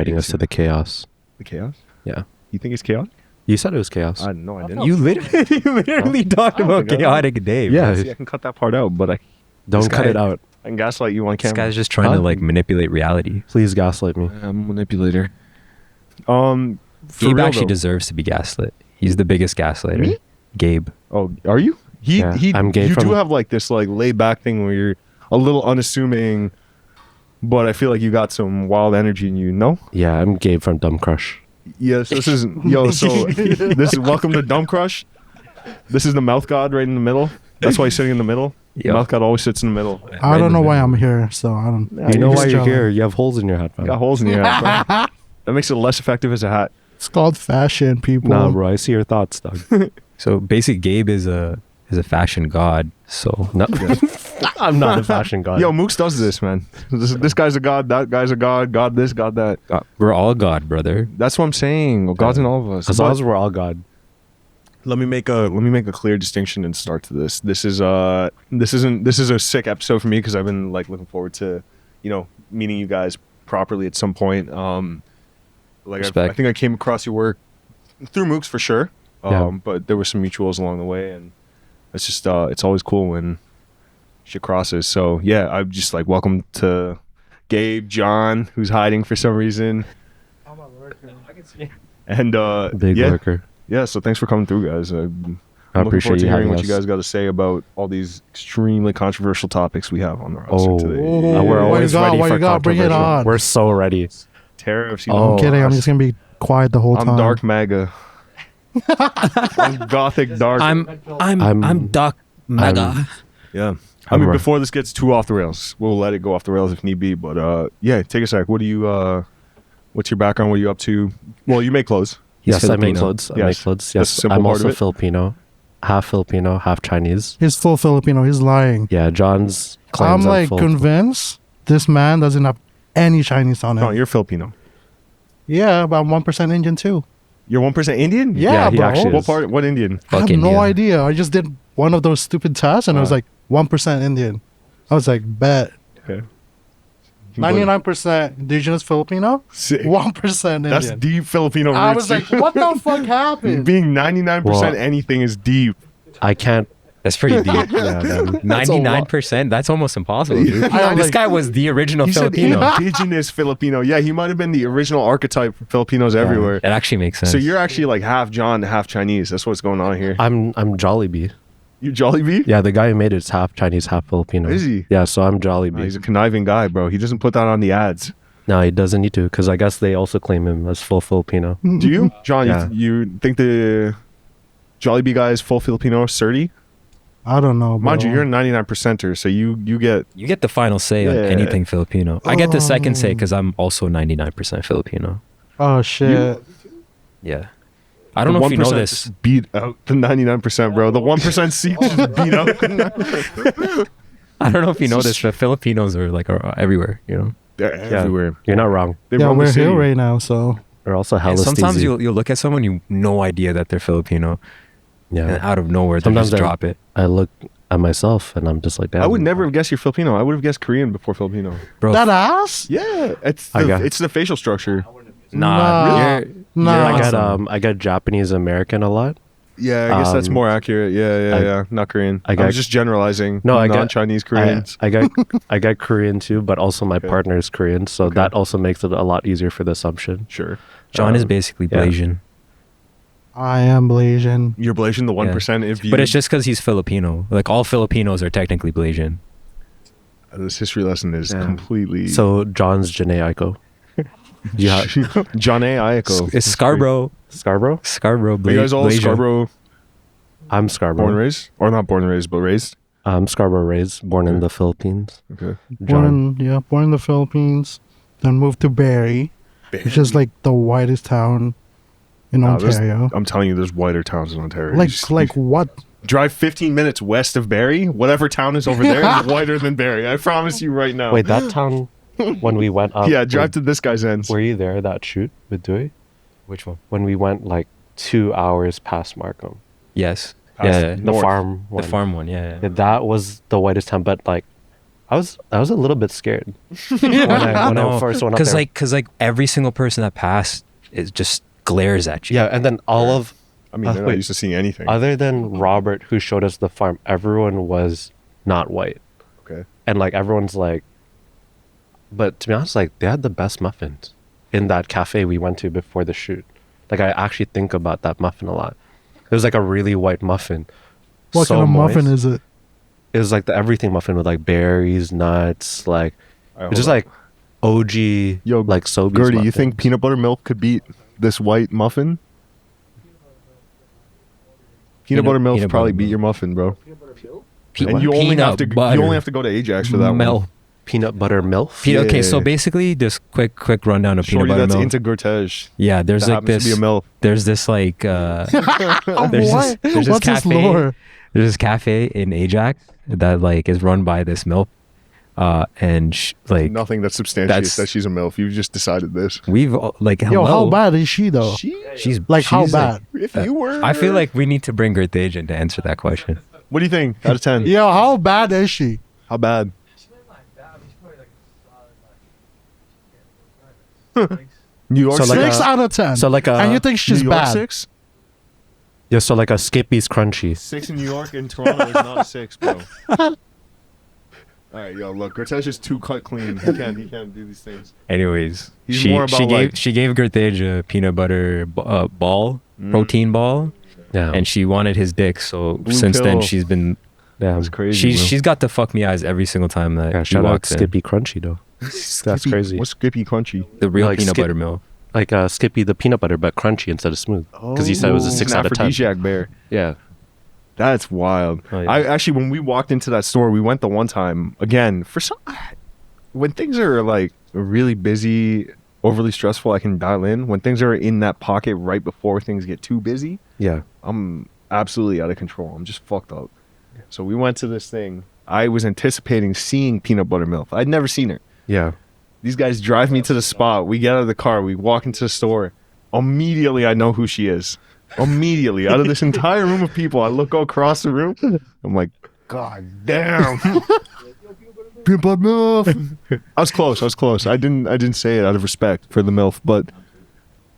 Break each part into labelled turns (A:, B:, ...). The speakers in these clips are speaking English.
A: inviting us to the chaos.
B: The chaos?
A: Yeah.
B: You think it's chaos?
A: You said it was chaos.
B: No, I didn't.
C: You literally talked about chaotic day.
A: Yeah.
B: See, I can cut that part out, but
A: Don't cut it out.
B: I can gaslight you on
C: This
B: camera.
C: guy's just trying to like manipulate reality.
A: Please gaslight me.
B: I'm a manipulator.
C: Gabe
B: real,
C: actually
B: though.
C: deserves to be gaslit. He's the biggest gaslighter.
B: Me?
C: Gabe.
B: Oh, are you?
A: Yeah, I'm Gabe
B: You
A: from-
B: do have like this like laid back thing where you're a little unassuming, but I feel like you got some wild energy in you. No?
A: Yeah, I'm Gabe from Dumb Crush.
B: Yes. This is this is welcome to Dumb Crush. This is the mouth god right in the middle. That's why he's sitting in the middle.
C: Yo.
B: Mouth god always sits in the middle.
D: I don't know why I'm here, so I don't.
A: You know why
D: just
A: you're
D: chilling.
A: here? You have holes in your head,
B: You
A: man.
B: got holes in your head, bro. That makes it less effective as a hat.
D: It's called fashion, people.
A: Nah, bro, I see your thoughts, dog.
C: So basic Gabe is a fashion god. So
A: No, I'm not a fashion god.
B: Yo, Mooks does this, man. This guy's a god. That guy's a god. God this, god that.
C: we're all god, brother.
B: That's what I'm saying. Well, God's in all of us.
A: As long as we're all God.
B: Let me make a clear distinction and start to this. This is a sick episode for me because I've been like looking forward to, meeting you guys properly at some point. I think I came across your work through Mooks for sure.
A: Yeah.
B: But there were some mutuals along the way, and it's just it's always cool when shit crosses. So yeah, I'm just like welcome to Gabe, John, who's hiding for some reason, and
A: Big
B: yeah.
A: lurker.
B: Yeah, so thanks for coming through, guys. I'm
A: I
B: looking forward
A: appreciate
B: to
A: you
B: hearing
A: having
B: what
A: us.
B: you guys got to say about all these extremely controversial topics we have on the roster
A: Oh,
B: today.
D: Oh,
A: we're
D: what
A: always
D: you got?
A: ready
D: What
A: for
D: you got? Bring it
A: controversial.
D: on.
A: We're so ready.
B: Tariffs,
A: Oh,
D: I'm kidding. I'm just gonna be quiet the whole
B: I'm
D: time.
B: dark MAGA. I'm gothic dark.
C: I'm Doc Mega.
B: Yeah. I
A: I'm
B: mean,
A: right.
B: before this gets too off the rails, we'll let it go off the rails if need be. But yeah, take a sec. What do you? What's your background? What are you up to? Well, you make clothes.
C: He's
A: Yes, I make
C: Filipino.
A: clothes. I
B: Yes.
A: make clothes.
B: That's the
A: Yes,
B: simple
A: I'm
B: part
A: also
B: of it.
A: Filipino, half Chinese.
D: He's full Filipino. He's lying.
A: Yeah, John's
D: I'm
A: claims
D: like
A: full.
D: convinced this man doesn't have any Chinese on him.
B: No, you're Filipino.
D: Yeah, but I'm 1% Indian too.
B: You're 1% Indian.
D: Yeah,
A: he
D: bro.
A: actually
B: What
A: is.
B: part? What Indian?
D: I have
C: Fuck
D: no
C: India.
D: idea. I just did one of those stupid tests and it was like 1% Indian. I was like, bet.
B: Okay.
D: 99% indigenous Filipino,
B: Sick.
D: 1% Indian.
B: That's deep Filipino
D: I
B: roots.
D: was like, what the fuck happened?
B: Being 99%
A: Well-
B: anything is deep.
A: I can't.
C: That's pretty deep.
A: Yeah, man.
C: 99%. That's almost impossible, dude.
D: I
C: This
D: like-
C: guy was the original
B: He said
C: Filipino.
B: indigenous Filipino. Yeah, he might have been the original archetype for Filipinos everywhere.
C: It actually makes sense.
B: So you're actually like half John, half Chinese. That's what's going on here.
A: I'm Jollibee.
B: You Jollibee?
A: Yeah, the guy who made it's half Chinese, half Filipino.
B: Is he?
A: Yeah, so I'm
B: Oh,
A: Jollibee.
B: he's a conniving guy, bro. He doesn't put that on the ads.
A: No, he doesn't need to, because I guess they also claim him as full Filipino.
B: Do you, John?
A: Yeah.
B: You think the Jollibee guy is full Filipino, certy?
D: I don't know, bro.
B: Mind you, you're a 99%er, so you get.
C: you get the final say on
B: Yeah.
C: anything Filipino. I get the second say because I'm also 99% Filipino.
D: Oh, shit.
C: Yeah. I don't know if you know
B: 1%
C: this.
B: just beat out the 99%, bro. The 1% seat just beat out.
C: I don't know if you know this, but Filipinos are everywhere, you know?
B: They're
A: Yeah,
B: everywhere.
A: You're not wrong.
B: They
D: Yeah,
B: run the
D: we're
B: city.
D: here right now, so.
A: They're also
C: And
A: hella
C: sometimes
A: steezy.
C: you'll look at someone, you no idea that they're Filipino. And
A: Yeah.
C: out of nowhere, they
A: Sometimes
C: just drop it.
A: I look at myself and I'm just like, damn.
B: I would never have guessed you're Filipino. I would have guessed Korean before Filipino.
C: Bro,
D: That ass?
B: Yeah,
A: I got-
B: it's the facial structure.
C: nah.
D: Nah.
A: I got Japanese American a lot.
B: Yeah, I guess that's
A: Um,
B: more accurate. Yeah,
A: I-
B: yeah. Not Korean. I
A: I got-
B: was just generalizing.
A: No, I got-
B: non-Chinese Koreans.
A: I got Korean too, but also my partner is Korean, so that also makes it a lot easier for the assumption.
B: Sure.
C: John is basically
A: yeah.
C: Blasian.
D: I am Blasian.
B: You're Blasian, the 1%. If you,
C: But it's just because he's Filipino. Like, all Filipinos are technically Blasian.
B: This history lesson is
A: Yeah.
B: completely.
A: So John's Janae Aiko. Yeah,
B: John A. Ayako.
C: It's Scarborough.
A: Scarborough.
C: Scarborough,
B: Are you guys all
C: Blasian.
B: Scarborough
A: I'm
B: born and
A: Scarborough.
B: raised? Or not born and raised, but raised?
A: I'm Scarborough raised, born in the Philippines.
B: Okay.
A: John.
D: Born in the Philippines, then moved to Barrie, which is like the whitest town in Ontario.
B: I'm telling you, there's whiter towns in Ontario.
D: Like what?
B: Drive 15 minutes west of Barrie, whatever town is over there is whiter than Barrie. I promise you right now.
A: Wait, that town when we went up.
B: Yeah, drive to this guy's ends.
A: Were you there that shoot with Dewey?
C: Which one?
A: When we went like 2 hours past Markham,
C: Yes.
B: Past
C: Yeah.
A: the
B: North.
A: farm.
C: The
A: one.
C: farm one, yeah.
A: Yeah, that was the whitest town, but like I was a little bit scared when I first went up there.
C: Because every single person that passed, it just glares at you.
A: Yeah, and then all of
B: I mean, they're not used to seeing anything.
A: other than Robert, who showed us the farm, everyone was not white,
B: Okay.
A: and like everyone's like. But to be honest, like they had the best muffins in that cafe we went to before the shoot. Like I actually think about that muffin a lot. It was like a really white muffin.
D: What
A: So
D: kind of muffin
A: moist.
D: is it?
A: It was like the everything muffin with like berries, nuts, like
B: All right,
A: it's just
B: hold
A: like OG,
B: Yo,
A: like Sobeys
B: Gertie, you
A: muffins.
B: think peanut butter milk could beat this white muffin? Peanut butter milk
C: peanut
B: probably
C: butter
B: beat
C: milk.
B: your muffin, bro.
C: Pe-
B: And you only have to
C: peanut
B: you only have to go to Ajax for that
C: milk.
B: one.
A: peanut butter milk?
C: Okay, so
B: Yeah.
C: basically, this quick rundown of peanut
B: Shorty
C: butter
B: that's
C: milk.
B: into Gertege.
C: Yeah, there's
B: That
C: like
B: happens
C: this.
B: to be a milk.
C: There's this like there's
D: What?
C: this
D: What's this
C: cafe.
D: lore?
C: There's this cafe in Ajax that like is run by this milk, and like
B: Nothing that substantiates
C: that's-
B: that she's a MILF. You've just decided this.
C: we've like
D: Yo, how
C: hello.
D: bad is she though?
C: She's
D: Like how
C: she's,
D: bad?
B: If you were,
C: I feel like we need to bring Gertage in to answer that question.
B: What do you think? Out of 10?
D: Yo, how bad is she?
B: How bad? New York
A: So, like,
D: 6 out of 10.
A: so like a-
D: and you think she's
B: New York
D: bad?
B: 6?
A: Yeah, so like a Skippy's Crunchy.
B: 6 in New York and Toronto is not a 6, bro. All right, yo, look, Gertege is too cut clean. He can't do these things.
C: Anyways,
B: He's
C: she
B: more about,
C: she gave
B: like-
C: she gave Gertage a peanut butter ball, protein ball,
A: Yeah,
C: and she wanted his dick. So
B: Blue
C: since
B: pill.
C: then she's been
A: yeah,
B: That's crazy.
C: she's got to fuck me eyes every single time that
A: yeah.
C: she
A: Shout out
C: walks in.
A: Skippy Crunchy though. That's crazy.
B: What's Skippy Crunchy?
C: The real
A: Like
C: peanut
A: Skip-
C: butter milk.
A: Like Skippy the peanut butter, but crunchy instead of smooth. Because you said it was a
B: Oh,
A: 6
B: an
A: out of 10.
B: aphrodisiac bear.
A: Yeah,
B: That's wild.
C: Oh, yeah.
B: I actually, when we walked into that store, we went the one time again for some. When things are like really busy, overly stressful, I can dial in. When things are in that pocket right before things get too busy,
A: yeah.
B: I'm absolutely out of control. I'm just fucked up. So we went to this thing. I was anticipating seeing peanut butter milk. I'd never seen her.
A: Yeah.
B: These guys drive me to the spot. We get out of the car. We walk into the store. Immediately, I know who she is. Immediately, out of this entire room of people, I look across the room. I'm like, God damn. Peanut butter MILF. I was close. I didn't say it out of respect for the MILF, but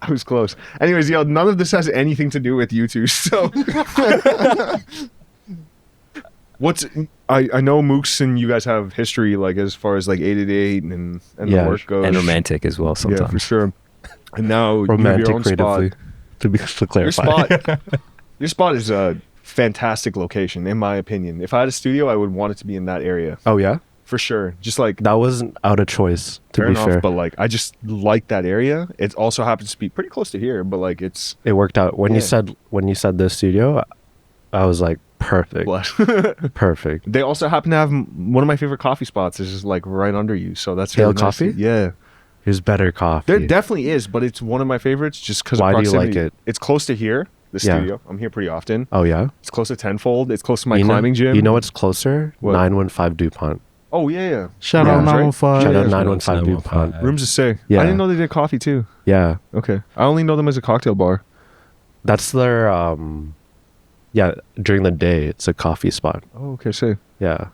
B: I was close. Anyways, yo, none of this has anything to do with you two. So, I know Mooks and you guys have history, like as far as like 888 and
A: Yeah,
B: the work goes,
C: And romantic as well sometimes.
B: Yeah, for sure. And now you have
A: Romantic
B: your own
A: creatively.
B: spot.
A: To clarify.
B: Your spot is a fantastic location, in my opinion. If I had a studio, I would want it to be in that area
A: Oh yeah,
B: for sure. Just like
A: that wasn't out of choice. To
B: fair
A: be
B: enough,
A: fair,
B: but like I just like that area. It also happens to be pretty close to here, but like it's
A: it worked out. When
B: Yeah.
A: you said the studio, I was like perfect,
B: what.
A: perfect.
B: They also happen to have one of my favorite coffee spots is just like right under you, so that's really
A: Hale
B: nice.
A: Coffee?
B: Yeah,
A: Here's better coffee.
B: there definitely is, but it's one of my favorites just because.
A: Why do you like it?
B: It's close to here, the
A: Yeah.
B: studio. I'm here pretty often.
A: Oh yeah,
B: It's close to Tenfold. It's close to my
A: you
B: climbing
A: know,
B: gym.
A: You know what's closer?
B: What?
A: 915 DuPont.
B: Oh yeah.
D: Shout
A: Yeah,
D: out
A: that's right.
D: 915.
A: Shout out
B: yeah.
A: 915 DuPont.
B: Rooms is sick.
A: Yeah.
B: I didn't know they did coffee too.
A: Yeah,
B: Okay. I only know them as a cocktail bar.
A: that's their yeah. During the day, it's a coffee spot.
B: Oh, okay, sick.
A: Yeah.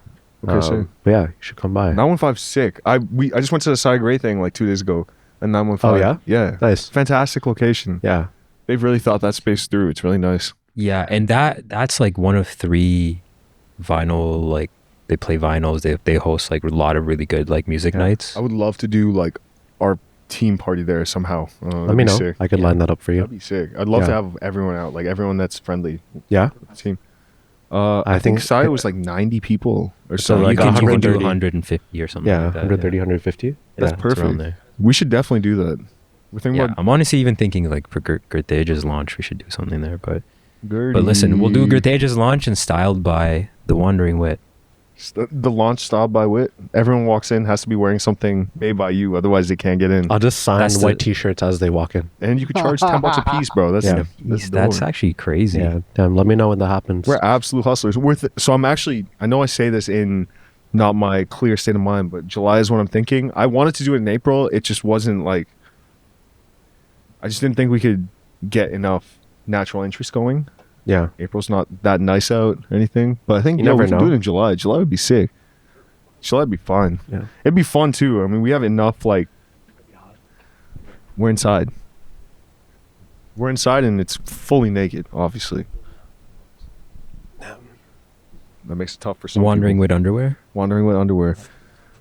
B: Okay, sick.
A: But yeah, you should come by.
B: 915 sick. I just went to the Cy Gray thing like 2 days ago. And 915.
A: Oh, yeah?
B: Yeah.
A: Nice.
B: Fantastic location.
A: Yeah.
B: They've really thought that space through. It's really nice.
C: Yeah, and that's like one of 3 vinyl, like they play vinyls. They host like a lot of really good like music nights.
B: I would love to do like our team party there somehow.
A: Let me know.
B: Sick.
A: I could line that up for
B: That'd
A: you.
B: be sick. I'd love to
A: Yeah.
B: have everyone out, like everyone that's friendly
A: Yeah.
B: with the team. I think Cy was like 90 people or
C: So
B: something.
C: you
A: like
C: can do
A: 130.
C: 150 or something
A: Yeah.
C: like that.
A: 130, 150.
B: That's
A: Yeah.
B: perfect.
C: around there.
B: We should definitely do that. We're thinking
C: Yeah,
B: about
C: I'm honestly even thinking like for Gertage's launch, we should do something there. But
B: Gertie.
C: listen, we'll do Gertage's launch and styled by the Wandering Wit.
B: The launch styled by Wit. Everyone walks in has to be wearing something made by you, otherwise they can't get in.
A: I'll just sign
C: That's
A: white
C: the-
A: T-shirts as they walk in.
B: And you could charge $10 a piece, bro. That's
A: Yeah.
C: That's
B: dope.
C: actually crazy.
A: Yeah. Damn. Let me know when that happens.
B: We're absolute hustlers. So I'm actually, I know I say this in not my clear state of mind, but July is what I'm thinking. I wanted to do it in April. It just wasn't like, I just didn't think we could get enough natural interest going.
A: Yeah.
B: April's not that nice out or anything, but I think
A: You
B: yeah,
A: never
B: we can do
A: know.
B: it in July. July would be sick. Gillette be fine.
A: Yeah.
B: It'd be fun too. I mean, we have enough like. We're inside. We're inside and it's fully naked, obviously. That makes it tough for some
C: Wandering
B: people.
C: with underwear.
B: Wandering with underwear.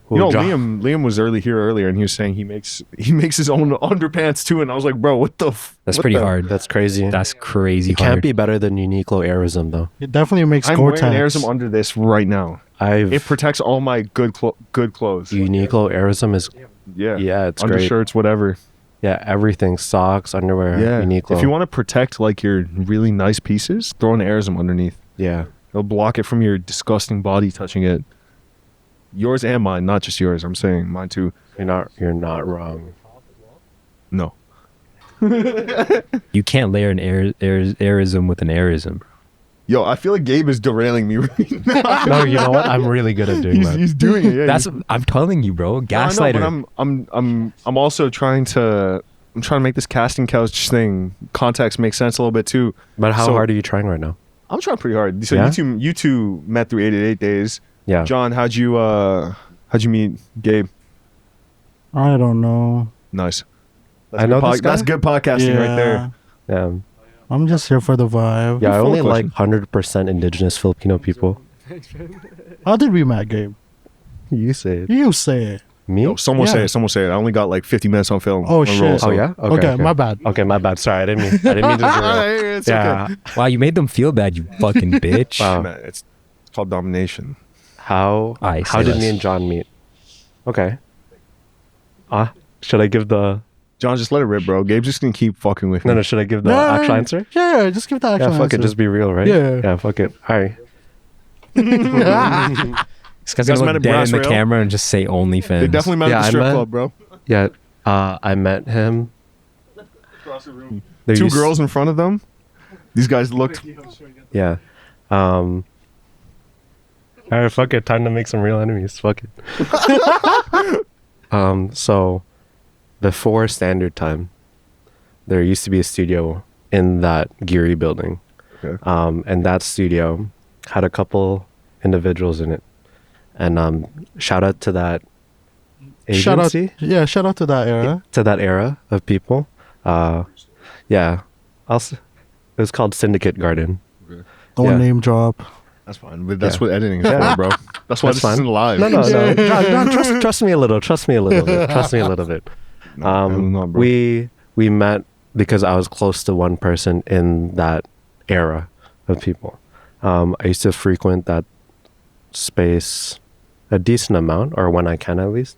A: Well,
B: You know,
A: John-
B: Liam was here earlier, and he was saying he makes his own underpants too, and I was like, bro, what the?
C: That's
B: what
C: pretty
B: the-
C: hard.
A: That's crazy.
C: That's crazy
A: It
C: hard.
A: can't be better than Uniqlo Airism though.
D: It definitely makes
B: I'm wearing
D: Gore-Tex.
B: Airism under this right now. It protects all my good clothes.
A: Uniqlo Airism is
B: Yeah,
A: it's great.
B: undershirts, whatever.
A: Yeah, everything, socks, underwear,
B: Yeah,
A: Uniqlo.
B: if you want to protect like your really nice pieces, throw an Airism underneath.
A: Yeah.
B: It'll block it from your disgusting body touching it. Yours and mine, not just yours. I'm saying mine too.
A: You're not wrong.
B: No.
C: You can't layer an airism with an airism.
B: Yo, I feel like Gabe is derailing me right now.
A: No, you know what? I'm really good at doing that.
B: He's doing it. Yeah,
C: That's I'm telling you, bro. Gaslighter.
B: No, I know, but I'm also trying to make this casting couch thing context make sense a little bit too.
A: But how
B: So-
A: hard are you trying right now?
B: I'm trying pretty hard. So
A: Yeah?
B: you two met through 888 days.
A: Yeah.
B: John, how'd you meet Gabe?
D: I don't know.
B: Nice.
A: I know this guy.
B: That's good podcasting right there.
A: Yeah.
D: I'm just here for the vibe.
A: Yeah, I
B: full
A: only
B: of
A: like 100% indigenous Filipino people.
D: How did we meet, Gabe?
A: You say it.
D: You say it.
A: Me?
B: Yo, someone
D: Yeah.
B: say it. Someone say it. I only got like 50 minutes on film.
D: Oh,
B: on
D: shit.
B: roll, so-
A: Oh yeah.
D: Okay, my bad.
A: Okay, my bad. Sorry, I didn't mean to derail.
B: It's
A: Yeah.
B: okay.
C: Wow, you made them feel bad, you fucking bitch.
A: Wow.
B: Man, it's called domination.
A: How
C: Aye,
A: how
C: say
A: did
C: less.
A: me and John meet? Okay. Should I give the
B: John, just let it rip, bro. Gabe's just gonna keep fucking with me.
A: no? Should I give the
D: No,
A: actual answer?
D: Yeah, just give the actual
A: Yeah, fuck
D: answer.
A: it. Just be real, right?
D: Yeah.
A: Yeah, fuck it. All right.
C: This guy's
B: guys
C: gonna
B: met
C: look
B: at
C: dead
B: Brass
C: in the
B: Rail?
C: camera and just say OnlyFans.
B: They definitely met
A: Yeah,
B: at the
A: I
B: strip
A: met-
B: club, bro.
A: Yeah. I met him. There
B: Two
A: used-
B: girls in front of them. These guys looked.
A: Yeah. All right, fuck it. Time to make some real enemies. Fuck it. So before standard time, there used to be a studio in that Geary building.
B: Okay.
A: And that studio had a couple individuals in it. And shout out to that
D: Shout out,
A: agency,
D: yeah, shout out to that era.
A: to that era of people. Yeah. Also, it was called Syndicate Garden.
D: Don't
A: Yeah.
D: name drop.
B: That's fine. But that's
A: Yeah.
B: what editing is
A: Yeah.
B: for, bro. That's why
A: That's
B: this
A: fine.
B: isn't live.
A: No, John, trust me a little. Trust me a little bit. Trust me a little bit.
B: I'm not, bro.
A: We met because I was close to one person in that era of people. I used to frequent that space a decent amount, or when I can at least,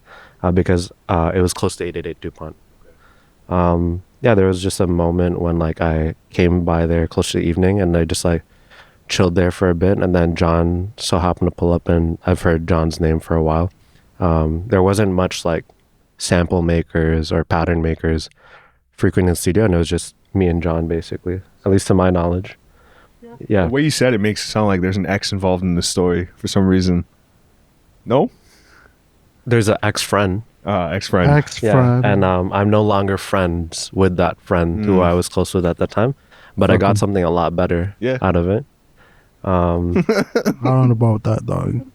A: because it was close to 888 DuPont. Yeah, there was just a moment when like I came by there close to the evening, and I just like chilled there for a bit, and then John so happened to pull up, and I've heard John's name for a while. There wasn't much like sample makers or pattern makers frequenting the studio, and it was just me and John basically, at least to my knowledge. Yeah.
B: The way you said it makes it sound like there's an ex involved in this story for some reason. No?
A: There's an ex-friend.
B: Ex-friend.
A: Yeah.
D: Ex-friend.
A: And I'm no longer friends with that friend who
B: Mm.
A: I was close with at the time, but I got
D: Okay.
A: something a lot better
B: Yeah.
A: out of it.
D: I don't know about that, dog.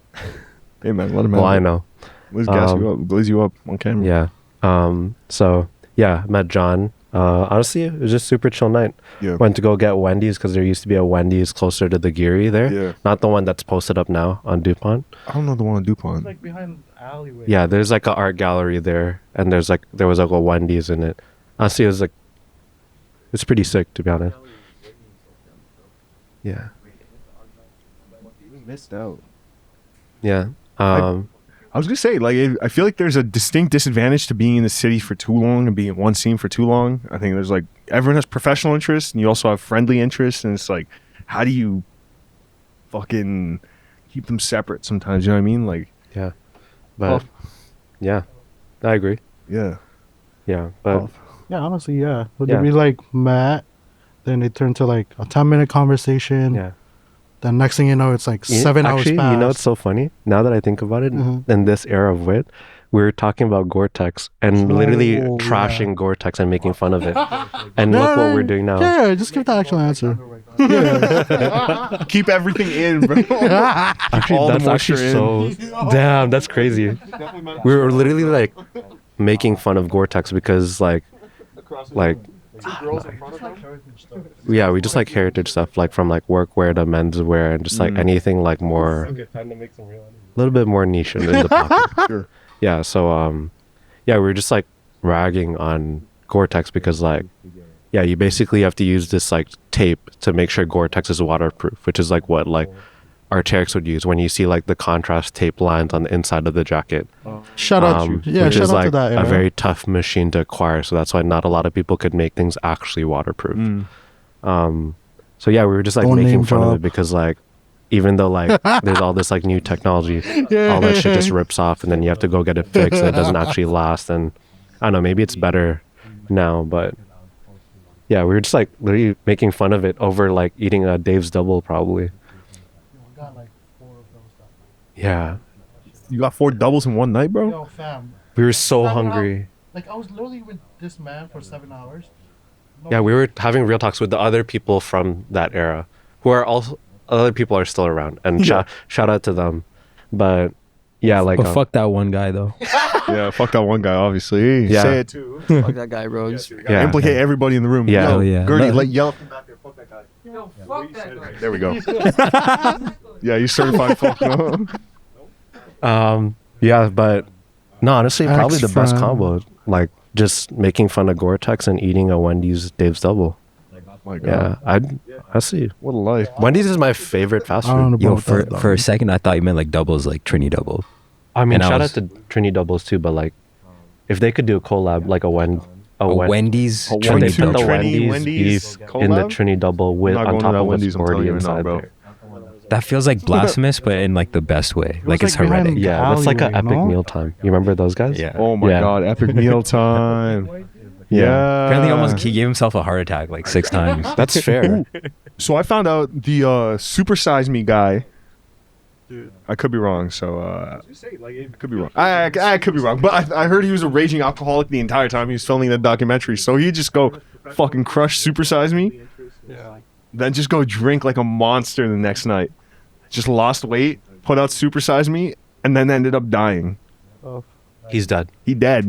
B: Hey, man, let him
A: Well,
B: have
A: I
B: it.
A: know.
B: Let's gas you up. Blaze you up on camera.
A: Yeah. So yeah, met John. Honestly, it was just super chill night.
B: Yeah.
A: Went to go get Wendy's because there used to be a Wendy's closer to the Geary there.
B: Yeah.
A: Not the one that's posted up now on DuPont.
B: I don't know the one on DuPont.
D: Like behind alleyway.
A: Yeah, there's like an art gallery there, and there was like a Wendy's in it. Honestly, it's pretty sick to be honest. Yeah.
B: We missed out.
A: Yeah.
B: I was gonna say, like, I feel like there's a distinct disadvantage to being in the city for too long and being in one scene for too long. I think there's like everyone has professional interests, and you also have friendly interests, and it's like, how do you fucking keep them separate? Sometimes, you know what I mean? Like,
A: yeah. But
B: tough.
A: yeah, I agree.
B: Yeah.
A: Yeah, but
B: Tough.
D: Yeah, honestly, yeah. Would
A: Yeah.
D: it be like Matt? Then it turned to like a 10-minute conversation.
A: yeah.
D: Then next thing you know, it's like 7 hours
A: Actually,
D: past.
A: you know, it's so funny now that I think about it.
D: Mhm.
A: In this era of wit, we were talking about Gore-Tex and literally
D: Oh,
A: trashing
D: yeah.
A: Gore-Tex and making fun of it. And look what we're doing now.
D: Yeah, just give the actual answer.
B: Keep everything in, bro.
A: Actually,
B: all the
A: that's actually
B: moisture
A: so. Damn, that's crazy. We were literally like making fun of Gore-Tex because like, yeah, we just like heritage stuff, like from like workwear to menswear and just like anything like more, a little bit more niche in the pocket.
B: Sure.
A: Yeah, so yeah, we were just like ragging on Gore-Tex because like, yeah, you basically have to use this like tape to make sure Gore-Tex is waterproof, which is like what like Arc'teryx would use when you see like the contrast tape lines on the inside of the jacket.
D: Shout out, yeah,
A: which
D: shout
A: is
D: out
A: like
D: to that.
A: a
D: Era.
A: very tough machine to acquire, so that's why not a lot of people could make things actually waterproof. So yeah, we were just like
D: Don't
A: making
D: name
A: fun of
D: drop.
A: it because like even though like there's all this like new technology, all that shit just rips off and then you have to go get it fixed and it doesn't actually last. And I don't know, maybe it's better now, but yeah, we were just like literally making fun of it over like eating a Dave's Double probably. Yeah,
B: You got 4 doubles in one night, bro?
D: Yo, fam.
A: we were so
D: 7
A: hungry.
D: Like I was literally with this man for 7 hours.
A: Yeah, we were having real talks with the other people from that era, who are also other people are still around, and shout out to them. But yeah, like
C: But fuck that one guy though.
B: Yeah, fuck that one guy, obviously.
A: Yeah.
B: Say it too.
E: Fuck that guy, bro.
A: yeah,
B: Implicate everybody in the room.
A: Yeah.
B: Yo,
C: Hell yeah.
B: Gertie,
C: No.
B: let yell from back there. Fuck that guy.
E: Yo, fuck that guy.
B: There we go. Yeah, you certified fuck, no?
A: yeah, but no, honestly, probably the best
D: Ex-friend.
A: combo, like just making fun of Gore-Tex and eating a Wendy's Dave's Double.
B: My God.
A: Yeah, I see.
B: What a life.
A: Wendy's is my favorite fast
D: I don't know
A: food.
C: Yo,
D: about
C: for
D: that, dog.
C: for a second I thought you meant like doubles, like Trini double.
A: I mean,
C: And I
A: shout
C: was-
A: out to Trini Doubles too, but like, if they could do a collab, like a
C: Wendy's
B: A
A: Should they
C: Trini
A: put the
C: double.
B: Wendy's
A: beef
B: collab?
A: in the Trini Double with
B: I'm not
A: on
B: going to
A: top
B: that
A: of
B: Wendy's,
A: a
B: I'm telling
A: sporty
B: you right now,
A: inside
B: bro.
A: there?
C: That feels like blasphemous, but in like the best way. Like
D: was
C: it's
D: like behind
C: heretic.
D: the
A: Yeah, that's like an
D: alleyway,
A: epic
D: no?
A: mealtime. You remember those guys?
C: Yeah.
B: Oh my
A: Yeah.
B: God, epic meal time. Yeah.
C: Apparently, almost he gave himself a heart attack like 6 times.
A: That's fair.
B: So I found out the Super Size Me guy. I could be wrong, so I could be wrong. I could be wrong, but I heard he was a raging alcoholic the entire time he was filming the documentary. So he'd just go fucking crush Super Size Me, then just go drink like a monster the next night. Just lost weight, put out Super Size Me, and then ended up dying.
A: He's dead.
B: He dead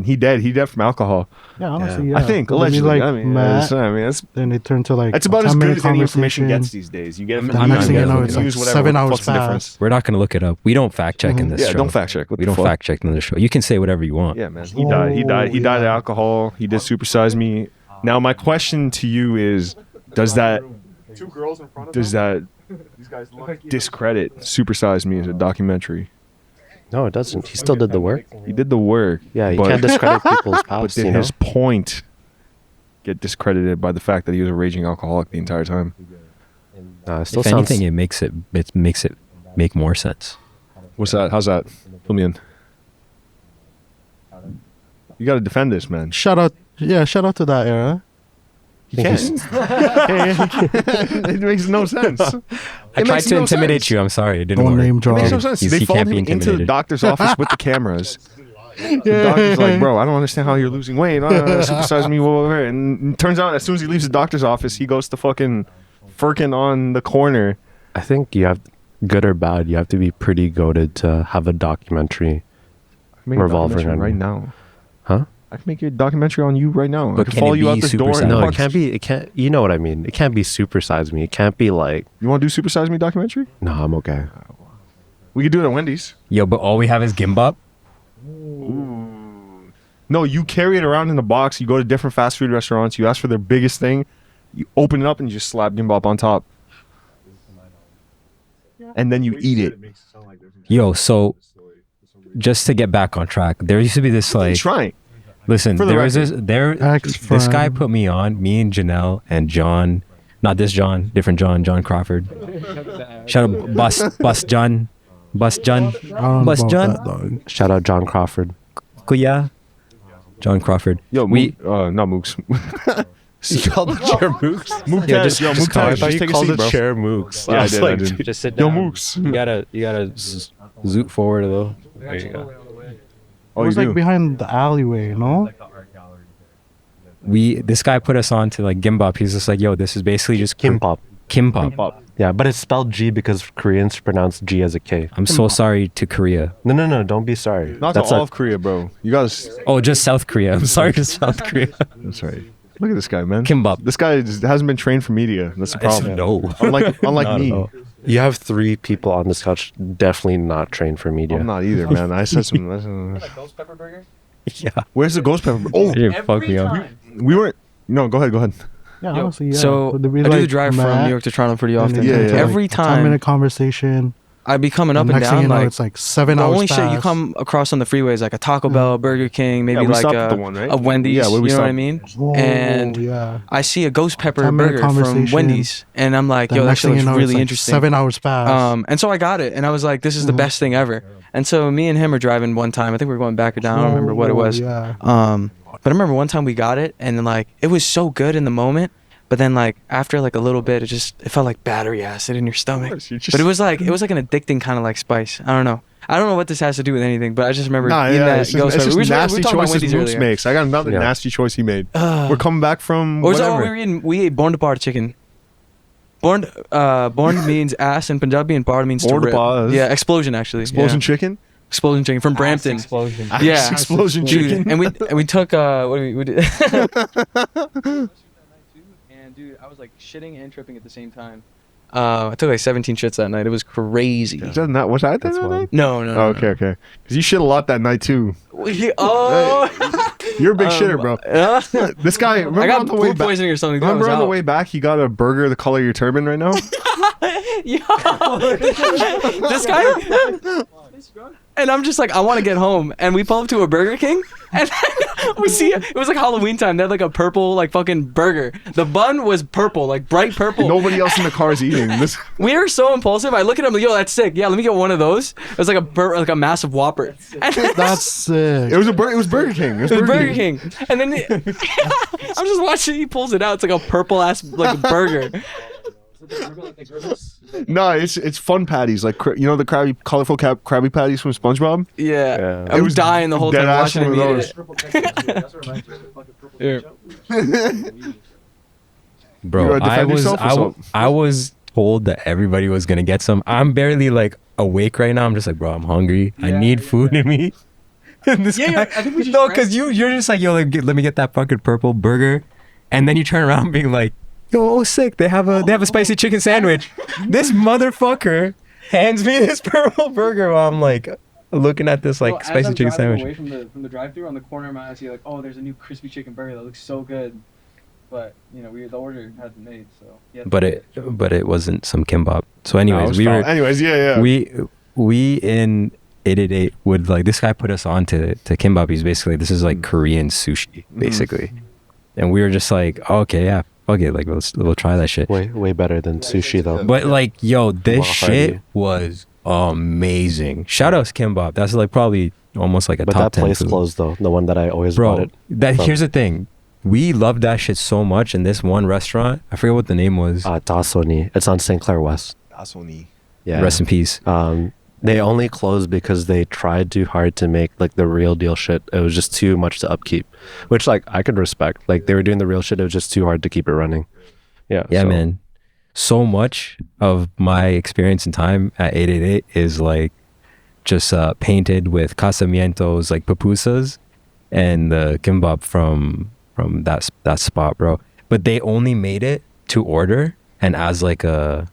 B: from alcohol.
D: Yeah, honestly, yeah.
B: I think
D: It'll be
B: allegedly.
D: like
B: I mean,
D: Matt,
B: that's
D: then they turn to like
B: it's about as
D: 10-minute
B: good as any information
D: conversation.
B: gets these days. You get it
D: The
B: from
D: next thing you
B: email,
D: know,
B: you
D: it's
B: can
D: like
B: use whatever.
D: 7
B: What the
D: hours
B: fuck's the difference?
D: fast.
C: We're not gonna look it up. We don't fact check in this
B: Yeah,
C: show.
B: don't fact check. What
C: We
B: the
C: don't
B: fuck?
C: fact check in this show. You can say whatever you want.
B: Yeah, man. He died. He died of alcohol. He did Supersize Me. Now my question to you is, does that discredit Supersize Me as a documentary?
A: No, it doesn't. He still did the work.
B: He did the work.
A: Yeah, you
B: but,
A: can't discredit people's
B: but
A: past,
B: did
A: you know?
B: his point get discredited by the fact that he was a raging alcoholic the entire time?
A: It still
C: If
A: sounds...
C: anything, it makes it make more sense.
B: What's that? How's that? Fill me in. You got to defend this, man.
D: Shout out to that era.
B: He can't. It makes no sense.
C: I tried to intimidate you. I'm sorry, it didn't
D: Don't
C: work.
D: name drop.
B: It makes no sense.
C: He
B: They
C: can't
B: followed
C: be
B: him into the
C: intimidated.
B: doctor's office with the cameras. The doctor's like, bro, I don't understand how you're losing weight. Supersize me, whatever. And it turns out, as soon as he leaves the doctor's office, he goes to fucking Firkin on the corner.
A: I think you have, good or bad, you have to be pretty goated to have a documentary.
B: Make a
A: Revolving
B: documentary
A: on
B: right
A: you.
B: now.
A: Huh?
B: I can make a documentary on you right now. I
C: But
B: can
C: can
B: follow
C: it
B: you out
C: be
B: this door.
C: Supersize
B: and
A: No,
B: fuck-
A: it can't be, you know what I mean. It can't be Supersize Me. It can't be like,
B: You want to do Supersize Me documentary?
A: no, I'm okay.
B: We could do it at Wendy's.
C: Yo, but all we have is gimbap.
B: No, you carry it around in a box. You go to different fast food restaurants. You ask for their biggest thing. You open it up and you just slap gimbap on top. And then you eat it.
C: Yo, so just to get back on track, there used to be this like
B: Trying.
C: listen,
B: For the
C: there was this
D: Ex-friend.
C: this guy put me on, me and Janelle and John, not this John, different John Crawford. Shout out Bus John.
D: I don't know
C: Bus
D: about
C: John.
D: that, dog.
A: Shout out John Crawford.
C: Kuya. John Crawford.
B: Yo,
C: we
B: not Mooks.
A: You called the chair Mooks?
B: Yeah, just call it. Just take a seat, bro.
A: chair Mooks.
B: Yeah, I did.
C: just sit
B: Yo,
C: down.
B: Mooks.
C: You gotta zoot forward though. There you go.
B: Oh,
D: it was
B: you
D: like
B: do?
D: behind the alleyway, no?
C: This guy put us on to like gimbap. He's just like, yo, this is basically just
A: Kimbap.
C: Kimbap.
A: Yeah, but it's spelled G because Koreans pronounce G as a K.
C: I'm so sorry to Korea.
A: No, don't be sorry.
B: Not to all of Korea, bro. You guys.
C: Oh, just South Korea. I'm sorry to South Korea.
B: That's right. Look at this guy, man.
C: Kimbap.
B: This guy just hasn't been trained for media. That's the problem.
C: No.
B: Unlike
C: Not at
B: me.
C: all.
A: You have 3 people on this couch definitely not trained for media.
B: I'm not either, man. I said some.
E: Ghost pepper burger?
C: Yeah.
B: Where's the ghost pepper? Oh,
C: It didn't fuck me up.
B: we weren't. No, go ahead.
D: Yeah,
E: Yo,
D: honestly, yeah.
E: So
D: Would there be,
E: I do
D: like,
E: the drive from
D: Matt,
E: New York to Toronto pretty
D: and
E: often.
D: then
B: Yeah,
D: get
B: yeah.
D: to,
E: Every
D: like,
E: time
D: 10-minute conversation.
E: I be coming up
D: And
E: and
D: next thing
E: down,
D: you know,
E: like
D: it's like 7
E: the
D: hours
E: only shit you
D: past.
E: come across on the freeway is like a Taco Bell, Burger King, maybe
B: we
E: like
B: stopped at the one, right?
E: a Wendy's.
B: Yeah, where we
E: you know what I
B: stopped.
E: mean?
D: Oh,
E: and
D: yeah.
E: I see a ghost pepper
D: 10-minute
E: burger from
D: conversation.
E: Wendy's, and I'm like,
D: Then
E: yo, that
D: next
E: shit
D: thing
E: looks
D: you know,
E: really
D: it's like
E: interesting.
D: 7 hours past.
E: And so I got it, and I was like, this is the best thing ever. And so me and him are driving one time. I think we were going back or down. I don't remember what it was.
D: Yeah.
E: But I remember one time we got it, and then like it was so good in the moment. But then like after like a little bit, it felt like battery acid in your stomach. But it was like an addicting kind of like spice. I don't know what this has to do with anything, but I just remember eating that
B: it's
E: ghost
B: just
E: pepper. We were
B: nasty
E: talking about
B: choices
E: Wendy's
B: Moose
E: earlier.
B: makes. I got another
A: Yeah.
B: nasty choice he made. We're coming back from
E: Or was that
B: whatever.
E: what we were eating? We ate born to bar chicken. Born means ass in Punjabi, and bar means
B: Born
E: to
B: to
E: rip.
B: bar.
E: Yeah, explosion actually.
B: Explosion
E: Yeah.
B: chicken.
E: Explosion chicken from Brampton.
C: Explosion.
E: Yeah.
B: Explosion
E: Dude,
B: chicken.
E: and we took what did we did. And dude, I was like shitting and tripping at the same time. I took like 17 shits that night. It was crazy.
B: Is that not what I did
A: That's
B: that
A: wild.
B: night?
E: No.
B: Oh, okay. Because you shit a lot that night too.
E: Oh.
B: You're a big shitter, bro. This guy. Remember
E: I got
B: on the way
E: food
B: back.
E: poisoning or something. dude. I
B: Remember
E: was
B: on the
E: out.
B: way back, he got a burger the color of your turban right now.
E: Yo, this guy. And I'm just like, I want to get home. And we pull up to a Burger King, and then we see it was like Halloween time. They had like a purple, like fucking burger. The bun was purple, like bright purple.
B: Nobody else in the car is eating this.
E: We are so impulsive. I look at him like, yo, that's sick. Yeah, let me get one of those. It was like a massive Whopper. And
D: That's sick.
B: It was Burger King.
E: it was Burger King. And then I'm just watching. He pulls it out. It's like a purple ass like burger.
B: No, it's fun patties, like you know the colorful Krabby Patties from SpongeBob.
E: Yeah,
A: Yeah.
E: I
B: It
E: was
B: was
E: dying the whole
B: dead
E: time
B: ass
E: watching him
B: one
E: eat
B: of
E: it. Yeah.
C: Bro,
B: You gotta defend yourself or something?
C: I was told that everybody was gonna get some. I'm barely like awake right now. I'm just like, bro, I'm hungry. I need food in me. And this
E: Yeah,
C: guy,
E: I think we just
C: no,
E: ran-
C: because you're just like, yo, let me get that fucking purple burger, and then you turn around being like, yo, oh sick, they have a spicy chicken sandwich. This motherfucker hands me this purple burger while I'm like looking at this like spicy chicken sandwich.
E: Away from the drive-through on the corner of my eye, I see like, oh, there's a new crispy chicken burger that looks so good. But you know, the order hadn't made, so yeah.
C: But it wasn't some kimbap. So anyways,
B: Yeah.
C: we in 888 would like, this guy put us on to kimbap. He's basically, this is like Korean sushi basically, and we were just like, oh, okay, yeah, fuck it, like we'll try that shit.
A: Way better than sushi though.
C: But like, yo, this
A: Well,
C: shit
A: hearty.
C: was amazing. Shout out to kimbap. That's like probably almost like a
A: But
C: top
A: that
C: 10
A: place
C: food.
A: closed though. The one that I always bought
C: Bro,
A: it.
C: that
A: from.
C: here's the thing. We loved that shit so much, and this one restaurant, I forget what the name was.
A: Dasoni. It's on St. Clair West.
B: That's only.
A: Yeah.
C: Rest in peace.
A: They only closed because they tried too hard to make like the real deal shit. It was just too much to upkeep, which like I could respect. Like they were doing the real shit. It was just too hard to keep it running. Yeah.
C: Yeah,
A: so-
C: man. So much of my experience and time at 888 is like just painted with casamientos, like pupusas, and the kimbap from that spot, bro. But they only made it to order and as like a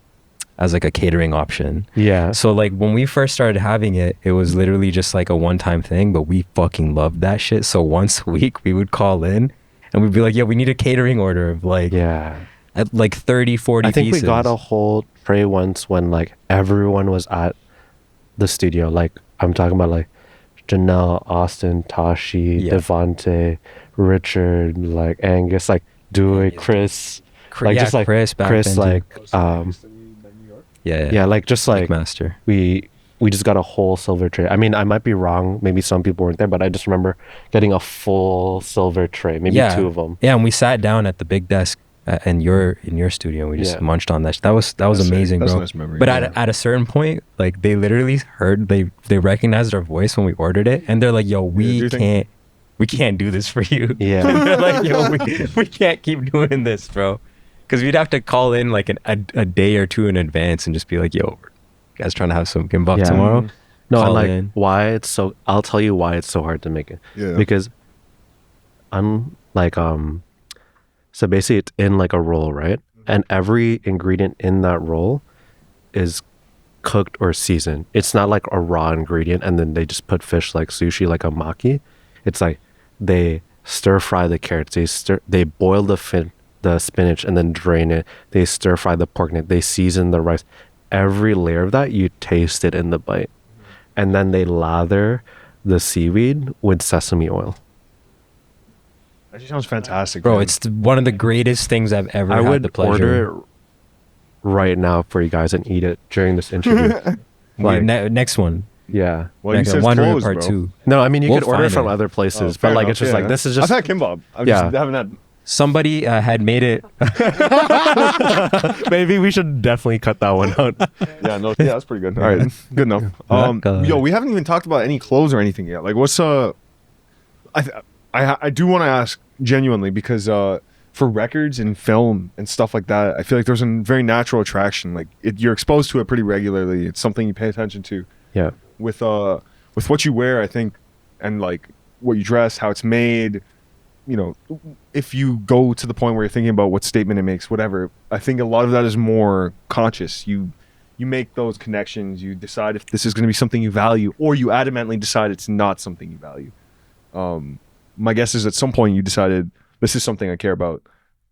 C: catering option.
A: Yeah.
C: So like when we first started having it, it was literally just like a one-time thing, but we fucking loved that shit. So once a week we would call in and we'd be like, yeah, we need a catering order of like
A: Yeah.
C: at like 30, 40
A: I think
C: pieces.
A: we got a whole tray once when like everyone was at the studio. Like I'm talking about like Janelle, Austin, Tashi,
C: Yeah.
A: Devonte, Richard, like Angus, like Dewey, Chris, like
C: yeah,
A: just like
C: Chris, back
A: Chris,
C: then, too.
A: like yeah, like just like
C: Master.
A: we just got a whole silver tray. I mean, I might be wrong. Maybe some people weren't there, but I just remember getting a full silver tray, maybe
C: Yeah.
A: two of them.
C: Yeah, and we sat down at the big desk in your studio. We just
A: Yeah.
C: munched on that. That was
B: That's sick.
C: amazing,
B: That's a
C: bro.
B: nice memory,
C: But
B: yeah.
C: at a certain point, like they literally heard they recognized our voice when we ordered it, and they're like, "Yo,
B: do you think-
C: we can't do this for you."
A: Yeah.
C: And they're like, "Yo, we can't keep doing this, bro," because we'd have to call in like a day or two in advance and just be like, "Yo, you guys trying to have some gimbap
A: Yeah.
C: tomorrow?"
A: No, and
C: Call
A: like
C: in.
A: why it's so. I'll tell you why it's so hard to make it.
B: Yeah.
A: Because I'm like so basically it's in like a roll, right? And every ingredient in that roll is cooked or seasoned. It's not like a raw ingredient and then they just put fish like sushi, like a maki. It's like they stir fry the carrots. They boil the spinach and then drain it. They stir fry the pork neck. They season the rice. Every layer of that you taste it in the bite. And then they lather the seaweed with sesame oil.
B: Actually sounds fantastic,
C: Bro,
B: man.
C: it's one of the greatest things I've ever
A: I
C: had
A: would
C: the pleasure.
A: order it right now for you guys and eat it during this interview. Like,
C: Next one.
A: yeah.
B: well, you
C: Next
B: said
C: one. Wandering
B: closed,
C: Part
B: bro.
C: 2.
A: No, I mean you
C: We'll
A: could order
C: find
A: from
C: it.
A: other places,
B: Fair
A: but like
B: enough,
A: it's just
B: yeah.
A: like this is just
B: I've had kimbap. I
A: Yeah.
B: just haven't had.
C: Somebody had made it.
A: maybe we should definitely cut that one out.
B: Yeah, no, yeah, that's pretty good. All right, good enough. Yo, we haven't even talked about any clothes or anything yet. Like, what's I do want to ask genuinely because for records and film and stuff like that, I feel like there's a very natural attraction. Like, you're exposed to it pretty regularly. It's something you pay attention to.
A: Yeah.
B: With what you wear, I think, and like what you dress, how it's made. You know, if you go to the point where you're thinking about what statement it makes, whatever, I think a lot of that is more conscious. You make those connections. You decide if this is going to be something you value, or you adamantly decide it's not something you value. My guess is at some point you decided this is something I care about.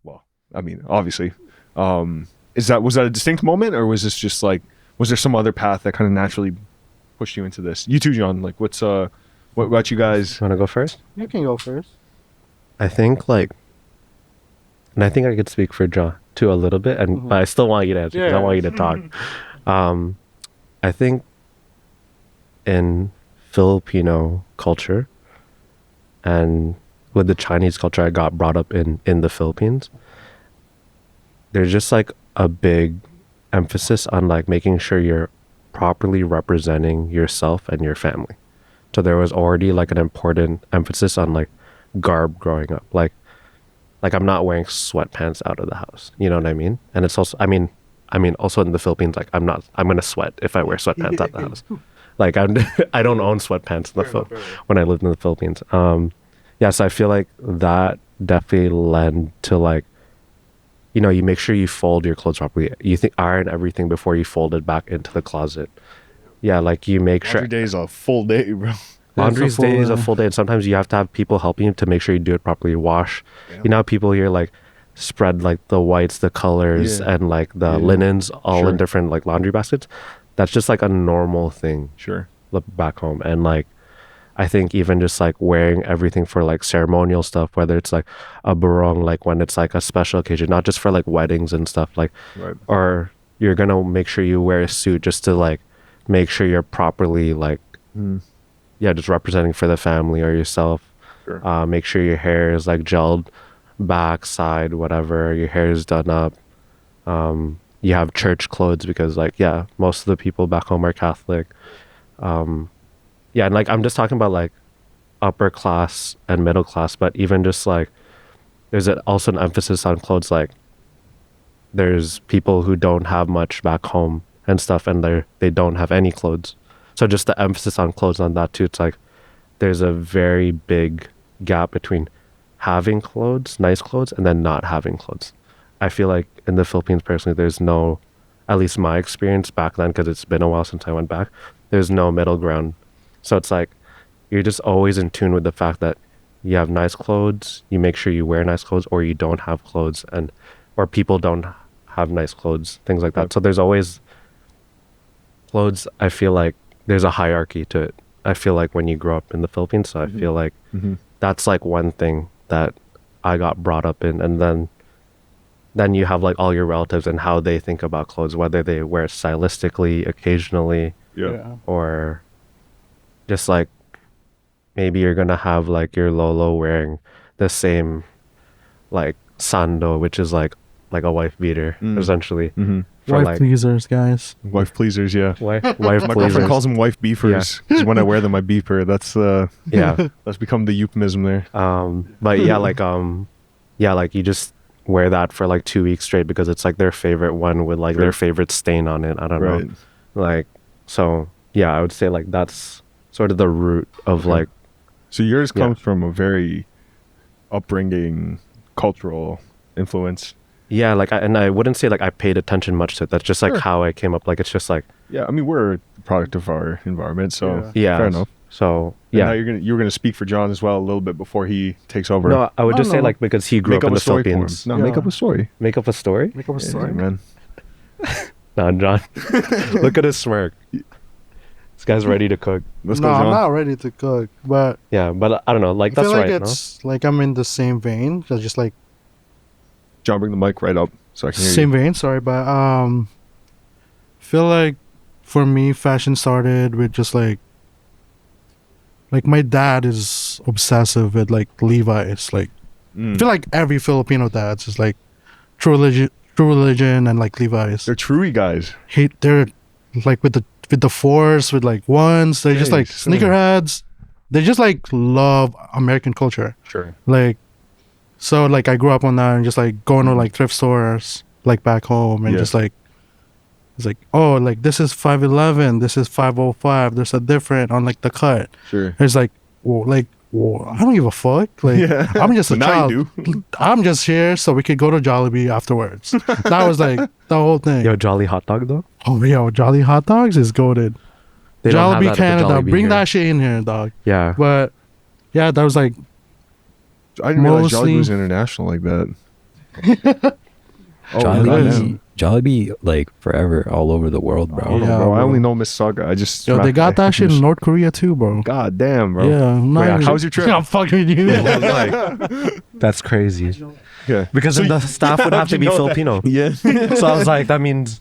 B: Well, I mean, obviously, was that a distinct moment, or was this just like, was there some other path that kind of naturally pushed you into this? You too, John. Like, what about you guys?
A: Want to go first?
D: You can go first.
A: I think like, and I think I could speak for John too a little bit, and but I still want you to answer because I
D: Yeah.
A: want you to talk. I think in Filipino culture and with the Chinese culture I got brought up in the Philippines, there's just like a big emphasis on like making sure you're properly representing yourself and your family. So there was already like an important emphasis on like garb growing up. Like I'm not wearing sweatpants out of the house. You know what I mean? And it's also I mean also in the Philippines, like I'm gonna sweat if I wear sweatpants out of the house. Like I don't own sweatpants in the when I lived in the Philippines. Yeah, so I feel like that definitely led to like, you know, you make sure you fold your clothes properly. You think iron everything before you fold it back into the closet. Yeah, like you make sure
B: Every day is a full day, bro.
A: laundry's
D: full,
A: day is a full day, and sometimes you have to have people helping you to make sure you do it properly. Wash.
B: Yeah.
A: You know how people here like spread like the whites, the colors,
B: Yeah.
A: and like the
B: Yeah.
A: linens all
B: Sure.
A: in different like laundry baskets. That's just like a normal thing
B: Sure.
A: back home. And like I think even just like wearing everything for like ceremonial stuff, whether it's like a barong, like when it's like a special occasion, not just for like weddings and stuff, like
B: Right.
A: or you're gonna make sure you wear a suit just to like make sure you're properly like yeah, just representing for the family or yourself.
B: Sure.
A: Make sure your hair is like gelled back, side, whatever, your hair is done up. You have church clothes because like yeah, most of the people back home are Catholic. Yeah, and like I'm just talking about like upper class and middle class, but even just like there's also an emphasis on clothes. Like there's people who don't have much back home and stuff, and they don't have any clothes. So just the emphasis on clothes on that too. It's like there's a very big gap between having clothes, nice clothes, and then not having clothes. I feel like in the Philippines personally, there's no, at least my experience back then, because it's been a while since I went back, there's no middle ground. So it's like you're just always in tune with the fact that you have nice clothes, you make sure you wear nice clothes, or you don't have clothes, and or people don't have nice clothes, things like that. So there's always clothes. I feel like there's a hierarchy to it. I feel like when you grow up in the Philippines, so I feel like that's like one thing that I got brought up in, and then you have like all your relatives and how they think about clothes, whether they wear it stylistically, occasionally,
B: Yeah.
A: or just like maybe you're gonna have like your Lolo wearing the same like sando, which is like like a wife beater, essentially.
B: Mm-hmm.
A: For
D: Wife
A: like
D: pleasers, guys.
B: Wife pleasers, yeah.
A: wife
B: My
A: pleasers.
B: girlfriend calls them wife beefers. 'Cause when I wear them, I beef her. That's
A: Yeah.
B: that's become the euphemism there.
A: But yeah, like you just wear that for like 2 weeks straight because it's like their favorite one with like their favorite stain on it. I don't
B: Right.
A: know. Like, so yeah, I would say like that's sort of the root of like,
B: So yours
A: Yeah.
B: comes from a very upbringing, cultural influence.
A: yeah, like I wouldn't say like I paid attention much to it. That's just like
B: Sure.
A: how I came up. Like, it's just like,
B: Yeah, I mean we're a product of our environment, so
A: yeah.
B: fair enough.
A: So
B: And now
A: yeah.
B: you were gonna speak for John as well a little bit before he takes over.
A: No, I would
D: I
A: just say
D: don't know.
A: like because he grew
B: Make
A: up
B: up
A: in
B: a
A: the
B: story for him.
A: Philippines.
B: No,
D: Yeah.
B: make up a story.
A: Make up a story?
D: Make up a
B: Yeah,
D: story.
B: man.
A: Nah, John. Look at his smirk. This guy's ready to cook.
B: Let's
D: No,
B: go,
D: I'm
B: John.
D: not ready to cook, but
A: Yeah, but I don't know. Like
D: I feel
A: that's
D: like
A: right.
D: it's like I'm in the same vein. Just like
B: John, bring the mic right up so I can hear
D: same
B: you.
D: vein. Sorry, but feel like for me, fashion started with just like my dad is obsessive with like Levi's. Like I feel like every Filipino dad's is like true religion, and like Levi's.
B: They're truey guys.
D: They're like with the fours with like ones. They're just like
B: Yes,
D: sneakerheads. They just like love American culture.
B: Sure.
D: Like, so like I grew up on that and just like going to like thrift stores like back home and
B: Yeah.
D: just like it's like, oh, like this is 511, this is 505. There's a different on like the cut.
B: Sure.
D: It's like, well, I don't give a fuck. Like
B: Yeah.
D: I'm just a
B: But now
D: child.
B: you do.
D: I'm just here so we could go to Jollibee afterwards. That was like the whole thing.
A: Yo, Jolly hot dog though.
D: Oh, yo, Jolly hot dogs is goated.
A: They don't have
D: Jollibee
A: that at the
D: Canada,
A: Jollibee
D: bring
A: here.
D: that shit in here, dog.
A: Yeah.
D: But yeah, that was like
B: I didn't realize
D: Mostly-
B: Jollibee was international like that. Oh,
C: Jollibee, Jollibee, like forever all over the world,
B: I
C: bro.
B: don't know,
D: Yeah,
B: bro. I
D: bro.
B: only know Mississauga. I just
D: yo, they got that shit in North Korea too, bro.
B: God damn, bro.
D: Yeah, I'm not
B: Wait,
D: even-
B: how's your trip?
D: I'm fucking with you.
A: That's crazy.
B: Yeah.
A: Because then the staff would have to be Filipino.
B: Yeah.
A: So I was like, that means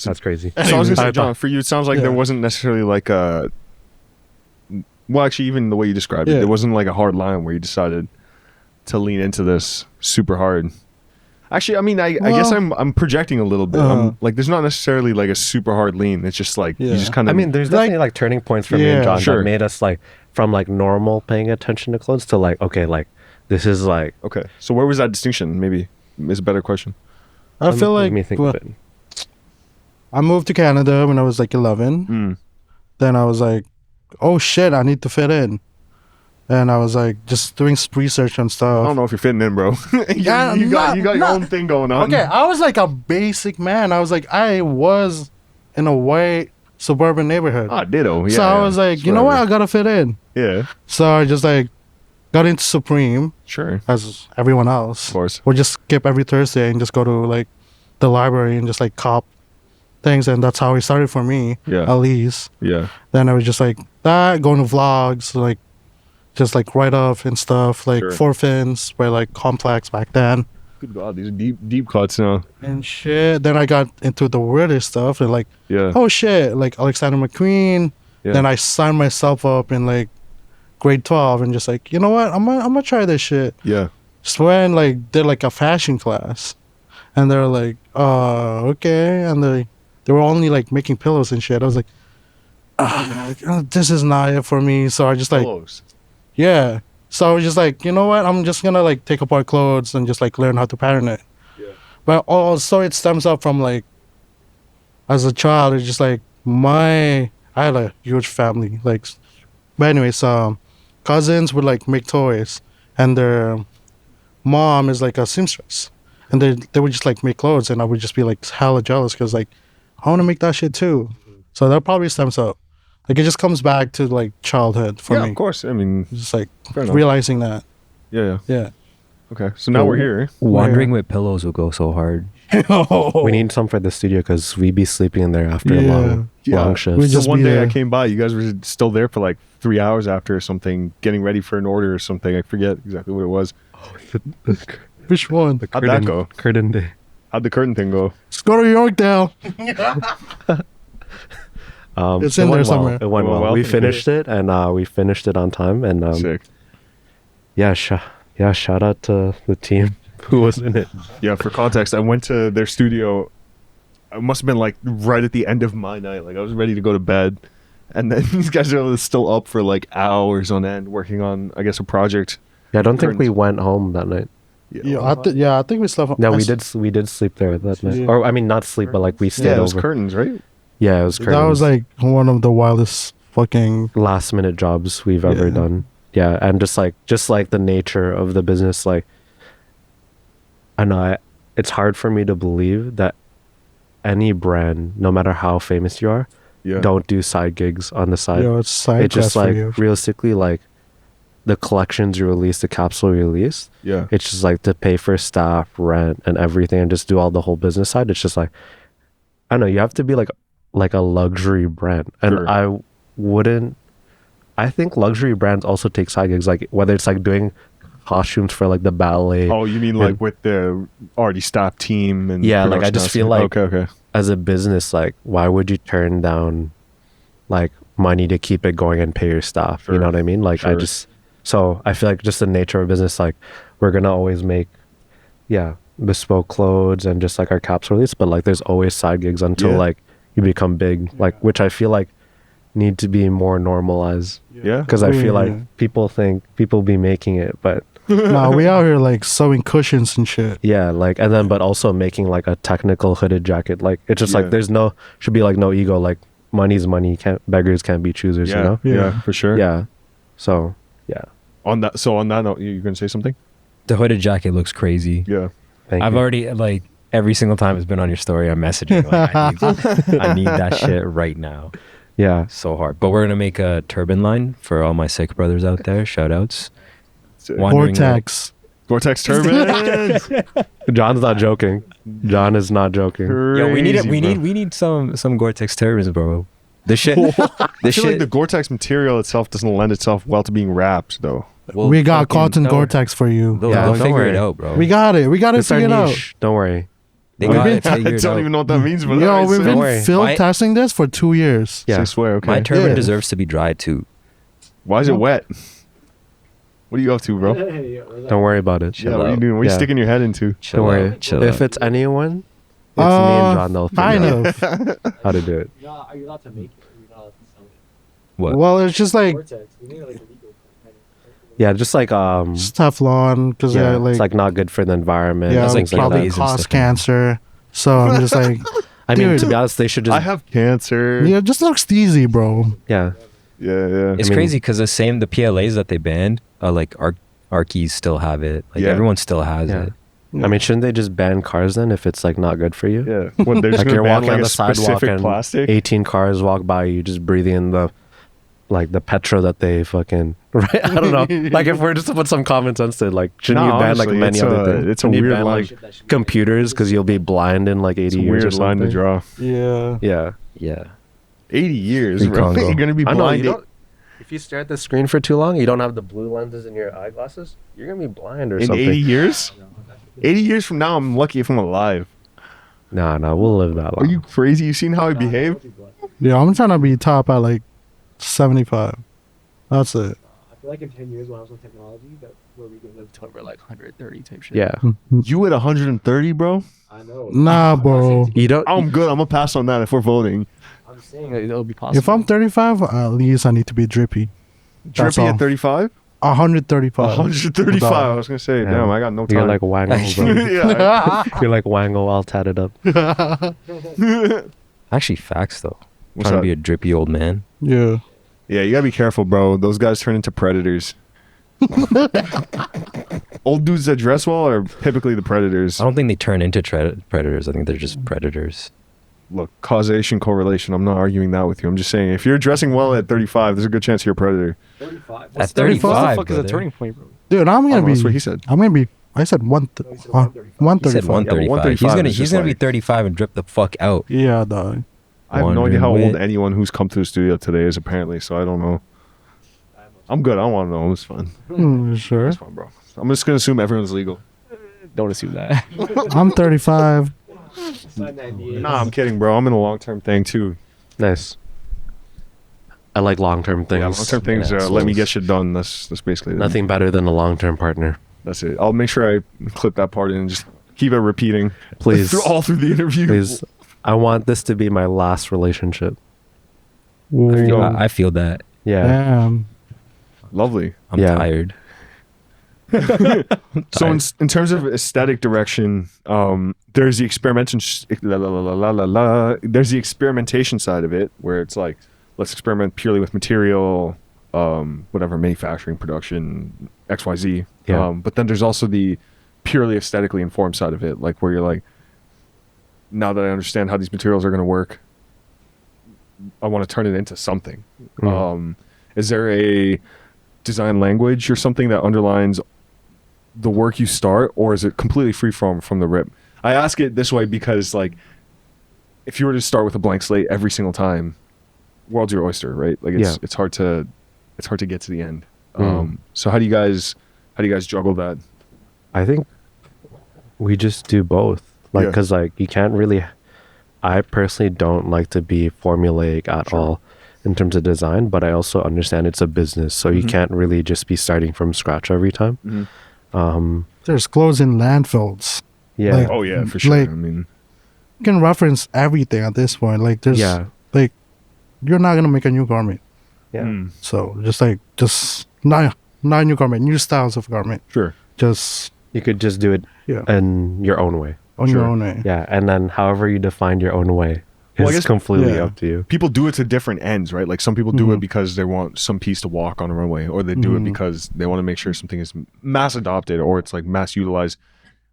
A: that's crazy.
B: So I was gonna say,
A: I
B: John, for you, it sounds like there
D: Yeah.
B: wasn't necessarily like a. Well, actually, even the way you described it,
D: Yeah.
B: there wasn't like a hard line where you decided to lean into this super hard. Actually, I mean, I guess
D: Well-
B: I'm projecting a little bit. Like, there's not necessarily like a super hard lean. It's just like you
D: Yeah.
B: just kind
A: I
B: of.
A: mean, there's
D: Like-
A: definitely like turning points for me
D: Yeah.
A: and John
B: Sure.
A: that made us like from like normal paying attention to clothes to like, okay, like this is like
B: Okay, so where was that distinction? Maybe is a better question.
D: I feel
A: let
D: like
A: me think
D: well,
A: of it.
D: I moved to Canada when I was like 11.
B: Mm.
D: Then I was like, oh shit, I need to fit in. And I was like just doing research and
B: I
D: stuff.
B: don't know if you're fitting in, bro.
D: Yeah,
B: you got your
D: not-
B: own thing going on.
D: Okay, I was like a basic man. I was like, I was in a white suburban neighborhood.
B: Ah, ditto. Yeah,
D: so I
B: yeah.
D: was like,
B: It's
D: you know what? I
B: whatever.
D: gotta fit in.
B: Yeah,
D: So I just like got into Supreme
B: sure.
D: as everyone else.
B: Of course.
D: We'll just skip every Thursday and just go to like the library and just like cop things. And that's how it started for me,
B: Yeah.
D: at least.
B: Yeah.
D: Then I was just like that, going to vlogs, like just like write up and stuff, like
B: Sure.
D: Four Fins were like complex back then
B: Good God, these are deep cuts now.
D: and shit. Then I got into the weirdest stuff and like,
B: Yeah.
D: oh shit, like Alexander McQueen.
B: Yeah.
D: Then I signed myself up in like grade 12 and just like, you know what, I'm gonna try this shit.
B: Yeah.
D: Just when like did like a fashion class and they're like, okay, and they were only like making pillows and shit. I was like, this is not it for me. So I just like,
B: Close.
D: yeah. So I was just like, you know what? I'm just gonna like take apart clothes and just like learn how to pattern it.
B: Yeah.
D: But also it stems up from like, as a child, it's just like I had a huge family. Like, but anyways, cousins would like make toys, and their mom is like a seamstress, and they would just like make clothes, and I would just be like hella jealous because like I want to make that shit too. So that probably stems up. Like it just comes back to like childhood for
B: Yeah,
D: me.
B: of course. I mean,
D: Just like
B: fair enough.
D: realizing that.
B: Yeah.
D: Yeah.
B: Okay. So now we're here.
C: Wandering with pillows will go so hard.
A: We need some for the studio because we be sleeping in there after
D: Yeah.
A: long
B: Yeah.
A: shifts.
D: We
B: So
D: just
B: one
D: be
B: day I
D: there.
B: came by, you guys were still there for like 3 hours after or something, getting ready for an order or something. I forget exactly what it was.
D: Which one?
B: How'd that go?
A: Curtain day.
B: How'd the curtain thing go?
D: Let's go to Yorkdale. It's
A: it
D: in there
A: went
D: somewhere.
A: It went
B: Well,
A: well. We
B: okay.
A: finished it and we finished it on time and
B: Sick.
A: yeah, shout out to the team Who was in it?
B: Yeah, for context, I went to their studio. It must have been like right at the end of my night. Like I was ready to go to bed, and then these guys are still up for like hours on end working on, I guess, a project.
A: Yeah, I don't think we
B: Curtains.
A: went home that night.
D: Yeah, I think we slept.
A: No, we did sleep there that night.
D: Yeah.
A: Or I mean, not sleep, but like we stayed
B: Yeah, it was
A: over.
B: curtains, right?
A: Yeah, it was
D: That was
A: curtains.
D: like one of the wildest fucking.
A: Last minute jobs we've ever
D: Yeah.
A: done. Yeah, and just like the nature of the business, like I know it's hard for me to believe that any brand, no matter how famous you are,
B: Yeah.
A: don't do side gigs on the side.
D: It's side
A: It's just
D: quest for
A: like
D: you.
A: realistically, like the collections you release, the capsule you release,
B: Yeah.
A: it's just like to pay for staff, rent, and everything, and just do all the whole business side. It's just like I don't know, you have to be like a luxury brand, and
B: Sure.
A: I wouldn't. I think luxury brands also take side gigs, like whether it's like doing costumes for like the ballet.
B: Oh, you mean like with the already staffed team and
A: Yeah, like, I
B: production
A: just
B: house
A: feel
B: and-
A: like-
B: okay.
A: As a business, like why would you turn down like money to keep it going and pay your staff? You
B: Sure.
A: know what I mean? Like
B: Sure.
A: so I feel like just the nature of business, like we're gonna always make bespoke clothes and just like our caps release, but like there's always side gigs until
B: Yeah.
A: like you become big, like which I feel like need to be more normalized,
B: Yeah.
A: because I feel like
D: Yeah.
A: people think people be making it, but
D: Nah, we out here like sewing cushions and shit.
A: yeah, like, and then but also making like a technical hooded jacket, like it's just
B: Yeah.
A: like there's no should be like no ego, like money's money, can't beggars can't be choosers,
B: Yeah.
A: you know?
B: Yeah.
D: Yeah.
B: For sure.
A: Yeah, so yeah,
B: On that note, you're gonna say something?
C: The hooded jacket looks crazy.
B: Yeah.
A: thank
C: I've
A: you.
C: already like every single time it's been on your story, I'm messaging like I need that shit right now.
A: Yeah,
C: So hard. But we're gonna make a turban line for all my sick brothers out there. Shout outs. Wandering Wit.
D: Vortex.
B: Vortex turbans.
A: John's not joking. John is not joking.
C: Yo, we need it.
B: Crazy, bro.
C: We need some Gore-Tex turbans, bro. This shit.
B: I
C: This
B: feel
C: shit.
B: like the Gore-Tex material itself doesn't lend itself well to being wrapped, though.
C: we'll
D: We got
C: fucking-
D: cotton
C: they'll-
D: Gore-Tex for you.
C: They'll,
A: Yeah,
C: they'll
A: don't
C: figure
A: worry.
C: it out, bro.
D: We got it. We got it
A: It's our
D: figured out.
A: niche. Don't worry.
C: They
D: We've
C: got
D: been-
C: it
B: I
C: figured
B: don't
C: out.
B: even know what that means, but
D: Yo,
B: alright,
D: we've
B: so-
A: Don't worry.
D: been field
C: My-
D: testing this for 2 years.
A: Yeah.
B: I swear, okay.
C: My turban
D: Yeah.
C: deserves to be dried too.
B: Why is it wet? What are you up to, bro?
A: Don't worry about it.
C: Chill
B: Yeah, what are you
C: out.
B: doing? What are you
A: Yeah.
B: sticking your head into?
C: Chill
A: Don't worry.
C: out. Chill
A: If
C: out.
A: it's anyone, it's me and John. They'll
D: Kind
A: figure
D: of.
A: out how to do it.
F: Are you allowed to make it? Or you're not allowed to sell it?
C: What?
D: Well, it's just like
F: Vortex. We need like illegal.
A: Yeah, just like
D: just Teflon because
A: yeah,
D: like
A: it's like not good for the environment.
D: yeah,
A: and
C: it's like
A: things like
D: probably
A: that.
C: Blaze and
D: cause
C: stuff.
D: cancer. So I'm just like,
A: I mean,
D: Dude.
A: to be honest, they should just
B: I have cancer.
D: yeah, it just looks easy, bro.
A: yeah.
B: Yeah.
C: It's
A: I mean-
C: crazy because the PLAs that they banned, like Arkies still have it. Like
B: Yeah.
C: everyone still has
A: Yeah.
C: it.
A: I mean, shouldn't they just ban cars then if it's like not good for you?
B: Yeah. When they're just
A: Like
B: gonna
A: you're
B: ban
A: walking
B: like
A: on
B: a
A: the sidewalk
B: specific
A: and
B: plastic.
A: 18 cars walk by you, just breathing in the petrol that they fucking right. I don't know. Like if we're just to put some common sense to it, like shouldn't
B: No,
A: you ban like
B: honestly,
A: many
B: it's
A: other
B: a-
A: things?
B: it's a
A: Shouldn't you
B: weird
A: ban,
B: line.
A: like computers because you'll be blind in like 80
B: It's a
A: years or
B: weird line to
A: something.
B: draw.
D: Yeah.
A: Yeah.
C: Yeah.
B: 80 years,
C: Free
B: bro.
C: Congo.
B: You're gonna be
A: I know,
B: blind.
A: you don't- If you stare at the screen for too long, you don't have the blue lenses in your eyeglasses, you're gonna be blind or
B: in
A: something.
B: 80 years? 80 years from now, I'm lucky if I'm alive.
A: Nah, we'll live that long.
B: Are you crazy? You seen how I behave?
D: Yeah, I'm trying to be top at like 75. That's it.
F: I feel like in 10 years when I was in technology, that where we can live till we're like 130 type shit.
A: Yeah.
B: You at 130, bro?
F: I know.
D: Nah,
F: I'm not
D: bro.
F: saying-
A: You don't.
B: I'm good. I'm gonna pass on that if we're voting.
F: I'm saying that it'll be possible.
D: If I'm 35, at least I need to be drippy. That's
B: Drippy
D: all.
B: at 35?
D: 135.
B: 135. I was gonna say,
A: Yeah.
B: damn, I got no time.
A: You're like Wango, bro.
B: yeah.
A: You're like Wango all tatted up.
C: Actually, facts though.
B: What's
C: Trying
B: that?
C: to be a drippy old man.
D: Yeah.
B: Yeah, you gotta be careful, bro. Those guys turn into predators. Old dudes that dress well are typically the predators.
C: I don't think they turn into predators. I think they're just predators.
B: Look, causation, correlation. I'm not arguing that with you. I'm just saying, if you're dressing well at 35, there's a good chance you're a predator.
F: 35.
C: At 35,
F: What the fuck is a
C: brother.
F: turning point, bro?
D: Dude, I'm gonna
B: Oh, that's what he
D: be.
B: said.
D: I'm gonna be. I said one.
F: No, he said 135.
C: He
D: 135.
C: said 135.
B: 135 is
C: He's
B: just
C: gonna be
B: like-
C: 35 and drip the fuck out.
D: Yeah, dog.
B: I have no idea
C: Wandering
B: how old
C: Wit.
B: anyone who's come to the studio today is, apparently, so I don't know. I'm good. I don't want to know. It's fun.
D: Sure.
B: It's fun, bro. I'm just going to assume everyone's legal.
F: Don't assume that.
D: I'm 35.
B: Nah, I'm kidding, bro. I'm in a long-term thing, too.
A: Nice. I like long-term things.
B: Yeah, long-term things
C: Yeah,
B: let me get shit done. That's basically it.
A: Nothing better than a long-term partner.
B: That's it. I'll make sure I clip that part in and just keep it repeating.
A: Please.
B: all through the interview.
A: Please. I want this to be my last relationship.
B: There you go.
C: I feel that.
A: Yeah.
D: Damn.
B: Lovely.
C: I'm
A: Yeah.
C: tired.
B: So in terms of aesthetic direction, there's the there's the experimentation side of it, where it's like, let's experiment purely with material, whatever, manufacturing, production, XYZ.
A: Yeah.
B: But then there's also the purely aesthetically informed side of it, like where you're like, now that I understand how these materials are going to work, I want to turn it into something. Is there a design language or something that underlines the work you start, or is it completely free from the rip? I ask it this way because, like, if you were to start with a blank slate every single time, world's your oyster, right? Like, it's hard to get to the end. So how do you guys juggle that?
A: I think we just do both. Like, because like you can't really. I personally don't like to be formulaic at all in terms of design, but I also understand it's a business, so you can't really just be starting from scratch every time.
D: There's clothes in landfills.
A: Yeah.
D: Like,
B: Oh yeah, for sure.
D: like-
B: I mean,
D: You can reference everything at this point. Like there's like you're not gonna make a new garment.
A: Yeah.
D: So just not a new garment, new styles of garment.
B: sure.
D: Just
A: You could just do it in your own way.
D: on
B: Sure.
D: your own way.
A: Yeah, and then however you define your own way
B: Well, I
A: is
B: guess-
A: completely
D: yeah.
A: up to you.
B: People do it to different ends, right? Like some people do it because they want some piece to walk on a runway, or they do it because they want to make sure something is mass adopted or it's like mass utilized.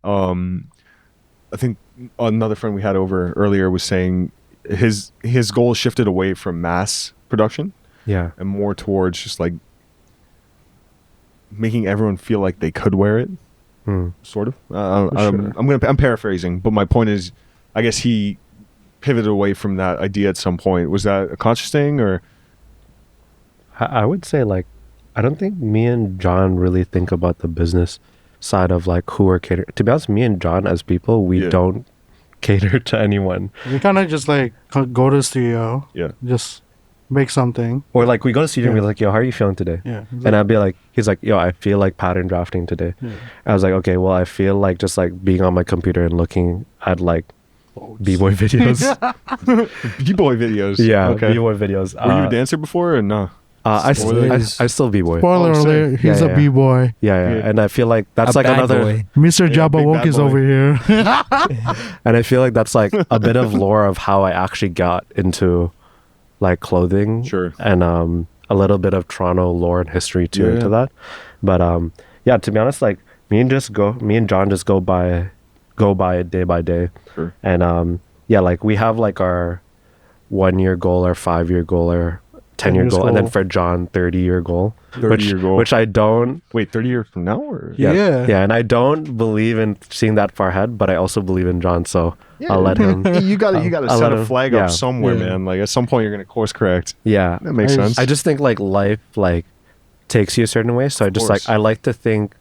B: I think another friend we had over earlier was saying his goal shifted away from mass production
A: Yeah.
B: and more towards just like making everyone feel like they could wear it, sort of. I'm paraphrasing, but my point is, I guess he pivoted away from that idea at some point. Was that a conscious thing, or?
A: I would say, like, I don't think me and John really think about the business side of like who we're catering. To be honest, me and John as people, we don't cater to anyone.
D: We kind of just like go to the studio,
B: Yeah.
D: just make something.
A: Or like we go to the studio and we're like, yo, how are you feeling today?
D: Yeah.
A: And I'd be like, he's like, yo, I feel like pattern drafting today.
D: Yeah.
A: I was like, okay, well, I feel like just like being on my computer and looking at like b-boy videos.
B: B-boy videos.
A: Yeah,
B: Okay.
A: b-boy videos.
B: Were you a dancer before or no?
A: I
B: Spoilers.
A: still b-boy.
D: Spoiler
B: Oh, sick.
D: alert, he's
A: Yeah,
D: a
A: yeah.
D: b-boy.
A: Yeah.
B: Yeah.
A: And I feel like that's
C: A
A: like
C: bad
A: another
C: boy.
D: Mr.
B: Yeah,
D: Jabba
B: big
D: Woke
B: bad
D: is
B: boy.
D: over here.
A: and I feel like that's like a bit of lore of how I actually got into like clothing.
B: Sure.
A: And a little bit of Toronto lore and history too
B: Yeah,
A: into
B: yeah.
A: that. But yeah, to be honest, like me and John just go by it day by day.
B: Sure.
A: And yeah, like we have like our 1 year goal, our 5 year goal, our 10 year
D: 10 years
A: goal, and then
D: goal.
A: for John 30-year goal.
B: 30-year goal.
A: Which I don't.
B: Wait, 30 years from now, or?
D: Yeah.
A: Yeah, and I don't believe in seeing that far ahead, but I also believe in John, so I'll let him.
B: You gotta
A: I'll
B: set
A: let
B: a
A: him-
B: flag
A: yeah.
B: up somewhere,
D: Yeah.
B: man. Like at some point you're gonna course correct.
A: Yeah,
B: That makes
D: I
B: sense.
A: I just think like life like takes you a certain way, so I just like
B: course.
A: I like to think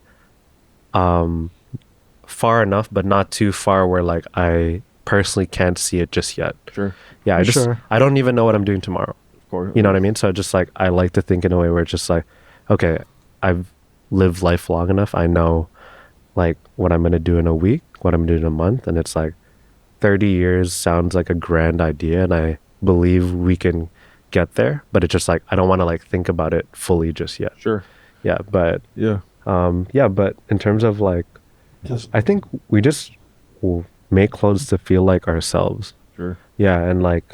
A: far enough, but not too far where like I personally can't see it just yet.
B: Sure.
A: Yeah, I just
D: Sure.
A: I don't even know what I'm doing tomorrow.
B: Of course.
A: You know what I mean? So just like I like to think in a way where it's just like, okay, I've lived life long enough. I know like what I'm gonna do in a week, what I'm gonna do in a month, and it's like 30 years sounds like a grand idea, and I believe we can get there. But it's just like I don't want to like think about it fully just yet.
B: Sure.
A: Yeah, but
B: Yeah.
A: yeah, but in terms of like, I think we just will make clothes to feel like ourselves.
B: Sure.
A: Yeah, and like,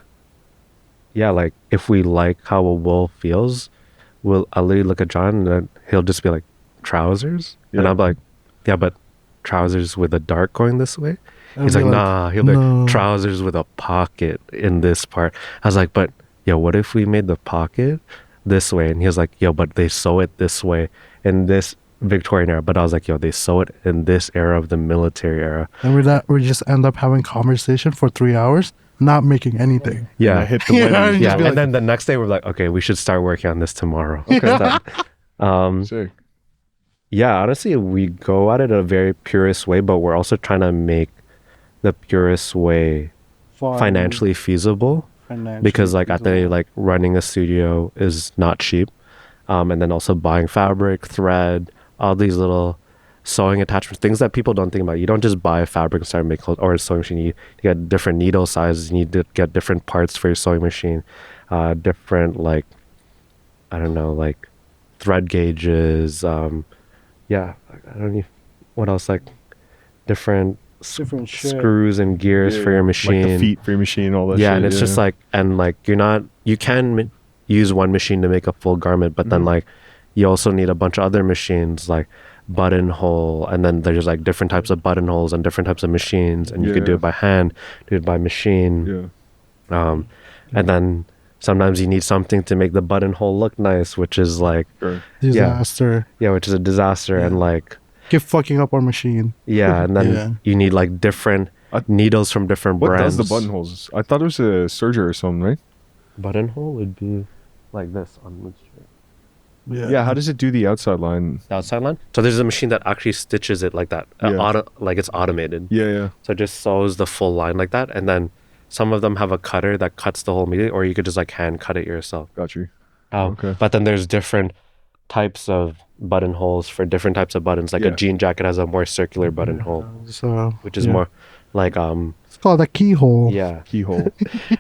A: yeah, like if we like how a wool feels, I'll literally look at John and then he'll just be like, trousers? And
B: Yeah.
A: I'm like, yeah, but trousers with a dart going this way?
D: I'll
A: He's
D: be
A: like,
D: like,
A: nah. He'll be
D: "No."
A: like, trousers with a pocket in this part. I was like, but yo, what if we made the pocket this way? And he was like, yo, but they sew it this way in this Victorian era. But I was like, yo, they sew it in this era of the military era.
D: And with that, we just end up having conversation for 3 hours, not making anything.
A: Yeah.
B: I hit the
D: Yeah,
B: winner.
D: and
A: Yeah,
D: just be
A: and
D: like-
A: then the next day we're like, okay, we should start working on this tomorrow.
B: Sick.
A: Yeah, honestly, we go at it a very purist way, but we're also trying to make the purist way financially feasible, because like at the like running a studio is not cheap, and then also buying fabric, thread, all these little sewing attachments, things that people don't think about. You don't just buy a fabric and start making clothes or a sewing machine. You get different needle sizes. You need to get different parts for your sewing machine, different like, I don't know, like thread gauges. Yeah, I don't know what else, like different
D: Different shit.
A: screws and gears for your machine.
B: Like the feet for your machine, all that shit.
A: Yeah, and it's just like, and like you can use one machine to make a full garment, but then like you also need a bunch of other machines like buttonhole, and then there's like different types of buttonholes and different types of machines, and you could do it by hand, do it by machine.
B: Yeah.
A: And then sometimes you need something to make the buttonhole look nice, which is like,
B: Sure.
D: Disaster.
A: yeah, which is a disaster. And like,
D: Keep fucking up our machine.
A: yeah, and then
D: Yeah.
A: you need like different needles from different
B: What
A: brands.
B: does the buttonholes? I thought it was a serger or something, right?
A: Buttonhole would be like this on the shirt.
B: Yeah. How does it do the outside line?
A: The outside line. So there's a machine that actually stitches it like that.
B: Yeah.
A: Like it's automated.
B: Yeah.
A: So it just sews the full line like that. And then some of them have a cutter that cuts the whole immediately, or you could just like hand cut it yourself.
B: Got you.
A: Oh,
B: Okay.
A: But then there's different types of buttonholes for different types of buttons. Like a
B: Yeah.
A: jean jacket has a more circular buttonhole,
D: So
A: which is more like
D: it's called a keyhole.
A: yeah.
B: Keyhole.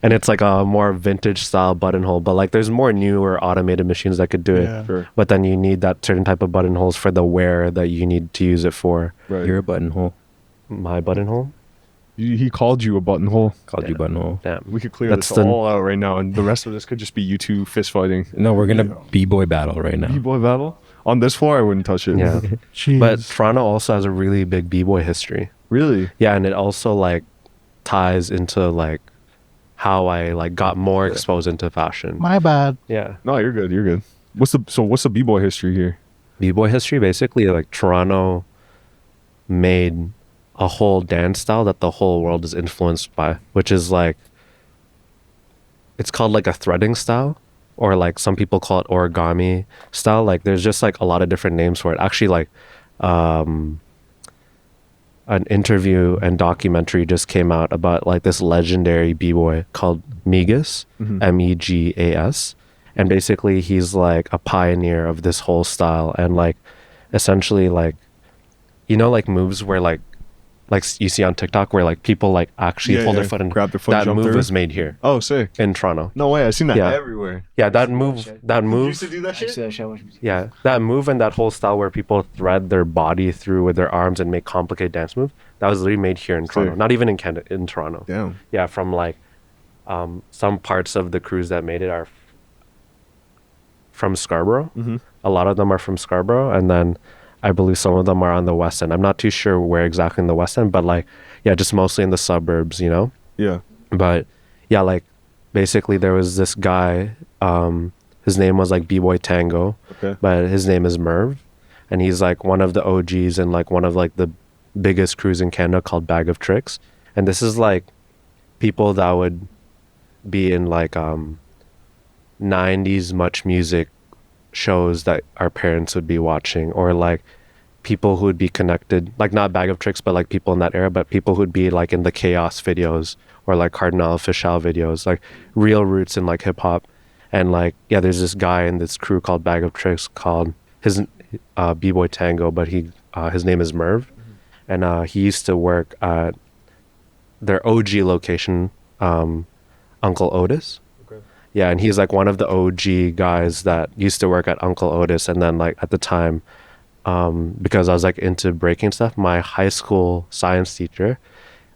A: And it's like a more vintage style buttonhole. But like there's more newer automated machines that could do it.
D: Yeah.
B: Sure.
A: But then you need that certain type of buttonholes for the wear that you need to use it for.
B: Right.
C: You're a buttonhole.
A: My buttonhole?
B: He called you a buttonhole.
C: Called you buttonhole.
A: Damn.
B: We could clear
A: That's
B: this
A: the-
B: all out right now, and the rest of this could just be you two fist fighting.
C: No, we're gonna b-boy battle right now.
B: B-boy battle on this floor. I wouldn't touch it.
A: Yeah.
D: Jeez.
A: But Toronto also has a really big b-boy history.
B: Really?
A: Yeah, and it also like ties into like how I like got more exposed into fashion.
D: My bad.
A: Yeah.
B: No, you're good. You're good. What's the b-boy history here?
A: B-boy history, basically like Toronto made a whole dance style that the whole world is influenced by, which is like, it's called like a threading style, or like some people call it origami style. Like there's just like a lot of different names for it. Actually, like an interview and documentary just came out about like this legendary b-boy called Megas, Megas, and basically he's like a pioneer of this whole style. And like essentially like, you know, like moves where like you see on TikTok where like people like actually
B: Yeah,
A: hold
B: yeah.
A: their foot and
B: Grab their foot,
A: that
B: jump
A: move
B: through.
A: was made here
B: Oh, sick.
A: in Toronto.
B: No way. I've seen that
A: Yeah.
B: everywhere.
A: Yeah, that move
B: You used to do that
F: Actually,
B: shit?
F: that shit, I watched music.
A: yeah, that move and that whole style where people thread their body through with their arms and make complicated dance moves, that was literally made here in Toronto.
B: Sick.
A: Not even in Canada, in Toronto.
B: Damn.
A: Yeah, from like some parts of the crews that made it are from Scarborough.
B: Mhm.
A: A lot of them are from Scarborough, and then I believe some of them are on the west end. I'm not too sure where exactly in the west end, but like, yeah, just mostly in the suburbs, you know?
B: Yeah.
A: But yeah, like basically there was this guy, his name was like B-Boy Tango,
B: Okay.
A: but his name is Merv, and he's like one of the OGs and like one of like the biggest crews in Canada called Bag of Tricks. And this is like people that would be in like 90s much music shows that our parents would be watching, or like people who would be connected, like not Bag of Tricks, but like people in that era, but people who'd be like in the Chaos videos or like Cardinal Official videos, like real roots in like hip hop. And like, yeah, there's this guy in this crew called Bag of Tricks called his B-Boy Tango, but his name is Merv. And he used to work at their OG location, Uncle Otis. Yeah, and he's like one of the OG guys that used to work at Uncle Otis. And then like at the time, because I was like into breaking stuff, my high school science teacher,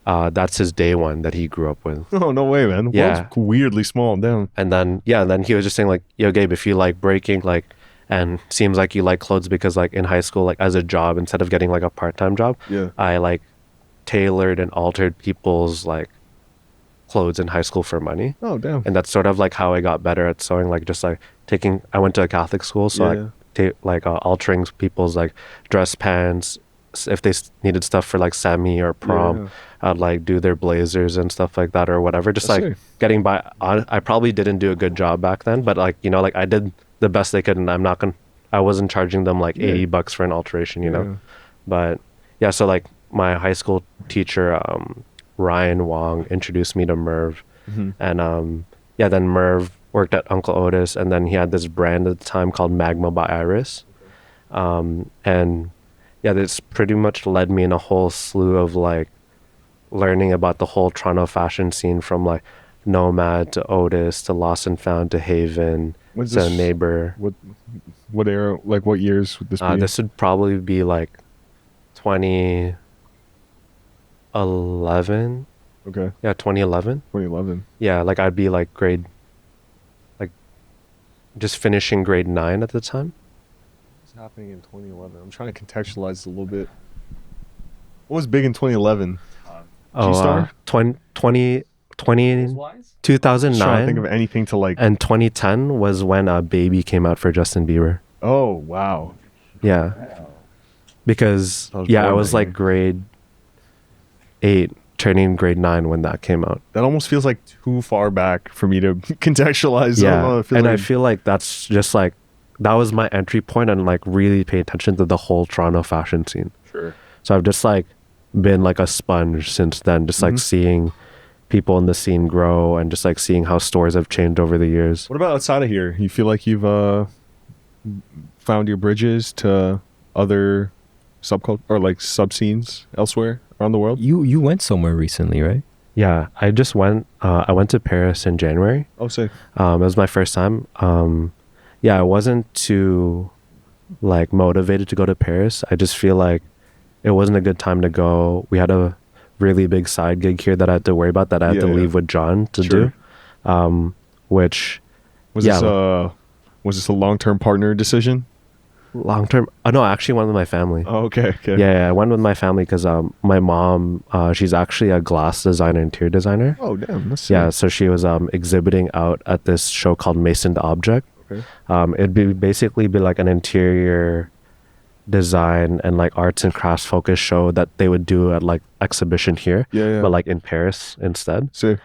A: that's his day one that he grew up with.
B: Oh, no way, man. The
A: Yeah.
B: world's weirdly small. Damn.
A: And then then he was just saying like, yo, Gabe, if you like breaking, like, and seems like you like clothes, because like in high school, like as a job, instead of getting like a part-time job,
B: Yeah.
A: I like tailored and altered people's like clothes in high school for money.
B: Oh, damn.
A: And that's sort of like how I got better at sewing, like just like I went to a Catholic school, so altering people's like dress pants, if they needed stuff for like semi or prom.
B: Yeah.
A: I'd like do their blazers and stuff like that or whatever, just
B: That's
A: like
B: sick.
A: getting by. I probably didn't do a good job back then, but like, you know, like I did the best they could, and I wasn't charging them like
B: Yeah.
A: $80 for an alteration, you know.
B: Yeah.
A: But yeah, so like my high school teacher, Ryan Wong, introduced me to Merv.
B: Mhm.
A: And then Merv worked at Uncle Otis, and then he had this brand at the time called Magma by Iris. And yeah, this pretty much led me in a whole slew of like learning about the whole Toronto fashion scene, from like Nomad to Otis to Lost and Found to Haven
B: When's
A: to
B: this?
A: Neighbor.
B: What era? Like what years would this be?
A: This would probably be like 2011.
B: Okay,
A: Yeah, 2011.
B: 2011.
A: Yeah, like I'd be like like just finishing grade 9 at the time.
B: What's happening in 2011? I'm trying to contextualize this a little bit. What was big in 2011? G-Star?
A: 20,
F: Wise?
A: 2009.
B: Just trying to think of anything to like.
A: And 2010 was when Baby came out for Justin Bieber.
B: Oh wow.
A: Yeah. Because,
B: I was
A: yeah, I
B: born
A: was
B: that
A: like
B: year.
A: grade 8, turning grade 9 when that came out.
B: That almost feels like too far back for me to contextualize. I don't know,
A: Yeah. I
B: like,
A: feel like that's just like, that was my entry point and like really pay attention to the whole Toronto fashion scene.
B: sure.
A: So I've just like been like a sponge since then, just like
B: Mhm.
A: seeing people in the scene grow and just like seeing how stores have changed over the years.
B: What about outside of here? You feel like you've found your bridges to other subculture or like sub scenes elsewhere around the world?
C: You went somewhere recently, right?
A: Yeah, I just went. I went to Paris in January.
B: Oh, say.
A: It was my first time. Yeah, I wasn't too like motivated to go to Paris. I just feel like it wasn't a good time to go. We had a really big side gig here that I had to worry about, that I had
B: Yeah,
A: to
B: yeah.
A: leave with John to
B: Sure.
A: do. Which
B: Was
A: Yeah.
B: this a long term partner decision?
A: long term. Oh no, I actually went with my family.
B: Oh, okay. Okay.
A: Yeah, I went with my family because my mom, she's actually a glass designer, interior designer.
B: Oh, damn. That's
A: Yeah,
B: sick.
A: so she was exhibiting out at this show called Mason to Object.
B: Okay.
A: It'd basically be like an interior design and like arts and crafts focused show that they would do at like exhibition here,
B: Yeah, yeah.
A: but like in Paris instead.
B: Sick.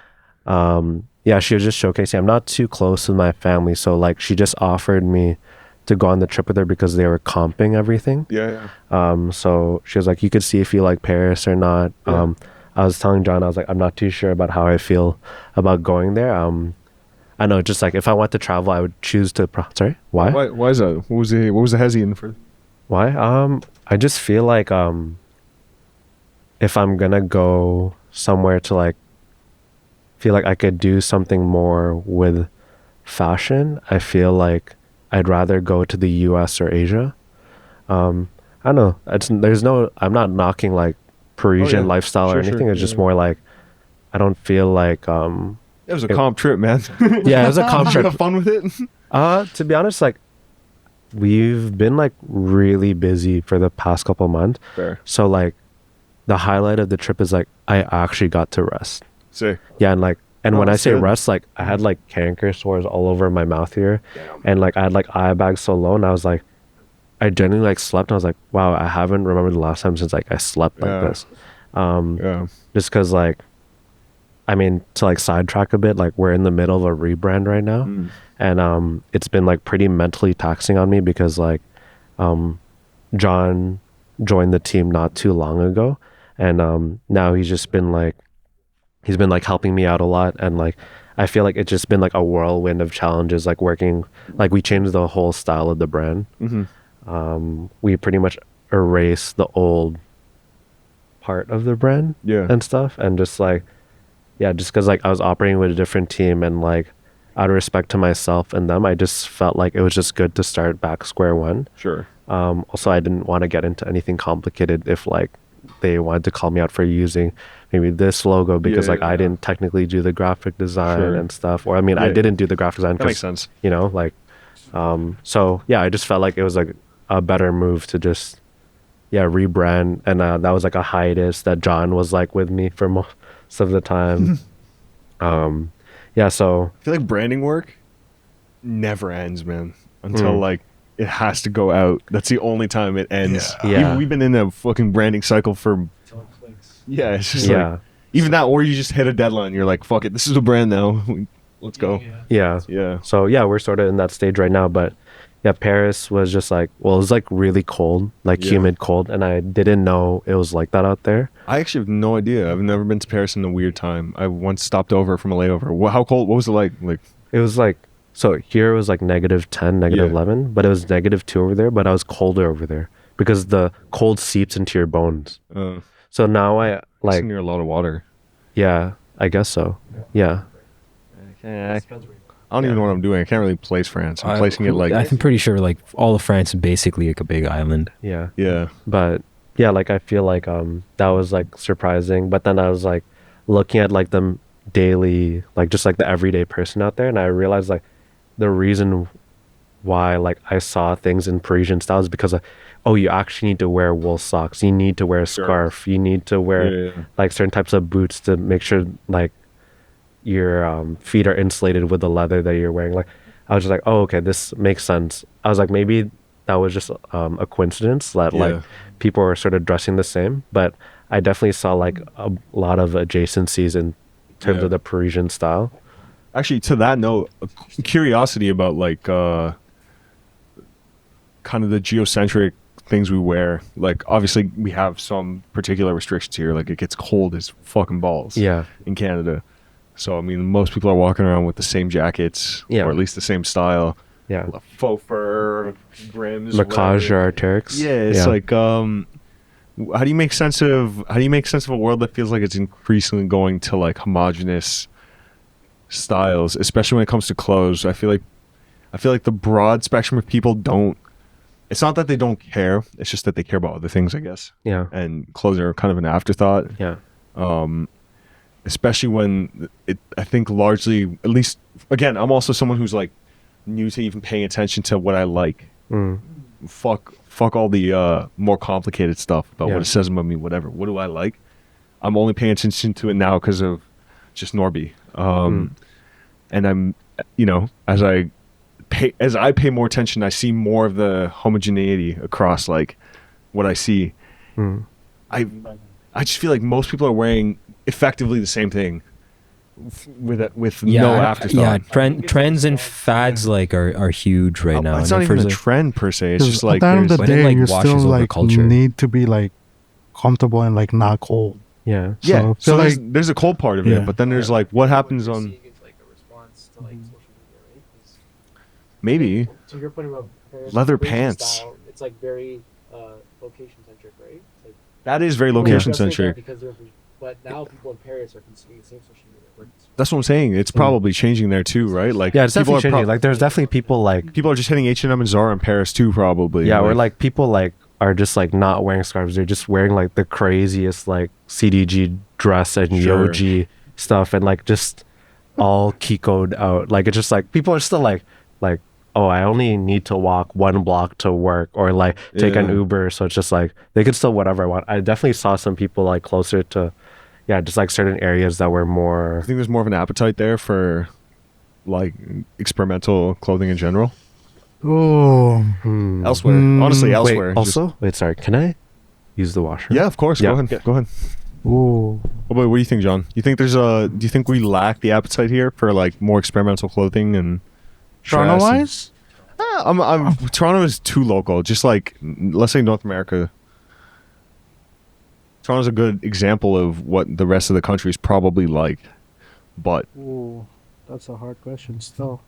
A: Yeah, she was just showcasing. I'm not too close with my family, so like she just offered me to go on the trip with her because they were comping everything.
B: Yeah, yeah.
A: So she was like, you could see if you like Paris or not.
B: Yeah.
A: I was telling John, I was like, I'm not too sure about how I feel about going there. I know, just like if I want to travel, I would choose to. Sorry, why?
B: Why is that? What was the hesitant for?
A: Why? I just feel like if I'm gonna go somewhere to like feel like I could do something more with fashion, I feel like I'd rather go to the US or Asia. I don't know. I'm not knocking like Parisian
B: yeah.
A: lifestyle
B: Sure,
A: or anything.
B: sure.
A: It's just
B: Yeah.
A: more like I don't feel like
B: It was a comp trip, man.
A: yeah, it was a comp
B: Did you
A: trip.
B: have fun with it?
A: To be honest, like we've been like really busy for the past couple months.
B: Fair.
A: So like the highlight of the trip is like I actually got to rest.
B: Sick.
A: Yeah, and like and
B: Oh,
A: when I
B: that's
A: say
B: good.
A: rest, like I had like canker sores all over my mouth here, and like I had like eye bags so low, and I was like, I genuinely like slept, and I was like, wow, I haven't remembered the last time since like I slept like
B: Yeah.
A: this.
B: Yeah.
A: Just because like, I mean, to like sidetrack a bit, like we're in the middle of a rebrand right now,
B: Mm.
A: and it's been like pretty mentally taxing on me because like, John joined the team not too long ago, and now he's been like helping me out a lot, and like I feel like it's just been like a whirlwind of challenges, like working, like we changed the whole style of the brand.
B: Mm-hmm.
A: We pretty much erased the old part of the brand
B: Yeah.
A: and stuff, and just like, yeah, just because like I was operating with a different team, and like out of respect to myself and them, I just felt like it was just good to start back square one.
B: Sure.
A: Also, I didn't want to get into anything complicated if like they wanted to call me out for using maybe this logo because
B: Yeah,
A: like I
B: yeah.
A: didn't technically do the graphic design
B: Sure.
A: and stuff, or I mean I
B: Yeah.
A: didn't do the graphic design
B: That makes
A: 'cause,
B: sense.
A: you know, like so yeah, I just felt like it was like a better move to just rebrand, and that was like a hiatus that John was like with me for most of the time. Yeah, so
B: I feel like branding work never ends, man. Until
A: Mm.
B: like it has to go out. That's the only time it ends.
A: Yeah.
B: We've been in a fucking branding cycle for yeah. It's just
A: yeah,
B: like even that, or you just hit a deadline. You're like, fuck it, this is the brand now. Let's go.
A: yeah.
B: Yeah.
A: So yeah, we're sort of in that stage right now, but yeah, Paris was just like, well, it was like really cold, like
B: Yeah.
A: humid cold, and I didn't know it was like that out there.
B: I actually have no idea. I've never been to Paris in a weird time. I once stopped over from a layover. How cold? What was it like? Like
A: It was like, so here it was like -10,
B: Yeah.
A: -11, but it was -2 over there, but I was colder over there because the cold seeps into your bones. So now I like,
B: near a lot of water.
A: yeah, I guess so. Yeah.
B: I don't even know what I'm doing. I can't really place France. I'm placing it like
C: I'm pretty sure like all of France is basically like a big island.
A: Yeah.
B: yeah.
A: But yeah, like I feel like that was like surprising. But then I was like looking at like the daily, like just like the everyday person out there, and I realized like the reason why like I saw things in Parisian style is because oh, you actually need to wear wool socks, you need to wear a scarf, you need to wear like certain types of boots to make sure like your feet are insulated with the leather that you're wearing. Like I was just like, oh, okay, this makes sense. I was like, maybe that was just a coincidence that like people were sort of dressing the same, but I definitely saw like a lot of adjacencies in terms of the Parisian style.
B: Actually, to that note, a curiosity about like kind of the geocentric things we wear. Like obviously we have some particular restrictions here. Like it gets cold as fucking balls in Canada. So I mean most people are walking around with the same jackets or at least the same style.
A: Yeah.
B: Faux fur, brims,
A: Macage or Arc'teryx.
B: Yeah, it's like how do you make sense of a world that feels like it's increasingly going to like homogenous styles, especially when it comes to clothes? I feel like the broad spectrum of people don't. It's not that they don't care. It's just that they care about other things, I guess.
A: Yeah.
B: And clothes are kind of an afterthought.
A: Yeah.
B: Especially when I think largely, at least again, I'm also someone who's like new to even paying attention to what I like. Fuck all the more complicated stuff about what it says about me, whatever. What do I like? I'm only paying attention to it now because of just Norby. And I'm, you know, as I pay more attention, I see more of the homogeneity across like what I see. I just feel like most people are wearing effectively the same thing with no afterthought.
C: Yeah, trends and fads like are huge right now.
B: It's not even a trend per se. It's just like
D: at the end of the
C: when it,
D: day,
C: like,
D: you
C: washes
D: still
C: over
D: like
C: culture.
D: need to be like comfortable and like not cold.
A: Yeah.
B: yeah. So
D: like
B: there's a cold part of it, but then there's like what happens on
F: It's like a response to like social media, right? 'Cause,
B: maybe
F: to your point about Paris,
B: Leather
F: Parisian
B: pants.
F: style, it's like very location centric, right? It's like
B: that is very
F: people
B: location
F: dress like that
B: centric.
F: because but now people in Paris are consuming the same social media.
B: That's what I'm saying. It's probably changing there too, right? Like
A: Yeah, it's
B: people
A: definitely
B: are
A: changing. Like there's definitely people like
B: people are just hitting H&M and Zara in Paris too, probably.
A: or like people like are just like not wearing scarves. They're just wearing like the craziest like CDG dress and Yoji stuff and like just all Kiko'd out. Like it's just like people are still like oh, I only need to walk 1 block to work or like take an Uber. So it's just like they could still whatever I want. I definitely saw some people like closer to just like certain areas that were more.
B: I think there's more of an appetite there for like experimental clothing in general.
D: Oh,
B: Elsewhere, honestly, elsewhere.
A: Wait, sorry. Can I use the washroom?
B: Yeah, of course.
A: Yeah.
B: Go ahead. Go ahead.
D: oh,
B: What do you think, John? Do you think we lack the appetite here for like more experimental clothing and
D: Toronto
B: dress and-
D: wise?
B: Toronto is too local. Just like let's say North America. Toronto's a good example of what the rest of the country is probably like, but
D: Oh, that's a hard question still.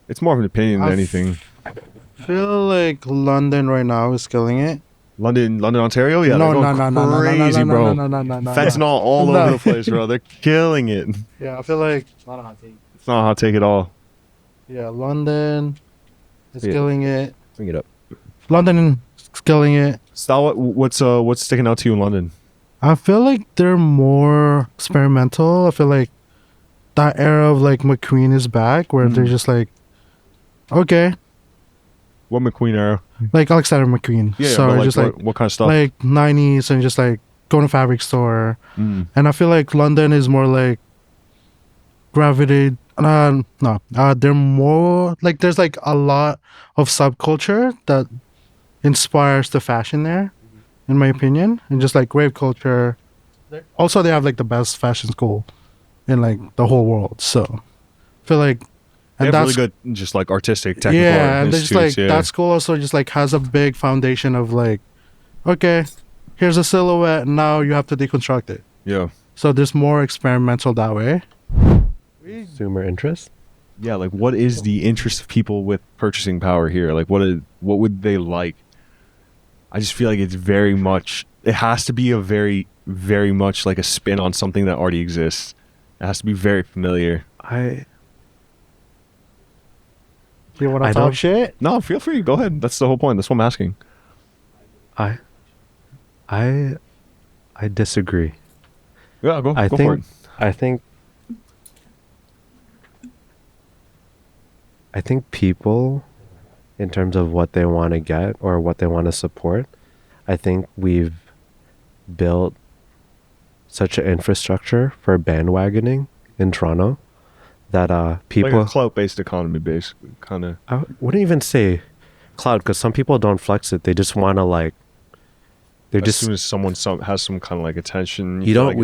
B: it's more of an opinion than anything.
D: Feel like London right now is killing it.
B: London, Ontario, yeah,
D: no,
B: they're
D: no,
B: going
D: no, no,
B: crazy,
D: no,
B: bro.
D: no, no, no, no,
B: Fentanyl
D: no.
B: all
D: No.
B: over the place, bro. They're killing it.
D: Yeah, I feel like
F: It's not a hot take.
B: It's not a hot take at all.
D: London is
C: Yeah.
D: killing it.
C: Bring it up.
D: London is killing it.
B: Stal, what's sticking out to you in London?
D: I feel like they're more experimental. I feel like that era of like McQueen is back, where they're just like, okay,
B: What McQueen era?
D: like Alexander McQueen.
B: Yeah,
D: so
B: but like,
D: just like
B: what kind of stuff?
D: like 90s and just like going to fabric store. And I feel like London is more like gravitated. They're more like there's like a lot of subculture that inspires the fashion there, in my opinion, and just like rave culture. Also, they have like the best fashion school in like the whole world. So I feel like,
B: They
D: and
B: have
D: that's
B: really good, just like artistic, technical
D: yeah, and they're just like
B: institutes,
D: that school also just like has a big foundation of like, okay, here's a silhouette, and now you have to deconstruct it.
B: yeah.
D: So there's more experimental that way.
A: Consumer interest.
B: yeah, like what is the interest of people with purchasing power here? Like what would they like? I just feel like it's very much, it has to be a very, very much like a spin on something that already exists. It has to be very familiar.
D: You want to
A: I
D: talk
A: don't-
D: shit?
B: No, feel free. Go ahead. That's the whole point. That's what I'm asking.
A: I disagree.
B: Yeah, go
A: I
B: for
A: think
B: it.
A: I think people, in terms of what they want to get or what they want to support, I think we've built such an infrastructure for bandwagoning in Toronto that people,
B: Like a clout-based economy, basically, kind of.
A: I wouldn't even say cloud, because some people don't flex it. They just want to like, they're
B: As
A: just
B: soon as someone has some kind of like attention,
A: you
B: feel
A: don't
B: like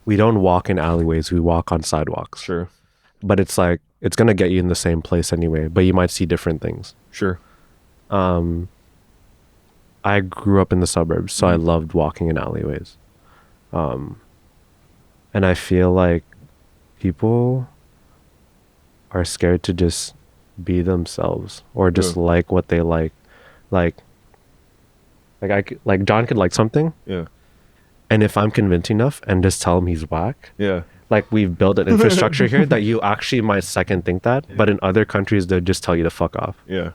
A: we don't walk in alleyways. We walk on sidewalks.
B: Sure,
A: But it's like it's gonna get you in the same place anyway. But you might see different things.
B: sure.
A: I grew up in the suburbs, so I loved walking in alleyways. And I feel like people are scared to just be themselves or just
B: Yeah.
A: like what they like. Like John could like something,
B: Yeah,
A: and if I'm convincing enough and just tell him he's whack,
B: yeah,
A: like we've built an infrastructure here that you actually might second think that, but in other countries they'll just tell you to fuck off.
B: yeah.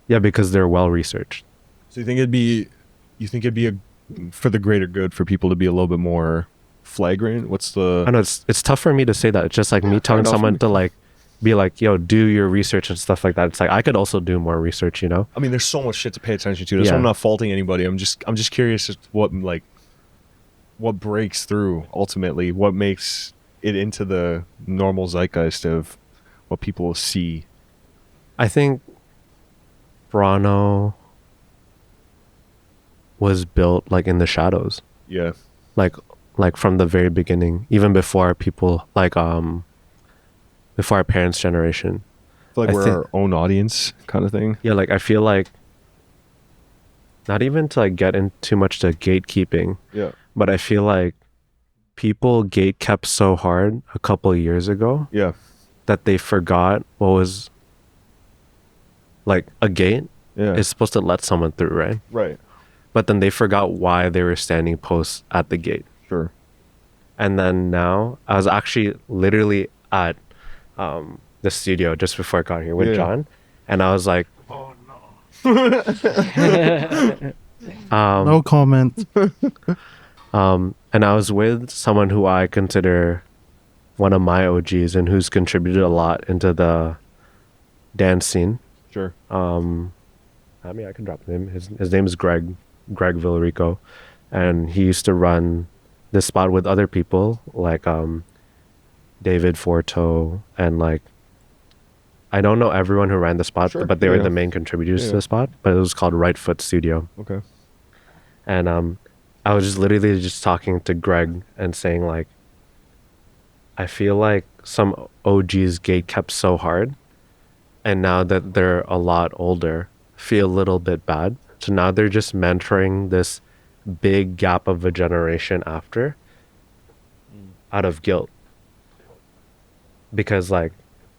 A: Yeah, because they're well researched.
B: So you think it'd be for the greater good for people to be a little bit more flagrant? What's the?
A: I know it's tough for me to say that. It's just like me
B: fair
A: telling
B: enough.
A: someone to like be like, yo, do your research and stuff like that. It's like I could also do more research, you know?
B: I mean, there's so much shit to pay attention to. That's why
A: Yeah.
B: I'm not faulting anybody. I'm just curious as to what breaks through ultimately, what makes it into the normal zeitgeist of what people see.
A: I think Toronto was built like in the shadows.
B: Yeah,
A: Like from the very beginning, even before people before our parents' generation.
B: I feel like
A: I
B: we're
A: think-
B: our own audience kind of thing.
A: Yeah, like I feel like not even to like get in too much to gatekeeping,
B: Yeah,
A: but I feel like people gate kept so hard a couple of years ago
B: yeah,
A: that they forgot what was like a gate
B: yeah.
A: is supposed to let someone through, right?
B: Right.
A: But then they forgot why they were standing posts at the gate.
B: Sure.
A: And then now I was actually literally at the studio just before I got here with
B: Yeah.
A: John, and I was like,
D: No comment.
A: and I was with someone who I consider one of my OGs and who's contributed a lot into the dance scene.
B: Sure.
A: I mean, I can drop him. His name is Greg Villarico, and he used to run this spot with other people like David Forto and like I don't know everyone who ran the spot,
B: Sure,
A: but they were
B: yeah.
A: the main contributors
B: Yeah.
A: to the spot. But it was called Right Foot Studio,
B: Okay.
A: and I was just literally just talking to Greg and saying like, I feel like some OGs gate kept so hard, and now that they're a lot older, feel a little bit bad. So now they're just mentoring this big gap of a generation after out of guilt. Because like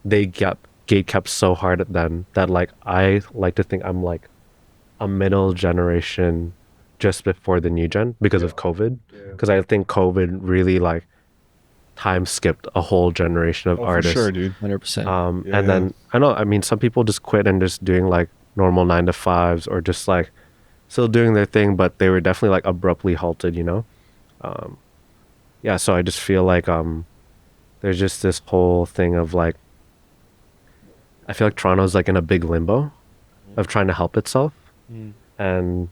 A: they gate kept so hard then that like I like to think I'm like a middle generation just before the new gen because of COVID. Because I think COVID really like time skipped a whole generation of
B: Oh,
A: artists.
B: for sure, dude.
E: 100%.
B: Yeah,
A: And then I know, I mean, some people just quit and just doing like normal 9 to 5s or just like still doing their thing, but they were definitely like abruptly halted, you know? Yeah, so I just feel like there's just this whole thing of like, I feel like Toronto's like in a big limbo of trying to help itself. And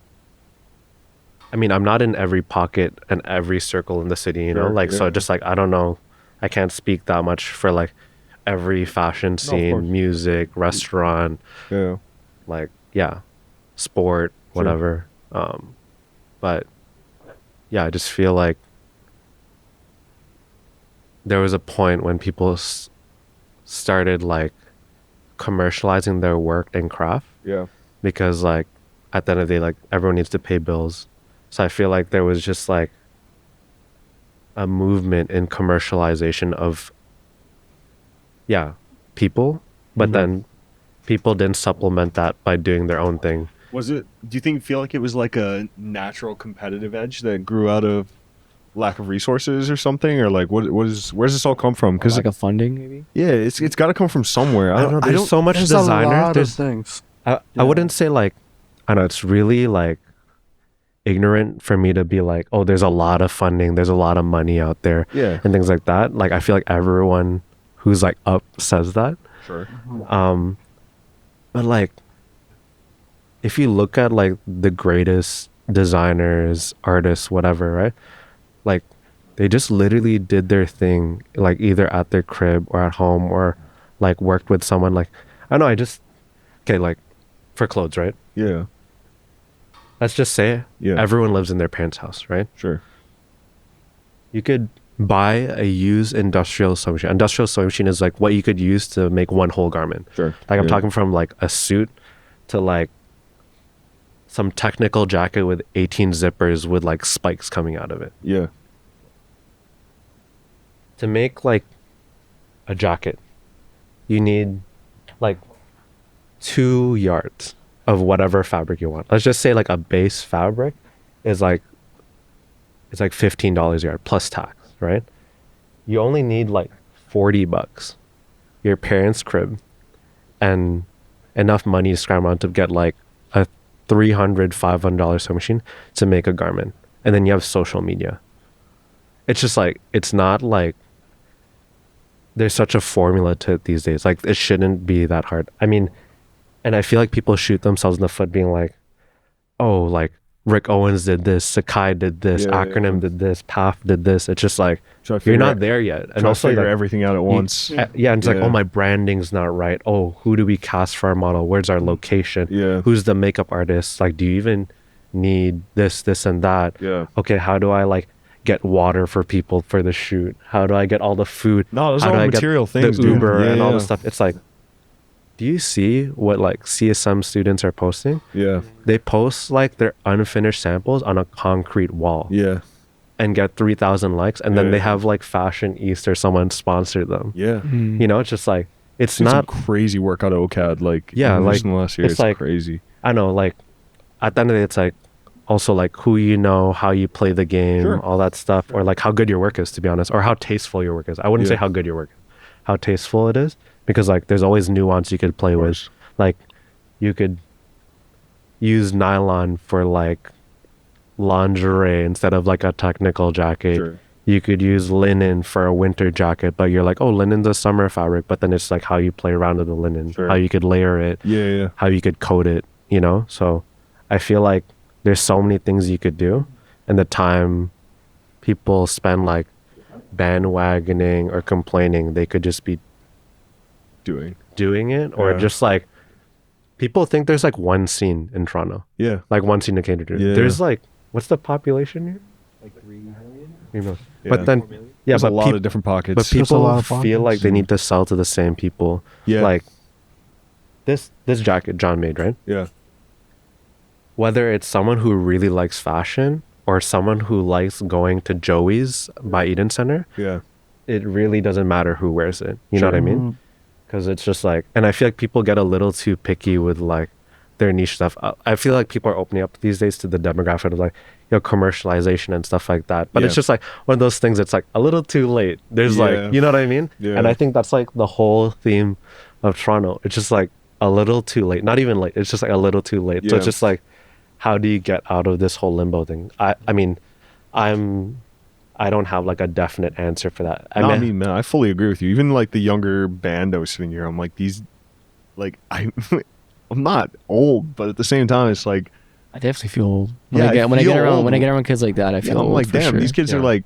A: I mean, I'm not in every pocket and every circle in the city, you know?
B: Sure,
A: Like, so
B: yeah.
A: just like, I don't know, I can't speak that much for like every fashion
B: course.
A: scene, music, restaurant,
B: Yeah.
A: like, yeah, sport,
B: Sure.
A: whatever. But yeah, I just feel like there was a point when people started like commercializing their work and craft
B: Yeah.
A: because like at the end of the day, like everyone needs to pay bills. So I feel like there was just like a movement in commercialization of people, but then people didn't supplement that by doing their own thing.
B: Was it? Do you feel like it was like a natural competitive edge that grew out of lack of resources or something, or like where's this all come from? Because
E: like a funding maybe.
B: yeah, it's got to come from somewhere.
A: I don't know. There's so much
D: There's
A: designer.
D: a lot
A: There's
D: of things.
A: I wouldn't say like, I know it's really like ignorant for me to be like, oh, there's a lot of funding, there's a lot of money out there,
B: Yeah.
A: and things like that. Like, I feel like everyone who's like up says that.
B: Sure.
A: But like, if you look at like the greatest designers, artists, whatever, right? Like, they just literally did their thing, like either at their crib or at home, or like worked with someone. Like, I know, okay, like for clothes, right?
B: Yeah.
A: Let's just say
B: Yeah.
A: everyone lives in their parents' house, right?
B: Sure.
A: You could buy a used industrial sewing machine. Industrial sewing machine is like what you could use to make one whole garment.
B: Sure.
A: Like, I'm
B: Yeah.
A: talking from like a suit to like some technical jacket with 18 zippers with like spikes coming out of it.
B: Yeah.
A: To make like a jacket, you need like 2 yards of whatever fabric you want. Let's just say like a base fabric is like, it's like $15 a yard plus tax, right? You only need like $40, your parents' crib, and enough money to scramble around to get like a $300-$500 sewing machine to make a garment. And then you have social media. It's just like, it's not like there's such a formula to it these days. Like, it shouldn't be that hard. I mean, and I feel like people shoot themselves in the foot being like, oh, like Rick Owens did this, Sakai did this,
B: Yeah,
A: Acronym did this, PAF did this. It's just like,
B: Try to
A: you're
B: figure
A: not
B: out-
A: there yet.
B: Try
A: And
B: to
A: also
B: figure
A: like,
B: everything out at once.
A: and it's like,
B: Yeah.
A: oh, my branding's not right. Oh, who do we cast for our model? Where's our location?
B: Yeah.
A: Who's the makeup artist? Like, do you even need this, and that?
B: Yeah.
A: Okay, how do I like get water for people for the shoot? How do I get all the food?
B: No, those
A: How
B: are
A: do
B: all
A: I get
B: material
A: the
B: things, dude.
A: Uber
B: Yeah,
A: and all
B: yeah.
A: the stuff? It's like, do you see what like CSM students are posting?
B: Yeah.
A: They post like their unfinished samples on a concrete wall
B: Yeah.
A: and get 3,000 likes, and then
B: Yeah.
A: they have like Fashion East or someone sponsor them.
B: Yeah.
A: You know, it's just like, it's
B: Seen
A: not,
B: some crazy work out of OCAD. Like,
A: Yeah,
B: even
A: like,
B: just in the last year,
A: it's
B: it's
A: like-
B: crazy.
A: I know, like at the end of the day, it's like also like who you know, how you play the game,
B: Sure.
A: all that stuff, or like how good your work is, to be honest, or how tasteful your work is. I wouldn't say
B: Yeah.
A: how good your work is, how tasteful it is, because like there's always nuance you could play with.
B: course.
A: Like, you could use nylon for like lingerie instead of like a technical jacket.
B: Sure.
A: You could use linen for a winter jacket, but you're like, oh, linen's a summer fabric, but then it's like how you play around with the linen,
B: Sure.
A: how you could layer it,
B: Yeah. Yeah.
A: how you could coat it, you know? So I feel like there's so many things you could do, and the time people spend like bandwagoning or complaining, they could just be doing it, or
B: Yeah.
A: just like, people think there's like one scene in Toronto,
B: Yeah.
A: like one scene to cater to.
B: Yeah.
A: There's like, what's the population here?
F: Like 3 million?
A: 3 million.
B: Yeah.
A: But then, yeah,
B: There's a
A: but
B: lot
A: peop-
B: of different pockets.
A: but
D: There's a lot
A: people
D: of
A: feel like
D: pockets.
A: they need to sell to the same people.
B: Yeah.
A: Like this jacket John made, right?
B: Yeah.
A: Whether it's someone who really likes fashion or someone who likes going to Joey's by Eden Center,
B: Yeah.
A: it really doesn't matter who wears it. You know what I
D: Mhm.
A: mean? Because it's just like, and I feel like people get a little too picky with like their niche stuff. I feel like people are opening up these days to the demographic of like, you know, commercialization and stuff like that. But it's
B: Yeah.
A: just like one of those things. It's like a little too late. There's
B: Yeah.
A: like, you know what I mean?
B: Yeah.
A: And I think that's like the whole theme of Toronto. It's just like a little too late. Not even late. It's just like a little too late. So it's
B: Yeah.
A: just like, how do you get out of this whole limbo thing? I mean, I don't have like a definite answer for that.
B: I mean, man, I fully agree with you. Even like the younger band that was sitting here, I'm like, these, like, I'm not old, but at the same time, it's like,
E: I definitely feel old. When
B: Yeah,
E: I get
B: I
E: when I
B: feel
E: get around
B: old.
E: when I get around kids like that, I feel
B: yeah, I'm
E: old
B: like,
E: for
B: damn,
E: sure.
B: these kids
A: Yeah.
B: are like,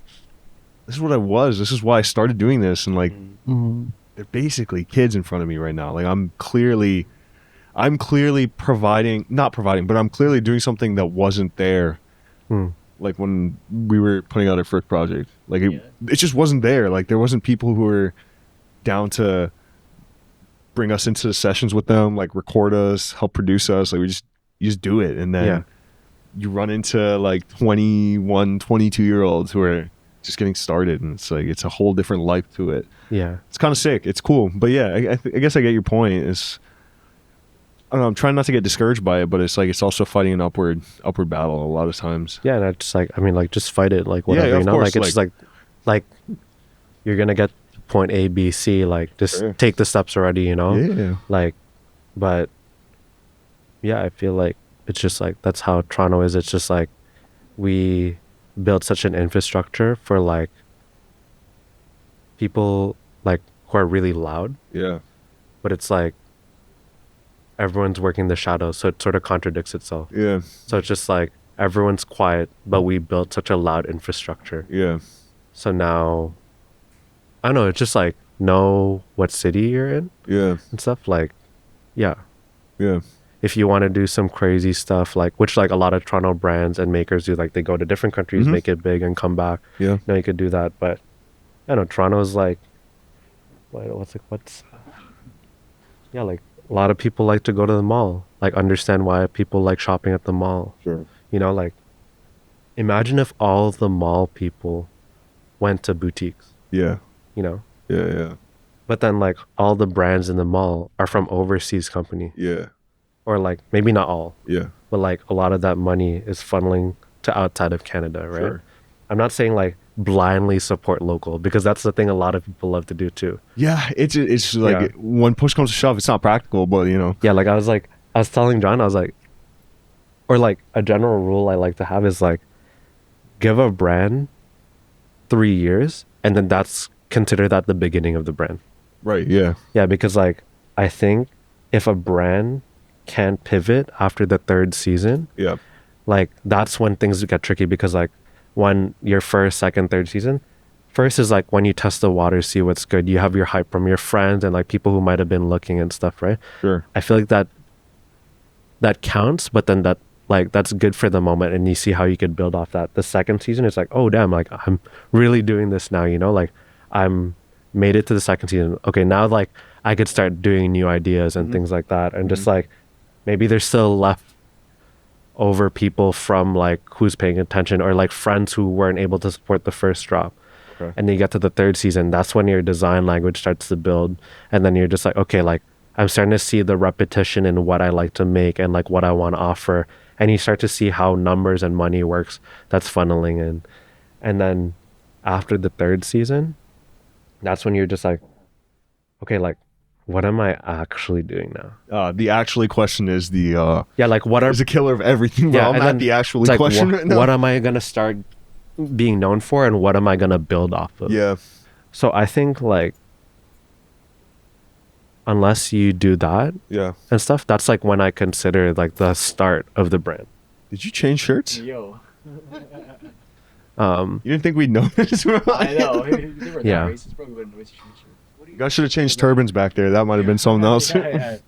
B: this is what I was. This is why I started doing this, and like,
D: Mhm.
B: they're basically kids in front of me right now. Like, I'm clearly providing, not providing, but I'm clearly doing something that wasn't there.
A: Hmm.
B: Like when we were putting out our first project, like it just wasn't there. Like there wasn't people who were down to bring us into the sessions with them, like record us, help produce us. Like you just do it, and then
A: Yeah.
B: you run into like 21, 22-year-olds who are just getting started, and it's like it's a whole different life to it.
A: Yeah.
B: It's kind of sick. It's cool, but yeah, I guess I get your point. Is I don't know. I'm trying not to get discouraged by it, but it's like it's also fighting an upward battle a lot of times.
A: Yeah, and I just like, I mean, like, just fight it, like, whatever,
B: Yeah, of
A: you know,
B: course,
A: like, it's just like you're gonna get point A, B, C, like, just
B: Sure.
A: take the steps already, you know,
B: Yeah,
A: like, but yeah, I feel like it's just like that's how Toronto is. It's just like we built such an infrastructure for like people like who are really loud,
B: yeah,
A: but it's like everyone's working the shadows, so it sort of contradicts itself.
B: yeah,
A: So it's just like everyone's quiet, but we built such a loud infrastructure.
B: yeah,
A: So now, I don't know, it's just like know what city you're in
B: yeah,
A: and stuff. Like, yeah,
B: yeah,
A: if you want to do some crazy stuff, like, which like a lot of Toronto brands and makers do, like they go to different countries,
B: Mhm.
A: make it big and come back.
B: yeah.
A: You know, you could do that. But I don't know, Toronto's like, what's, yeah, like a lot of people like to go to the mall, like understand why people like shopping at the mall.
B: Sure.
A: You know, like imagine if all the mall people went to boutiques,
B: Yeah,
A: you know,
B: yeah, yeah,
A: but then like all the brands in the mall are from overseas company,
B: yeah,
A: or like maybe not all,
B: yeah.
A: but like a lot of that money is funneling to outside of Canada, right?
B: Sure.
A: I'm not saying like blindly support local, because that's the thing a lot of people love to do too.
B: Yeah, it's like
A: Yeah.
B: when push comes to shove, it's not practical, but you know.
A: Yeah, like I was telling John, I was like, or like a general rule I like to have is like, give a brand 3 years, and then that's consider that the beginning of the brand.
B: Right. Yeah.
A: Yeah, because like I think if a brand can't pivot after the third season,
B: Yeah.
A: like that's when things get tricky, because like when your first, second, third season, first is like when you test the water, see what's good. You have your hype from your friends and like people who might have been looking and stuff, right?
B: Sure.
A: I feel like that counts, but then that like that's good for the moment, and you see how you could build off that. The second season, it's like, oh damn, like I'm really doing this now, you know, like I'm made it to the second season. Okay, now like I could start doing new ideas and things like that, and just like maybe there's still left over people from like who's paying attention, or like friends who weren't able to support the first drop.
B: Okay.
A: And then you get to the third season, that's when your design language starts to build, and then you're just like, okay, like I'm starting to see the repetition in what I like to make and like what I want to offer, and you start to see how numbers and money works. That's funneling in. And then after the third season, that's when you're just like, okay, like what am I actually doing now?
B: The actually question is the
A: Yeah, like what are
B: is the killer of everything. Bro.
A: Yeah,
B: I'm
A: and
B: at
A: then
B: the actually
A: it's like,
B: question right now.
A: what am I gonna start being known for, and what am I gonna build off of?
B: Yeah.
A: So I think like unless you do that
B: Yeah.
A: and stuff, that's like when I consider like the start of the brand.
B: Did you change shirts?
F: Yo,
A: You
B: You didn't think we'd notice, bro?
F: I know. They were
A: Yeah.
F: that racist, bro. We wouldn't notice your shirt. What do
B: You guys should have changed turbans back there. That might have been something else.
F: Yeah.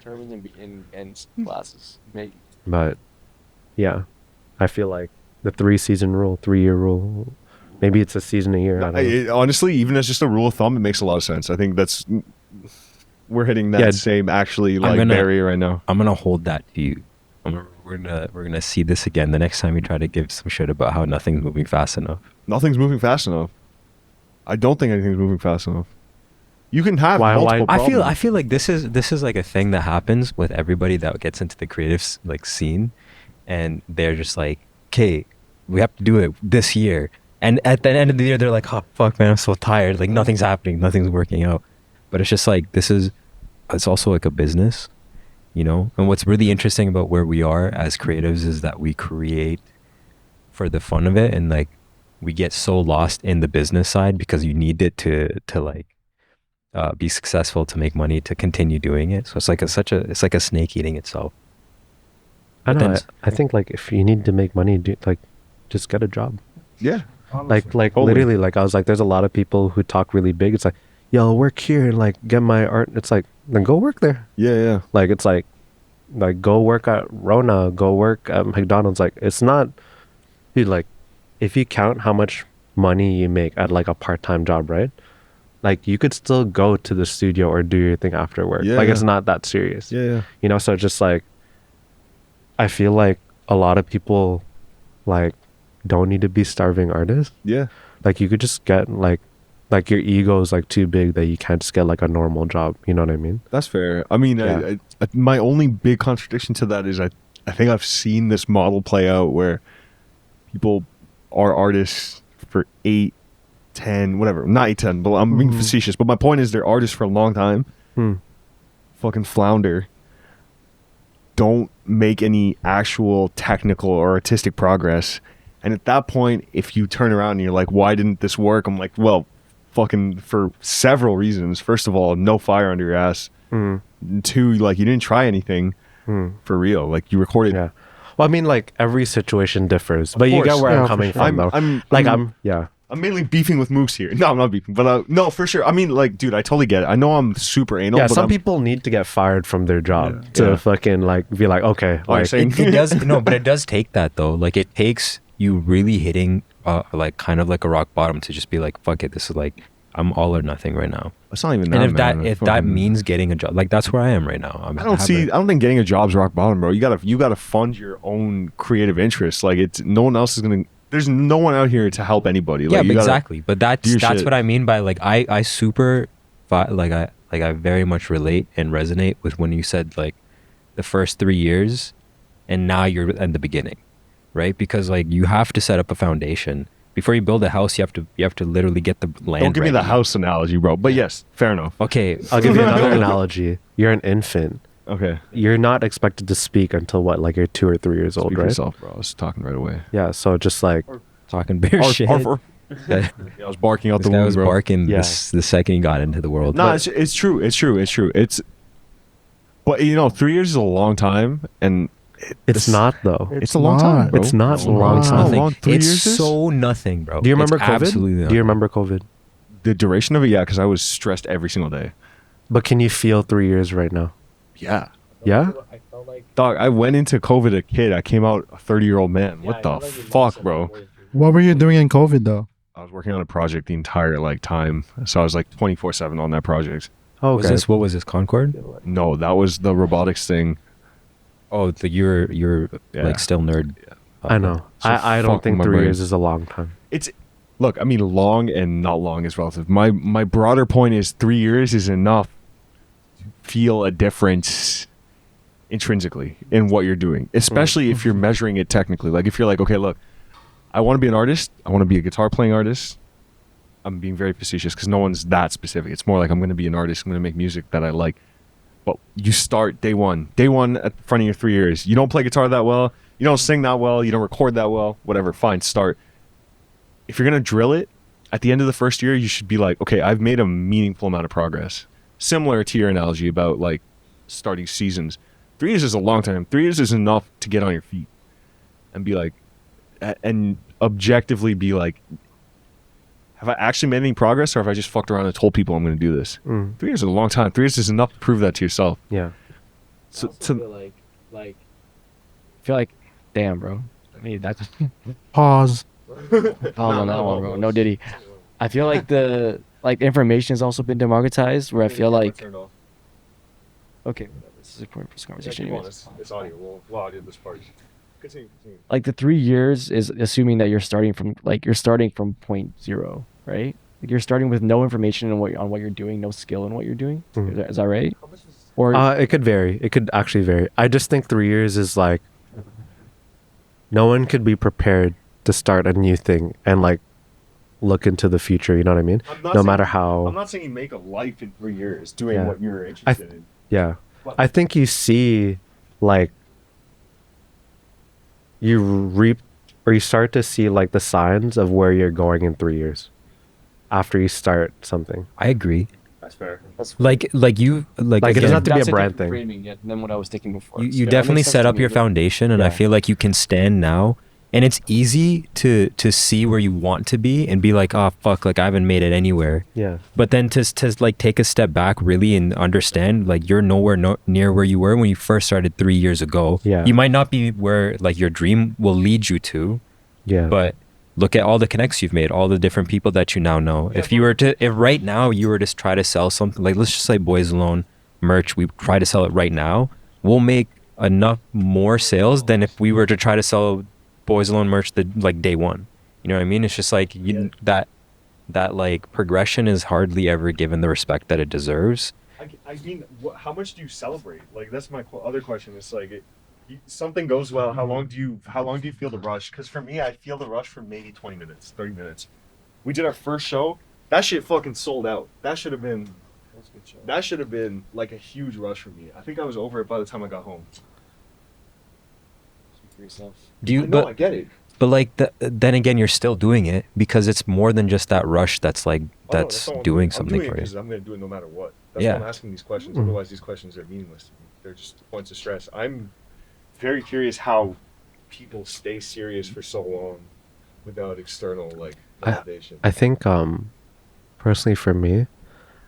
F: Turbans and glasses, maybe.
A: But yeah, I feel like the 3-year rule. Maybe it's a season a year. I don't know.
B: Honestly, even as just a rule of thumb, it makes a lot of sense. I think that's we're hitting that
A: Yeah,
B: same actually like
C: gonna-
B: barrier right now.
C: I'm gonna hold that to you. We're gonna see this again the next time you try to give some shit about how nothing's moving fast enough.
B: Nothing's moving fast enough. I don't think anything's moving fast enough. You can have
A: Why-
B: multiple
C: I
B: problems.
C: feel like this is like a thing that happens with everybody that gets into the creative like scene, and they're just like, okay, we have to do it this year. And at the end of the year, they're like, oh fuck, man, I'm so tired. Like nothing's happening, nothing's working out. But it's just like it's also like a business, you know. And what's really interesting about where we are as creatives is that we create for the fun of it, and like we get so lost in the business side because you need it to like be successful, to make money, to continue doing it. So it's like it's like a snake eating itself.
A: I
C: But
A: know.
C: then-
A: I think like if you need to make money, just get a job.
B: Yeah.
A: Like
B: Totally.
A: literally, like I was like, there's a lot of people who talk really big. It's like, yo, I'll work here and like get my art. It's like, then go work there.
B: Yeah, yeah.
A: Like it's like go work at Rona, go work at McDonald's. Like it's not, dude. Like if you count how much money you make at like a part-time job, right? Like you could still go to the studio or do your thing after work.
B: Yeah,
A: like
B: yeah.
A: it's not that serious.
B: Yeah, yeah.
A: You know, so just like I feel like a lot of people like don't need to be starving artists.
B: Yeah.
A: Like you could just get like your ego is like too big that you can't just get like a normal job. You know what I mean?
B: That's fair. I mean,
A: Yeah.
B: my only big contradiction to that is I think I've seen this model play out where people are artists for 8, 10, whatever. Not 8, 10, but I'm being facetious. But my point is they're artists for a long time. Fucking flounder. Don't make any actual technical or artistic progress. And at that point, if you turn around and you're like, why didn't this work? I'm like, well, fucking for several reasons. First of all, no fire under your ass. 2, like you didn't try anything for real. Like you recorded.
A: Yeah. Well, I mean, like every situation differs, but you get
B: course.
A: where
D: Yeah,
A: I'm
D: for
A: coming
D: sure.
A: from, though.
B: I'm mainly beefing with Moose here. No, I'm not beefing, but no, for sure. I mean, like, dude, I totally get it. I know I'm super anal.
A: Yeah,
B: but
A: some
B: I'm,
A: people need to get fired from their job
B: Yeah.
A: to fucking like be like, okay,
B: Oh, you're
A: like
B: saying-
C: It does no, but it does take that though. Like it takes you really hitting like kind of like a rock bottom to just be like, fuck it, this is like I'm all or nothing right now.
B: It's not even that.
C: And
B: man.
C: if that
B: Fucking-
C: means getting a job, like that's where I am right now.
B: I don't think getting a job's rock bottom, bro. You gotta fund your own creative interests. Like it's no one else is gonna. There's no one out here to help anybody.
C: Yeah,
B: Like, you gotta
C: exactly. But
B: do your
C: that's
B: shit.
C: what I mean by like I super I very much relate and resonate with when you said like the first 3 years and now you're at the beginning, right? Because like you have to set up a foundation before you build a house. You have to literally get the land.
B: Don't give me the
C: ready.
B: house analogy, bro. But yes, fair enough.
C: Okay,
A: I'll give you another analogy. You're an infant.
B: Okay.
A: You're not expected to speak until what, like you're 2 or 3 years old,
B: Speak for
A: right?
B: yourself, bro. I was talking right away.
A: Yeah. So just like,
C: talking bare
B: Arf,
C: shit.
B: arf, arf.
C: That-
B: Yeah, I was barking out
C: This
B: the
C: guy
B: womb,
C: was
B: bro.
C: barking
A: Yeah.
C: the second he got into the world.
B: No,
C: But
B: it's true. It's true. It's true. But you know, 3 years is a long time, and
A: it's not though.
B: It's a long time, bro.
A: It's not
B: It's
A: a long
B: It's
A: time.
B: not
C: nothing.
B: long. 3
C: It's
B: years is?
C: so nothing, bro.
A: Do you remember
C: It's
A: COVID?
C: absolutely
A: Do
C: nothing.
A: you remember COVID?
B: The duration of it, yeah, because I was stressed every single day.
A: But can you feel 3 years right now?
B: Yeah.
A: Yeah.
F: I felt like
B: Dog, I went into COVID a kid. I came out a 30-year-old man. What the fuck, bro?
D: What were you doing in COVID though?
B: I was working on a project the entire like time, so I was like 24/7 on that project.
A: Oh,
C: Was
A: okay.
C: this what was this Concord?
B: No, that was the robotics thing.
C: Oh, you're
B: Yeah.
C: like still nerd.
A: I know.
B: So
A: I don't
B: fucking
A: think
B: my
A: 3
B: brain.
A: years is a long time.
B: It's look, I mean, long and not long is relative. My broader point is 3 years is enough to feel a difference intrinsically in what you're doing, especially if you're measuring it technically. Like if you're like, okay, look, I want to be an artist. I want to be a guitar playing artist. I'm being very facetious because no one's that specific. It's more like I'm going to be an artist. I'm going to make music that I like. But you start day one at the front of your 3 years. You don't play guitar that well. You don't sing that well. You don't record that well. Whatever. Fine. Start. If you're going to drill it, at the end of the first year, you should be like, okay, I've made a meaningful amount of progress. Similar to your analogy about like starting seasons. 3 years is a long time. 3 years is enough to get on your feet and be like, and objectively be like, have I actually made any progress, or have I just fucked around and told people I'm going to do this? 3 years is a long time. 3 years is enough to prove that to yourself.
A: Yeah.
F: I also feel like damn, bro. I mean that's
D: Pause.
F: on that one, bro. No Diddy. I feel like the information has also been democratized where I feel like okay, whatever. This is a point for this conversation anyways.
B: It's audio. We'll audio this part. Continue.
F: Like the 3 years is assuming that you're starting from point zero, right? Like you're starting with no information on what you're doing, no skill in what you're doing. Is that right? Or
A: It could vary. It could actually vary. I just think 3 years is like, no one could be prepared to start a new thing and like look into the future. You know what I mean? No matter how.
B: I'm not saying you make a life in 3 years doing
A: Yeah.
B: what you're interested in.
A: Yeah. I think you see like you reap or you start to see like the signs of where you're going in 3 years after you start something.
C: I agree.
B: That's fair.
C: Like you like
A: Like, it doesn't
C: again,
A: have to be
F: that's
A: a brand
F: different
A: thing.
F: framing than what I was thinking before.
C: you
F: So that
C: definitely
F: makes sense
C: set
F: to
C: up
F: me,
C: your
F: but-
C: foundation, and I
A: Yeah.
C: feel like you can stand now, and it's easy to see where you want to be and be like, oh fuck, like I haven't made it anywhere.
A: Yeah.
C: But then to like take a step back really and understand like you're nowhere near where you were when you first started 3 years ago.
A: Yeah.
C: You might not be where like your dream will lead you to,
A: Yeah.
C: but look at all the connects you've made, all the different people that you now know. If right now you were to try to sell something, like let's just say Boys Alone merch, we try to sell it right now, we'll make enough more sales than if we were to try to sell Boys Alone merch the like day one. You know what I mean? It's just like that like progression is hardly ever given the respect that it deserves.
B: I mean, how much do you celebrate? Like, that's my other question. It's like, something goes well. How long do you feel the rush? Because for me, I feel the rush for maybe 20 minutes, 30 minutes. We did our first show. That shit fucking sold out. That should have been like a huge rush for me. I think I was over it by the time I got home.
C: Do you?
B: I get it.
C: But like then again, you're still doing it because it's more than just that rush. That's like
B: That's
C: doing
B: I'm
C: something
B: doing it
C: for you.
B: because I'm gonna do it no matter what. That's
C: Yeah.
B: why I'm asking these questions. Otherwise, these questions are meaningless to me. They're just points of stress. I'm very curious how people stay serious for so long without external like validation.
A: I think personally for me,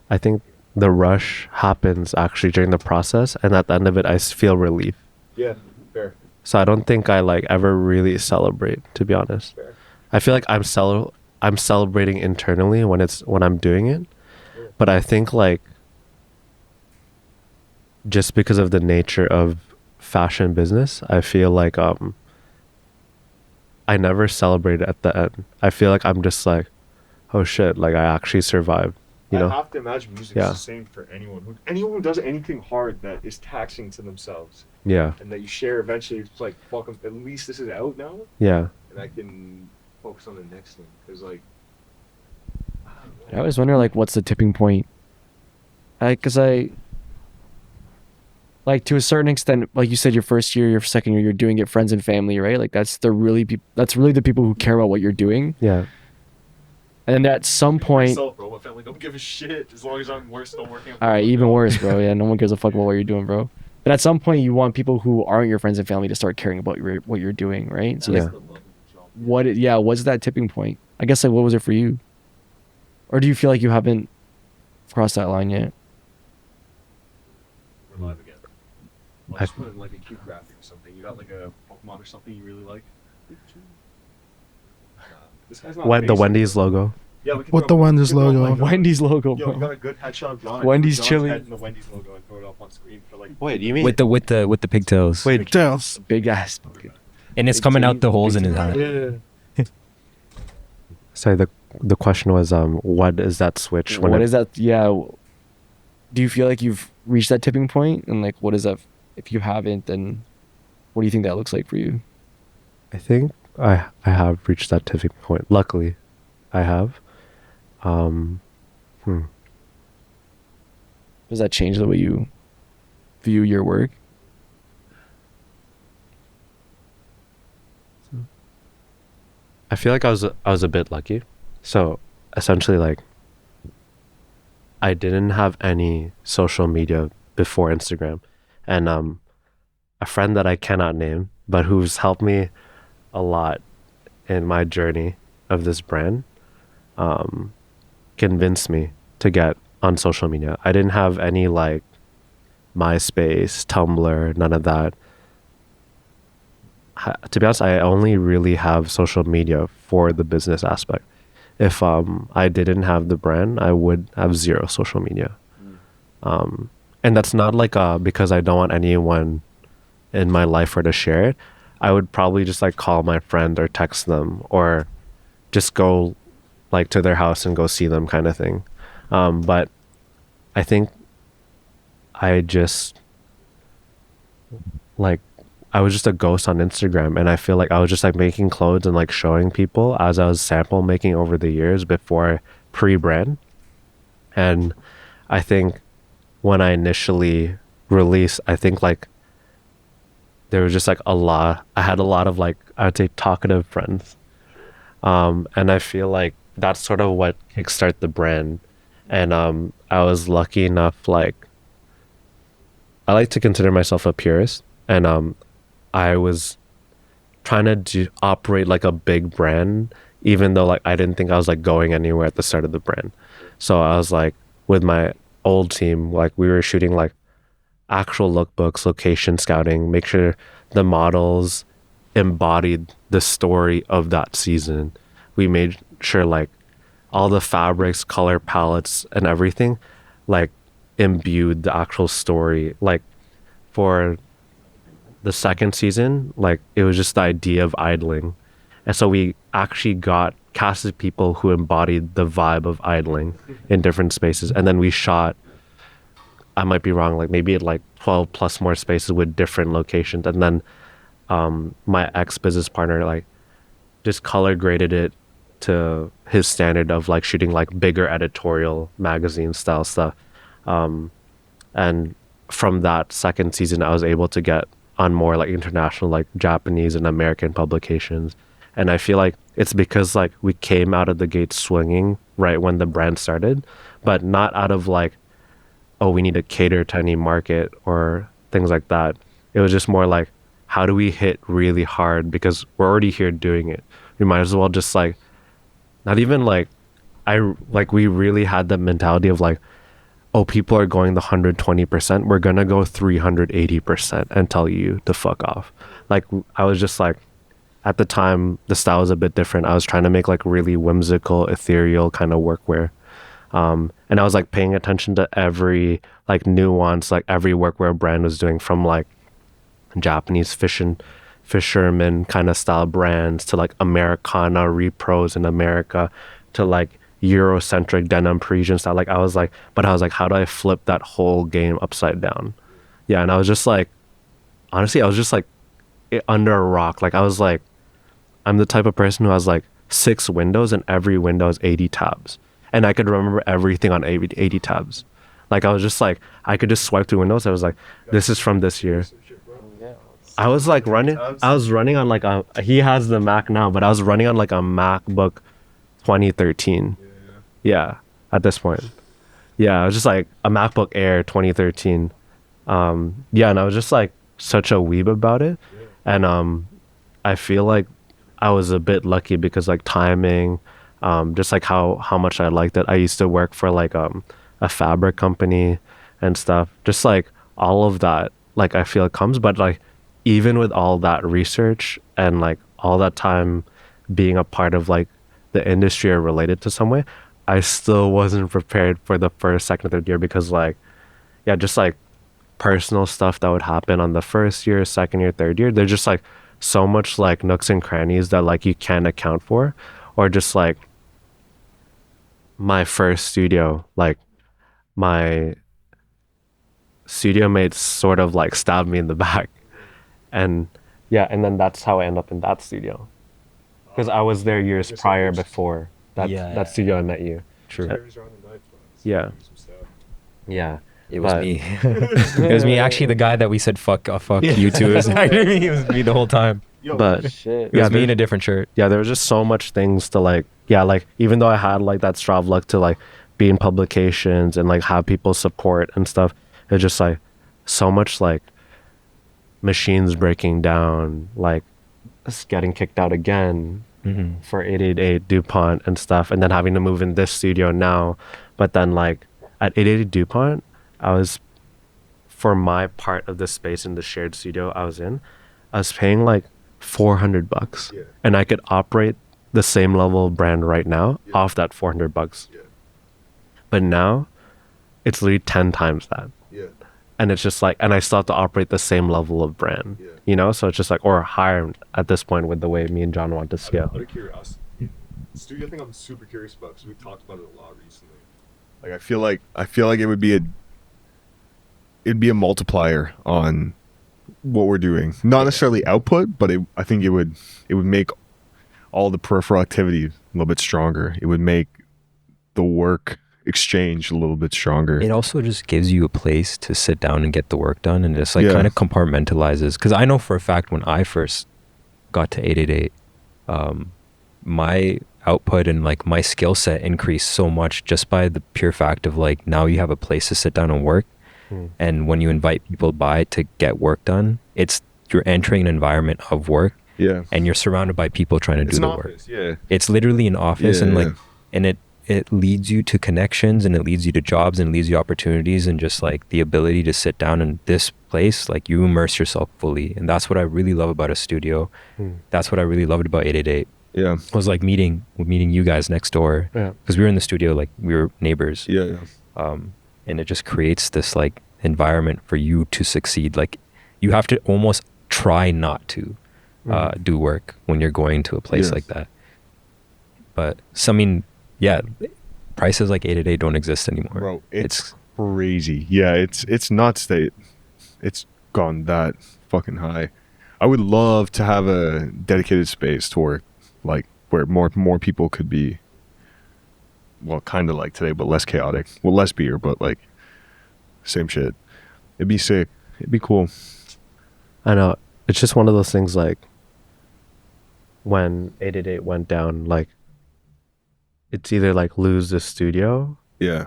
A: I think the rush happens actually during the process, and at the end of it I feel relief.
B: Yeah, fair.
A: So I don't think I like ever really celebrate, to be honest.
B: Fair.
A: I feel like I'm celebrating internally when I'm doing it.
B: Yeah.
A: But I think like just because of the nature of fashion business, I feel like I never celebrate at the end. I feel like I'm just like, oh shit, like I actually survived, you know?
B: I have to imagine music's
A: Yeah.
B: the same for anyone who does anything hard that is taxing to themselves
A: Yeah.
B: and that you share eventually. It's like, fuck 'em, at least this is out now
A: Yeah.
B: and I can focus on the next thing. Because like,
F: I always wonder like what's the tipping point? Because like to a certain extent, like you said, your first year, your second year, you're doing it friends and family, right? Like that's really the people who care about what you're doing.
A: Yeah.
F: And then at some point,
B: myself, bro, my family don't give a shit as long as I'm still working.
F: all right, even worse, bro. Yeah, no one gives a fuck about what you're doing, bro. But at some point, you want people who aren't your friends and family to start caring about what you're doing, right? So
A: Yeah.
F: like, what's that tipping point? I guess like what was it for you? Or do you feel like you haven't crossed that line yet?
B: We're live again. I'll just put in like a cute graphic or something. You got like a Pokemon or something you really like? This guy's not
A: The
B: basic.
A: Wendy's logo.
B: Yeah, we can
D: What
B: throw-
D: the Wendy's
B: we can throw,
D: logo?
B: like,
F: Wendy's logo,
B: Yo, we got
F: bro.
B: a good headshot of John.
F: Wendy's
B: John's
F: chili.
B: head and the Wendy's logo and throw it up on screen for like.
A: Wait, you mean
C: With the pigtails.
A: Wait,
D: Tails.
F: Big ass.
C: And it's
F: big
C: coming out
F: titties,
C: the holes in
F: big
C: his hat.
B: Yeah.
A: sorry, the question was what is that switch when
F: What
A: it,
F: is that? Yeah. Do you feel like you've reached that tipping point? And like, what is that? If you haven't, then what do you think that looks like for you?
A: I think I have reached that tipping point. Luckily, I have.
F: Does that change the way you view your work?
A: I feel like I was a bit lucky. So essentially, like, I didn't have any social media before Instagram, and a friend that I cannot name, but who's helped me a lot in my journey of this brand, convinced me to get on social media. I didn't have any like MySpace, Tumblr, none of that. To be honest, I only really have social media for the business aspect. If I didn't have the brand, I would have zero social media. And that's not like because I don't want anyone in my life to share it. I would probably just like call my friend or text them or just go like to their house and go see them kind of thing. But I think I just like I was just a ghost on Instagram, and I feel like I was just like making clothes and like showing people as I was sample making over the years before pre-brand. And I think when I initially released, I think like there was just like I had a lot of like, I would say talkative friends. And I feel like that's sort of what kickstart the brand. And I was lucky enough, like I like to consider myself a purist, and I was trying to operate like a big brand, even though like I didn't think I was like going anywhere at the start of the brand. So I was like with my old team, like we were shooting like actual lookbooks, location scouting, make sure the models embodied the story of that season. We made sure like all the fabrics, color palettes, and everything like imbued the actual story. Like for the second season, like it was just the idea of idling. And so we actually got casted people who embodied the vibe of idling in different spaces. And then we shot, I might be wrong, like maybe at like 12 plus more spaces with different locations. And then my ex-business partner like just color graded it to his standard of like shooting like bigger editorial magazine style stuff. And from that second season, I was able to get on more like international, like Japanese and American publications. And I feel like it's because like we came out of the gate swinging right when the brand started, but not out of like, oh, we need to cater to any market or things like that. It was just more like, how do we hit really hard because we're already here doing it? We might as well just like, not even like, we really had the mentality of like, oh, people are going the 120%. We're going to go 380% and tell you to fuck off. Like, I was just like, at the time, the style was a bit different. I was trying to make like really whimsical, ethereal kind of workwear. And I was like paying attention to every like nuance, like every workwear brand was doing, from like Japanese fisherman kind of style brands to like Americana repros in America to like Eurocentric denim Parisian style. Like I was like, how do I flip that whole game upside down? Yeah. And I was just like, honestly, I was just like under a rock. Like I was like, I'm the type of person who has like 6 windows and every window is 80 tabs. And I could remember everything on 80 tabs. Like I was just like, I could just swipe through windows. I was like, this is from this year. I was like running on like he has the Mac now, but I was running on like a MacBook 2013. Yeah, at this point. Yeah, I was just like a MacBook Air 2013. Yeah, and I was just like such a weeb about it. And I feel like I was a bit lucky because like timing, just like how much I liked it. I used to work for like a fabric company and stuff. Just like all of that, like I feel it comes, but like even with all that research and like all that time being a part of like the industry or related to some way, I still wasn't prepared for the first, second, third year because like, yeah, just like personal stuff that would happen on the first year, second year, third year. There's just like so much like nooks and crannies that like you can't account for. Or just like my first studio, like my studio mates sort of like stabbed me in the back. And yeah, and then that's how I end up in that studio. Because I was there years prior before that studio I met you.
C: True.
A: Yeah. Yeah.
C: It was me. It was me. Actually, the guy that we said fuck you to is it was me the whole time.
A: But
F: Shit.
C: It was me in a different shirt.
A: yeah, there was just so much things to like, yeah, like even though I had like that straw of luck to like be in publications and like have people support and stuff, it's just like so much like machines breaking down, like us getting kicked out again for 888 DuPont and stuff, and then having to move in this studio now. But then like at 888 DuPont, I was, for my part of the space in the shared studio I was paying like $400 and I could operate the same level of brand right now off that $400. But now it's literally 10 times that. And it's just like, and I still have to operate the same level of brand, you know? So it's just like, or higher at this point with the way me and John want to scale.
B: Out of curiosity, studio thing I'm super curious about because we talked about it a lot recently. Like I feel like it would be it'd be a multiplier on what we're doing. Not necessarily output, but I think it would make all the peripheral activity a little bit stronger. It would make the work exchange a little bit stronger.
C: It also just gives you a place to sit down and get the work done, and just like kind of compartmentalizes. Because I know for a fact when I first got to 888, my output and like my skill set increased so much just by the pure fact of like now you have a place to sit down and work. And when you invite people by to get work done, you're entering an environment of work. And you're surrounded by people trying to do the work. It's literally an office, and like, and it leads you to connections, and it leads you to jobs, and it leads you opportunities, and just like the ability to sit down in this place, like you immerse yourself fully. And that's what I really love about a studio. That's what I really loved about 888. Was like meeting you guys next door, because we were in the studio, like we were neighbors. And it just creates this like environment for you to succeed. Like you have to almost try not to do work when you're going to a place like that. But so, I mean, yeah, prices like 888 don't exist anymore.
B: Bro, it's crazy. Yeah, it's nuts that it's gone that fucking high. I would love to have a dedicated space to work, like where more people could be, well, kind of like today, but less chaotic. Well, less beer, but like same shit. It'd be sick. It'd be cool.
A: I know. It's just one of those things, like when 888 went down, like it's either like lose the studio
B: Yeah.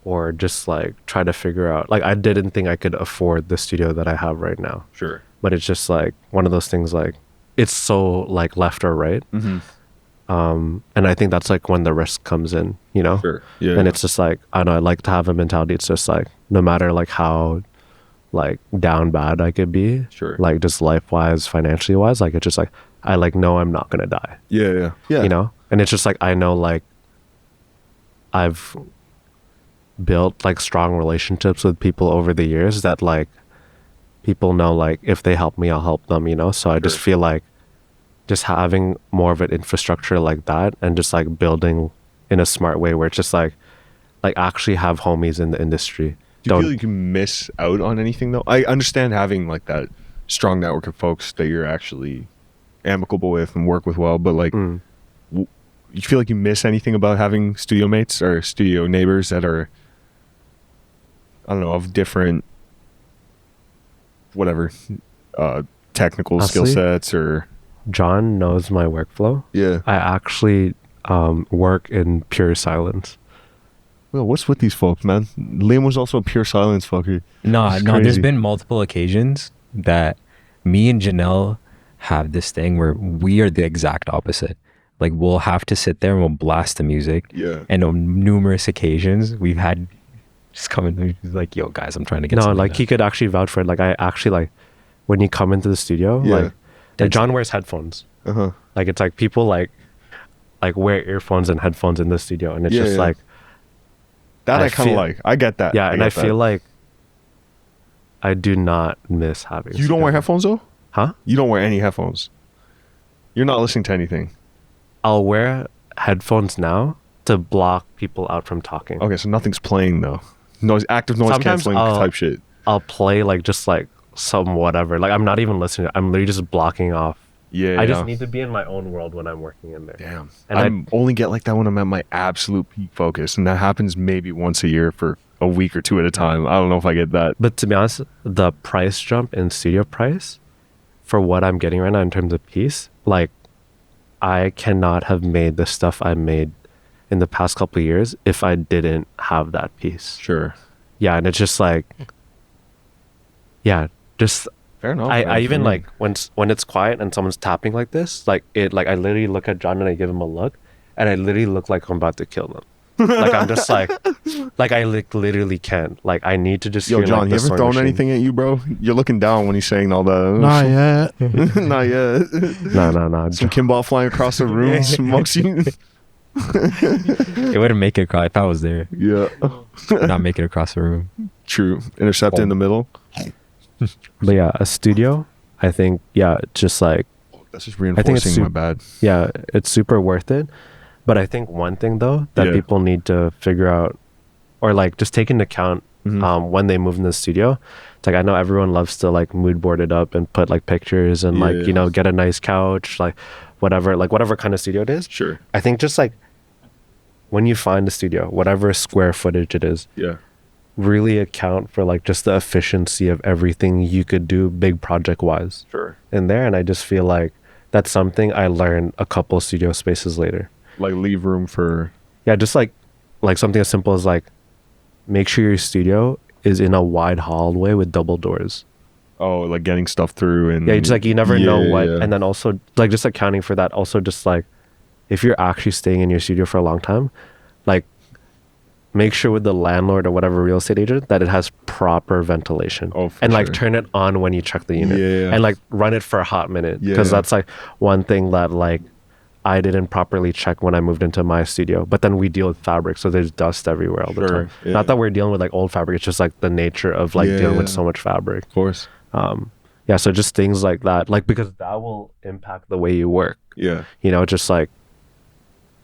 A: or just like try to figure out, like I didn't think I could afford the studio that I have right now,
B: Sure.
A: but it's just like one of those things, like it's so like left or right. And I think that's like when the risk comes in, you know.
B: Sure. Yeah.
A: And it's just like, I don't know, I like to have a mentality. It's just like no matter like how like down bad I could be,
B: Sure.
A: like just life wise, financially wise, like it's just like I like know I'm not gonna die,
B: Yeah.
A: you know. And it's just like I know like I've built like strong relationships with people over the years that like people know like if they help me I'll help them, you know. So I just feel like just having more of an infrastructure like that and just like building in a smart way where it's just like actually have homies in the industry.
B: Do you feel like you miss out on anything though? I understand having like that strong network of folks that you're actually amicable with and work with well, but like you feel like you miss anything about having studio mates or studio neighbors that are, I don't know, of different whatever technical skill
A: Honestly,
B: sets or
A: John knows my workflow.
B: yeah.
A: I actually work in pure silence.
B: Well, what's with these folks, man? Liam was also a pure silence fucker.
C: No,
B: It's
C: there's
B: crazy.
C: been multiple occasions that me and Janelle have this thing where we are the exact opposite. Like we'll have to sit there and we'll blast the music.
B: Yeah.
C: And on numerous occasions we've had just come in and he's like, yo guys, I'm trying to get
A: No,
C: something
A: like
C: done.
A: he could actually vouch for it. Like I actually like when you come into the studio,
B: Yeah.
A: like
C: That's-
A: John wears headphones.
B: Uh-huh.
A: Like it's like people like wear earphones and headphones in the studio, and it's
B: Yeah,
A: just
B: yeah.
A: like
B: That
A: I
B: I kind of
A: feel-
B: like. I get that.
A: yeah, and
B: get
A: I feel
B: that.
A: like I do not miss having.
B: You don't wear headphones though?
A: Huh?
B: You don't wear any headphones. You're not listening to anything.
A: I'll wear headphones now to block people out from talking.
B: Okay, so nothing's playing though. Active noise
A: Sometimes
B: canceling type shit.
A: I'll play like just like some whatever. Like I'm not even listening. I'm literally just blocking off.
B: Yeah.
A: I just need to be in my own world when I'm working in there.
B: Damn.
A: And
B: I only get like that when I'm at my absolute peak focus, and that happens maybe once a year for a week or two at a time. I don't know if I get that.
A: But to be honest, the price jump in studio price for what I'm getting right now in terms of piece, like I cannot have made the stuff I made in the past couple of years if I didn't have that piece.
B: Sure.
A: Yeah, and it's just like, yeah, just
B: Fair enough.
A: I even like when it's quiet and someone's tapping like this, like it, like I literally look at John and I give him a look, and I literally look like I'm about to kill them. Like I'm just like I literally can't. Like I need to just.
B: Yo,
A: hear,
B: John,
A: like,
B: you
A: the
B: ever
A: sewing
B: thrown
A: machine.
B: anything at you, bro? You're looking down when he's saying all that.
D: Not yet.
B: Not yet.
A: No.
B: Some kimball flying across the room smokes you.
C: It wouldn't make it across if I was there.
B: Yeah.
C: Not make it across the room.
B: True. Intercept in the middle.
A: But yeah, a studio. I think just like
B: That's just
A: it's
B: reinforcing my bad.
A: yeah, it's super worth it. But I think one thing though that
B: Yeah.
A: people need to figure out, or like just take into account when they move in the studio, it's like I know everyone loves to like mood board it up and put like pictures and like, you know, get a nice couch, like whatever kind of studio it is.
B: Sure.
A: I think just like when you find a studio, whatever square footage it is,
B: Yeah.
A: really account for like just the efficiency of everything you could do big project wise
B: Sure.
A: in there. And I just feel like that's something I learned a couple studio spaces later.
B: Like leave room for.
A: Yeah, just like something as simple as like make sure your studio is in a wide hallway with double doors.
B: Oh, like getting stuff through and.
A: Yeah, just like you never know
B: Yeah,
A: what.
B: yeah.
A: And then also like just accounting for that. Also just like if you're actually staying in your studio for a long time, like make sure with the landlord or whatever real estate agent that it has proper ventilation.
B: Oh, for
A: and like
B: sure.
A: turn it on when you check the unit.
B: Yeah.
A: And like run it for a hot minute. Because
B: Yeah.
A: that's like one thing that like I didn't properly check when I moved into my studio. But then we deal with fabric, so there's dust everywhere all the
B: Sure,
A: time.
B: yeah.
A: Not that we're dealing with like old fabric, it's just like the nature of like dealing with
B: Yeah.
A: so much fabric.
B: Of course.
A: Yeah, so just things like that, like because that will impact the way you work.
B: Yeah.
A: You know, just like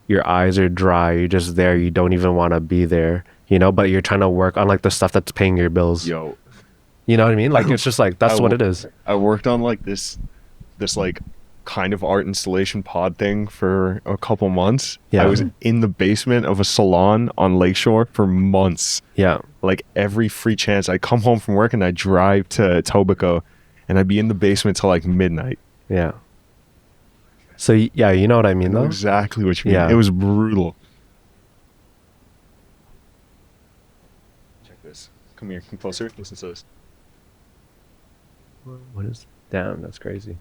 A: your eyes are dry, you're just there, you don't even want to be there, you know, but you're trying to work on like the stuff that's paying your bills.
B: Yo,
A: You know what I mean? Like it's just like that's what it is.
B: I worked on like this like kind of art installation pod thing for a couple months.
A: Yeah.
B: I was in the basement of a salon on Lakeshore for months.
A: Yeah.
B: Like every free chance, I'd come home from work and I'd drive to Etobicoke and I'd be in the basement till like midnight.
A: Yeah. So yeah, you know what I mean
B: I know
A: though?
B: exactly what you mean.
A: Yeah.
B: It was brutal. Check this. Come here, come closer. Listen to this.
A: What is damn, that's crazy.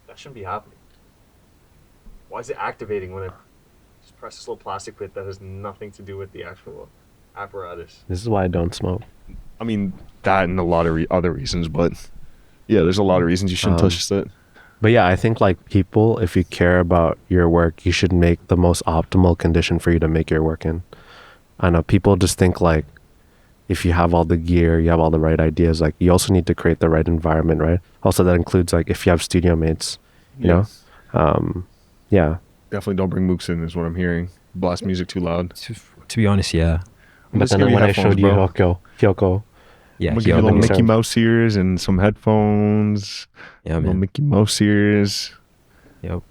G: That shouldn't be happening. Why is it activating when I just press this little plastic bit that has nothing to do with the actual apparatus?
A: This is why I don't smoke.
B: I mean, that and a lot of other reasons, but yeah, there's a lot of reasons you shouldn't touch this.
A: But yeah, I think like people, if you care about your work, you should make the most optimal condition for you to make your work in. I know people just think like if you have all the gear, you have all the right ideas, like you also need to create the right environment, right? Also that includes like if you have studio mates, you know? Yeah.
B: Definitely don't bring mooks in is what I'm hearing. Blast music too loud.
C: To be honest, yeah.
A: But then when I showed you Hyoko,
C: Yeah,
B: I'm gonna give you
C: Hyogo
B: little
C: makes
B: Mickey
A: sense.
B: Mouse ears and some headphones.
C: Yeah,
B: Little
C: man.
B: Mickey Mouse ears.
C: Yep.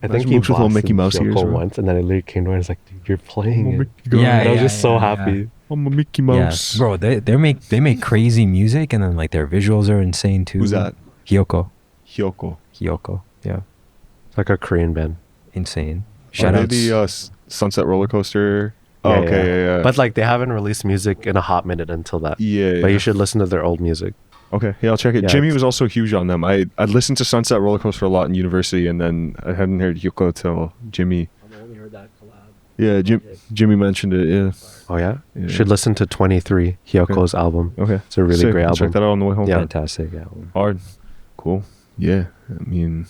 A: I
B: Imagine
A: think he
B: mooks with little
A: blasted
B: Mickey Mouse ears,
A: Hyoko
B: bro.
A: once, and then I literally came to her and was like, dude, you're playing
B: I'm a
A: it.
B: Mickey guy.
C: Yeah,
A: And I was just so
C: yeah.
A: happy.
B: I'm a Mickey
C: Yeah,
B: Mouse.
C: bro, they make crazy music, and then like their visuals are insane too.
B: Who's that?
C: Hyoko.
B: Hyoko.
C: Yeah,
A: It's like a Korean band.
C: insane.
B: Shout
C: Shout
B: out
C: out
B: the Sunset Roller Coaster. Oh,
A: Yeah,
B: okay, yeah.
A: But like they haven't released music in a hot minute until that.
B: yeah.
A: But you should listen to their old music.
B: Okay, yeah, I'll check it.
A: Yeah,
B: Jimmy
A: it's-
B: was also huge on them. I listened to Sunset Roller Coaster a lot in university, and then I hadn't heard Hyoko till Jimmy.
F: I've only heard that collab.
B: Yeah, Jimmy mentioned it. Yeah.
A: Oh yeah?
B: Yeah.
A: Should listen to 23, Hyoko's album.
B: Okay.
A: It's a really
B: Sick.
A: great
B: I'll check
A: album.
B: that out on the way home.
A: Yeah.
C: fantastic album.
B: Hard. Cool. Yeah. I mean,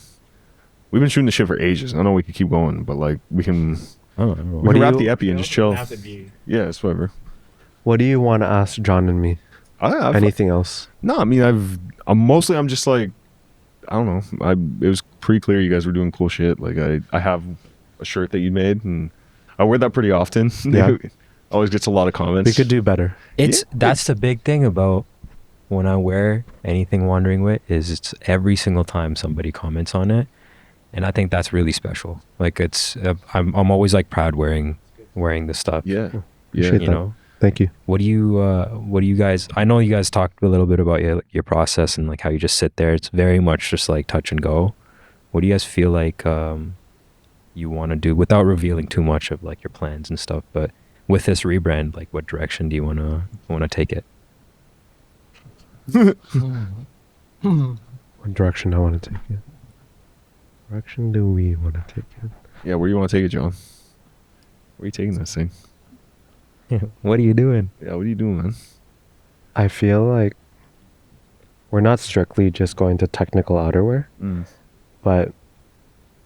B: we've been shooting this shit for ages. I know we could keep going, but like we can
C: Oh,
B: we
A: What
B: can
A: do
B: wrap
A: you-
B: the epi and just chill.
G: Have to be.
B: Yeah, it's whatever.
A: What do you want to ask John and me?
B: I've,
A: Anything else?
B: No, I mean I'm just like I don't know. It was pretty clear you guys were doing cool shit. Like I have a shirt that you made and I wear that pretty often.
A: Yeah.
B: Always gets a lot of comments.
A: We could do better.
C: That's the big thing about when I wear anything Wandering Wit is it's every single time somebody comments on it, and I think that's really special. Like it's I'm always like proud wearing the stuff.
B: Yeah.
A: Appreciate
B: Yeah.
C: You
A: that.
C: know.
A: Thank you.
C: What do you guys? I know you guys talked a little bit about your process and like how you just sit there. It's very much just like touch and go. What do you guys feel like you want to do without revealing too much of like your plans and stuff? But with this rebrand, like what direction do you wanna take it?
A: What direction I want to take it? Direction do we want to take it?
B: Yeah, where do you want to take it, John? Where are you taking this thing?
C: What are you doing?
B: Yeah, what are you doing, man?
A: I feel like we're not strictly just going to technical outerwear, but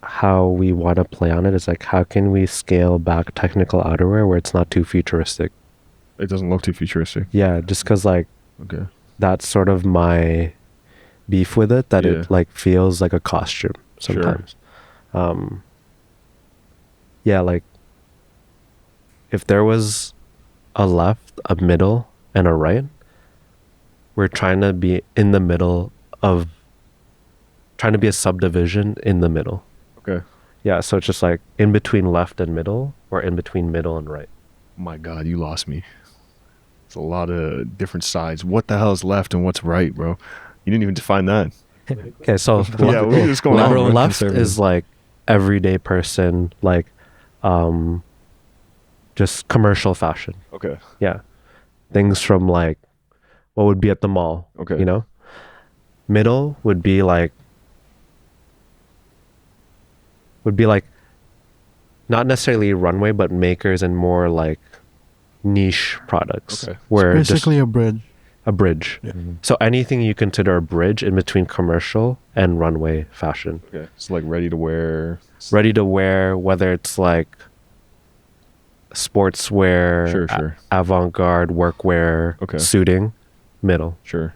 A: how we want to play on it is like how can we scale back technical outerwear where it's not too futuristic?
B: It doesn't look too futuristic.
A: Yeah, just because like
B: Okay.
A: that's sort of my beef with it, that
B: Yeah.
A: it like feels like a costume
B: Sure.
A: sometimes. Yeah, like if there was a left, a middle, and a right, we're trying to be in the middle of trying to be a subdivision in the middle.
B: Okay.
A: Yeah, so it's just like in between left and middle or in between middle and right.
B: My God, you lost me. It's a lot of different sides. What the hell is left and what's right, bro? You didn't even define that.
A: Okay, so
B: Yeah, what is going on?
C: Liberal and
A: left
C: conservative.
A: is like everyday person, like just commercial fashion.
B: Okay.
A: Yeah. Things from like what would be at the mall.
B: Okay.
A: You know? Middle would be like not necessarily runway, but makers and more like niche products.
B: Okay.
A: Where just
D: Basically a bridge.
A: a bridge. So anything you consider a bridge in between commercial and runway fashion.
B: Okay. It's like ready to wear.
A: Ready to wear, whether it's like sportswear,
B: Sure.
A: avant-garde, workwear,
B: Okay.
A: suiting, middle.
B: Sure.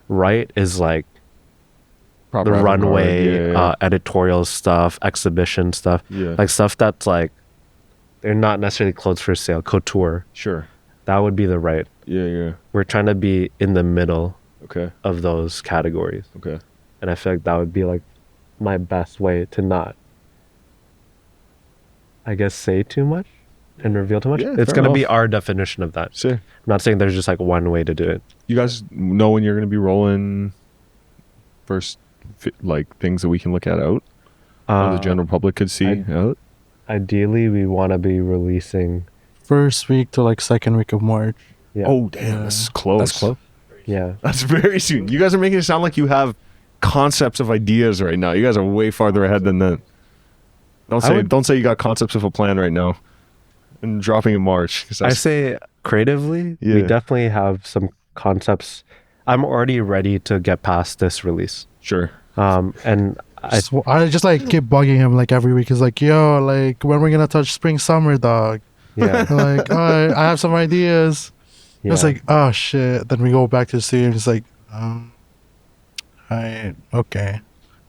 A: Right is like
B: Proper
A: the
B: avant-garde,
A: runway,
B: yeah.
A: editorial stuff, exhibition stuff,
B: Yeah.
A: like stuff that's like they're not necessarily clothes for sale, couture.
B: Sure.
A: That would be the right.
B: Yeah.
A: We're trying to be in the middle
B: Okay.
A: of those categories,
B: Okay.
A: and I feel like that would be like my best way to not, I guess, say too much and reveal too much.
B: Yeah,
A: It's
B: fair
A: gonna be
B: enough.
A: our definition of that.
B: Sick.
A: I'm not saying there's just like one way to do it.
B: You guys know when you're gonna be rolling first, like things that we can look at out, or the general public could see out.
A: Ideally, we want to be releasing.
D: First week to like second week of March.
A: Yeah.
B: Oh damn, that's close.
C: That's close.
A: Yeah.
B: That's very soon. You guys are making it sound like you have concepts of ideas right now. You guys are way farther ahead than that. Don't say you got concepts of a plan right now and dropping in March. 'Cause
A: I
B: that's-
A: say creatively, we
B: Yeah.
A: definitely have some concepts. I'm already ready to get past this release.
B: sure.
A: And
D: I just like keep bugging him like every week. He's like, yo, like when we're gonna touch spring summer, dog.
A: yeah,
D: Like, I have some ideas.
A: yeah.
D: It's like, oh shit. Then we go back to the studio and it's like, okay.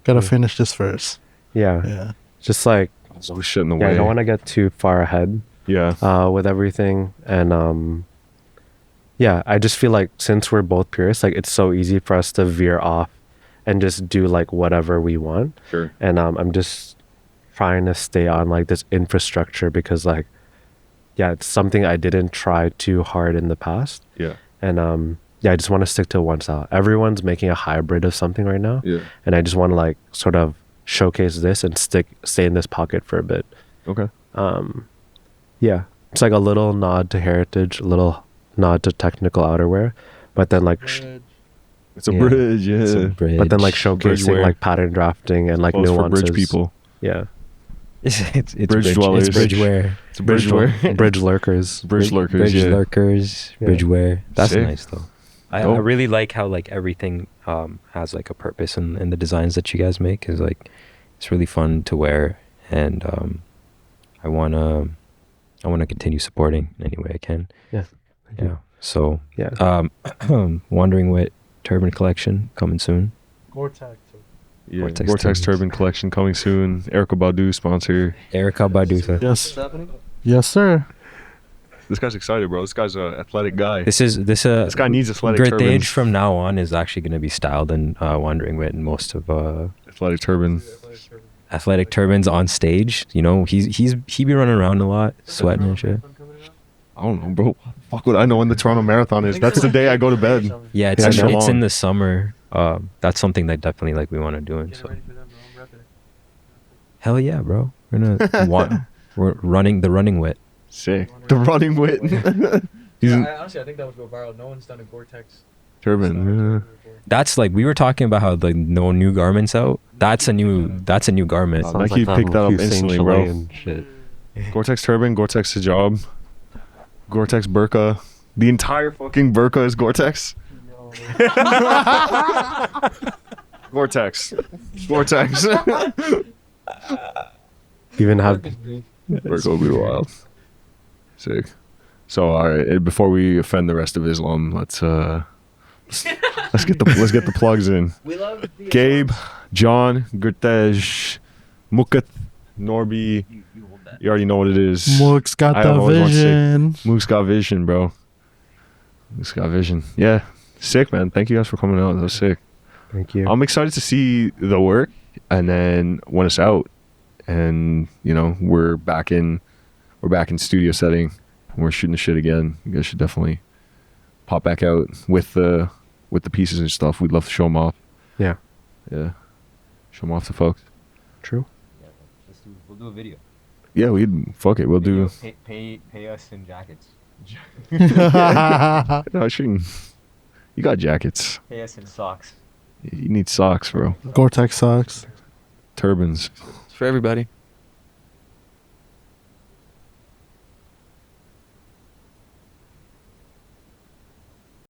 D: Gotta finish this first.
A: yeah,
D: Yeah.
A: just like,
B: There's always shit in the
A: yeah,
B: way.
A: I don't want to get too far ahead
B: Yeah.
A: with everything. And yeah, I just feel like since we're both purists, like it's so easy for us to veer off and just do like whatever we want.
B: Sure.
A: And I'm just trying to stay on like this infrastructure because like, yeah, it's something I didn't try too hard in the past.
B: Yeah.
A: And yeah, I just want to stick to one style. Everyone's making a hybrid of something right now.
B: Yeah.
A: And I just want to like sort of showcase this and stay in this pocket for a bit.
B: Okay.
A: Yeah. It's like a little nod to heritage, a little nod to technical outerwear, but then like
B: It's a
A: Yeah.
B: bridge. Yeah.
C: It's a bridge.
A: but then like showcasing
B: Bridgewear.
A: like pattern drafting and like
B: Clothes for
A: nuances.
B: bridge people.
A: Yeah.
C: It's
B: Bridge dwellers.
C: It's bridgeware.
B: It's a bridge wear.
A: Bridge lurkers.
B: Bridge lurkers.
C: Bridge
B: Yeah.
C: lurkers.
A: Yeah.
C: Bridgeware. That's
B: Sick.
C: nice though. I
B: Dope.
C: really like how like everything has like a purpose in the designs that you guys make. Is like it's really fun to wear, and I wanna continue supporting in any way I can.
A: Yeah.
C: Yeah. So
A: Yeah.
C: Wandering Wit Turban collection coming soon.
B: Yeah.
C: Vortex
B: Vortex
C: Turbans.
B: Turban collection coming soon. Erica Badu sponsor.
C: Erica Badusa.
D: Yes. Yes, sir.
B: This guy's excited, bro. This guy's an athletic guy.
C: This
B: guy needs athletic
C: Girthage
B: turbans.
C: from now on is actually going to be styled in Wandering Wit, and most of
B: Athletic turban.
C: athletic turbans on stage. You know, he be running around a lot, sweating and shit.
B: I don't know, bro. Fuck what I know when the Toronto Marathon is. That's the day I go to bed.
C: Yeah,
B: Yeah,
C: it's
B: Shalom.
C: in the summer. That's something that definitely like we want to do. And so, hell yeah, bro. We're running the running wit.
B: Sick. The running wit. He's in
E: Honestly, I think that would go viral. No one's done a Gore-Tex.
B: turban.
C: That's like we were talking about how like no new garments out. That's a new garment.
B: Sounds Nike picked that up instantly, bro.
A: and shit.
B: Gore-Tex turban, Gore-Tex hijab, Gore-Tex burqa. The entire fucking burqa is Gore-Tex. Gore-Tex. Gore-Tex.
A: Even have
B: Burqa will be wild. Sick. So all right, before we offend the rest of Islam, let's get the plugs in.
E: We love
B: Gabe, John, Gurtej, Mukat, Norby. You already know what it is.
D: Mook's got
B: I
D: the
B: always want to say-
D: vision.
B: Mook's got vision, bro. Mook's got vision. Yeah. Sick, man. Thank you guys for coming out. That was sick.
A: thank you.
B: I'm excited to see the work, and then when it's out and you know we're back in studio setting and we're shooting the shit again, you guys should definitely pop back out with the pieces and stuff. We'd love to show them off.
A: Yeah.
B: Show them off to folks.
A: True.
C: We'll do a video.
B: Yeah, fuck it, we'll do.
C: Pay us in jackets.
B: No, shooting. You got jackets.
C: Pay us in socks.
B: You need socks, bro.
D: Gore-Tex socks.
B: Turbans.
E: It's for everybody.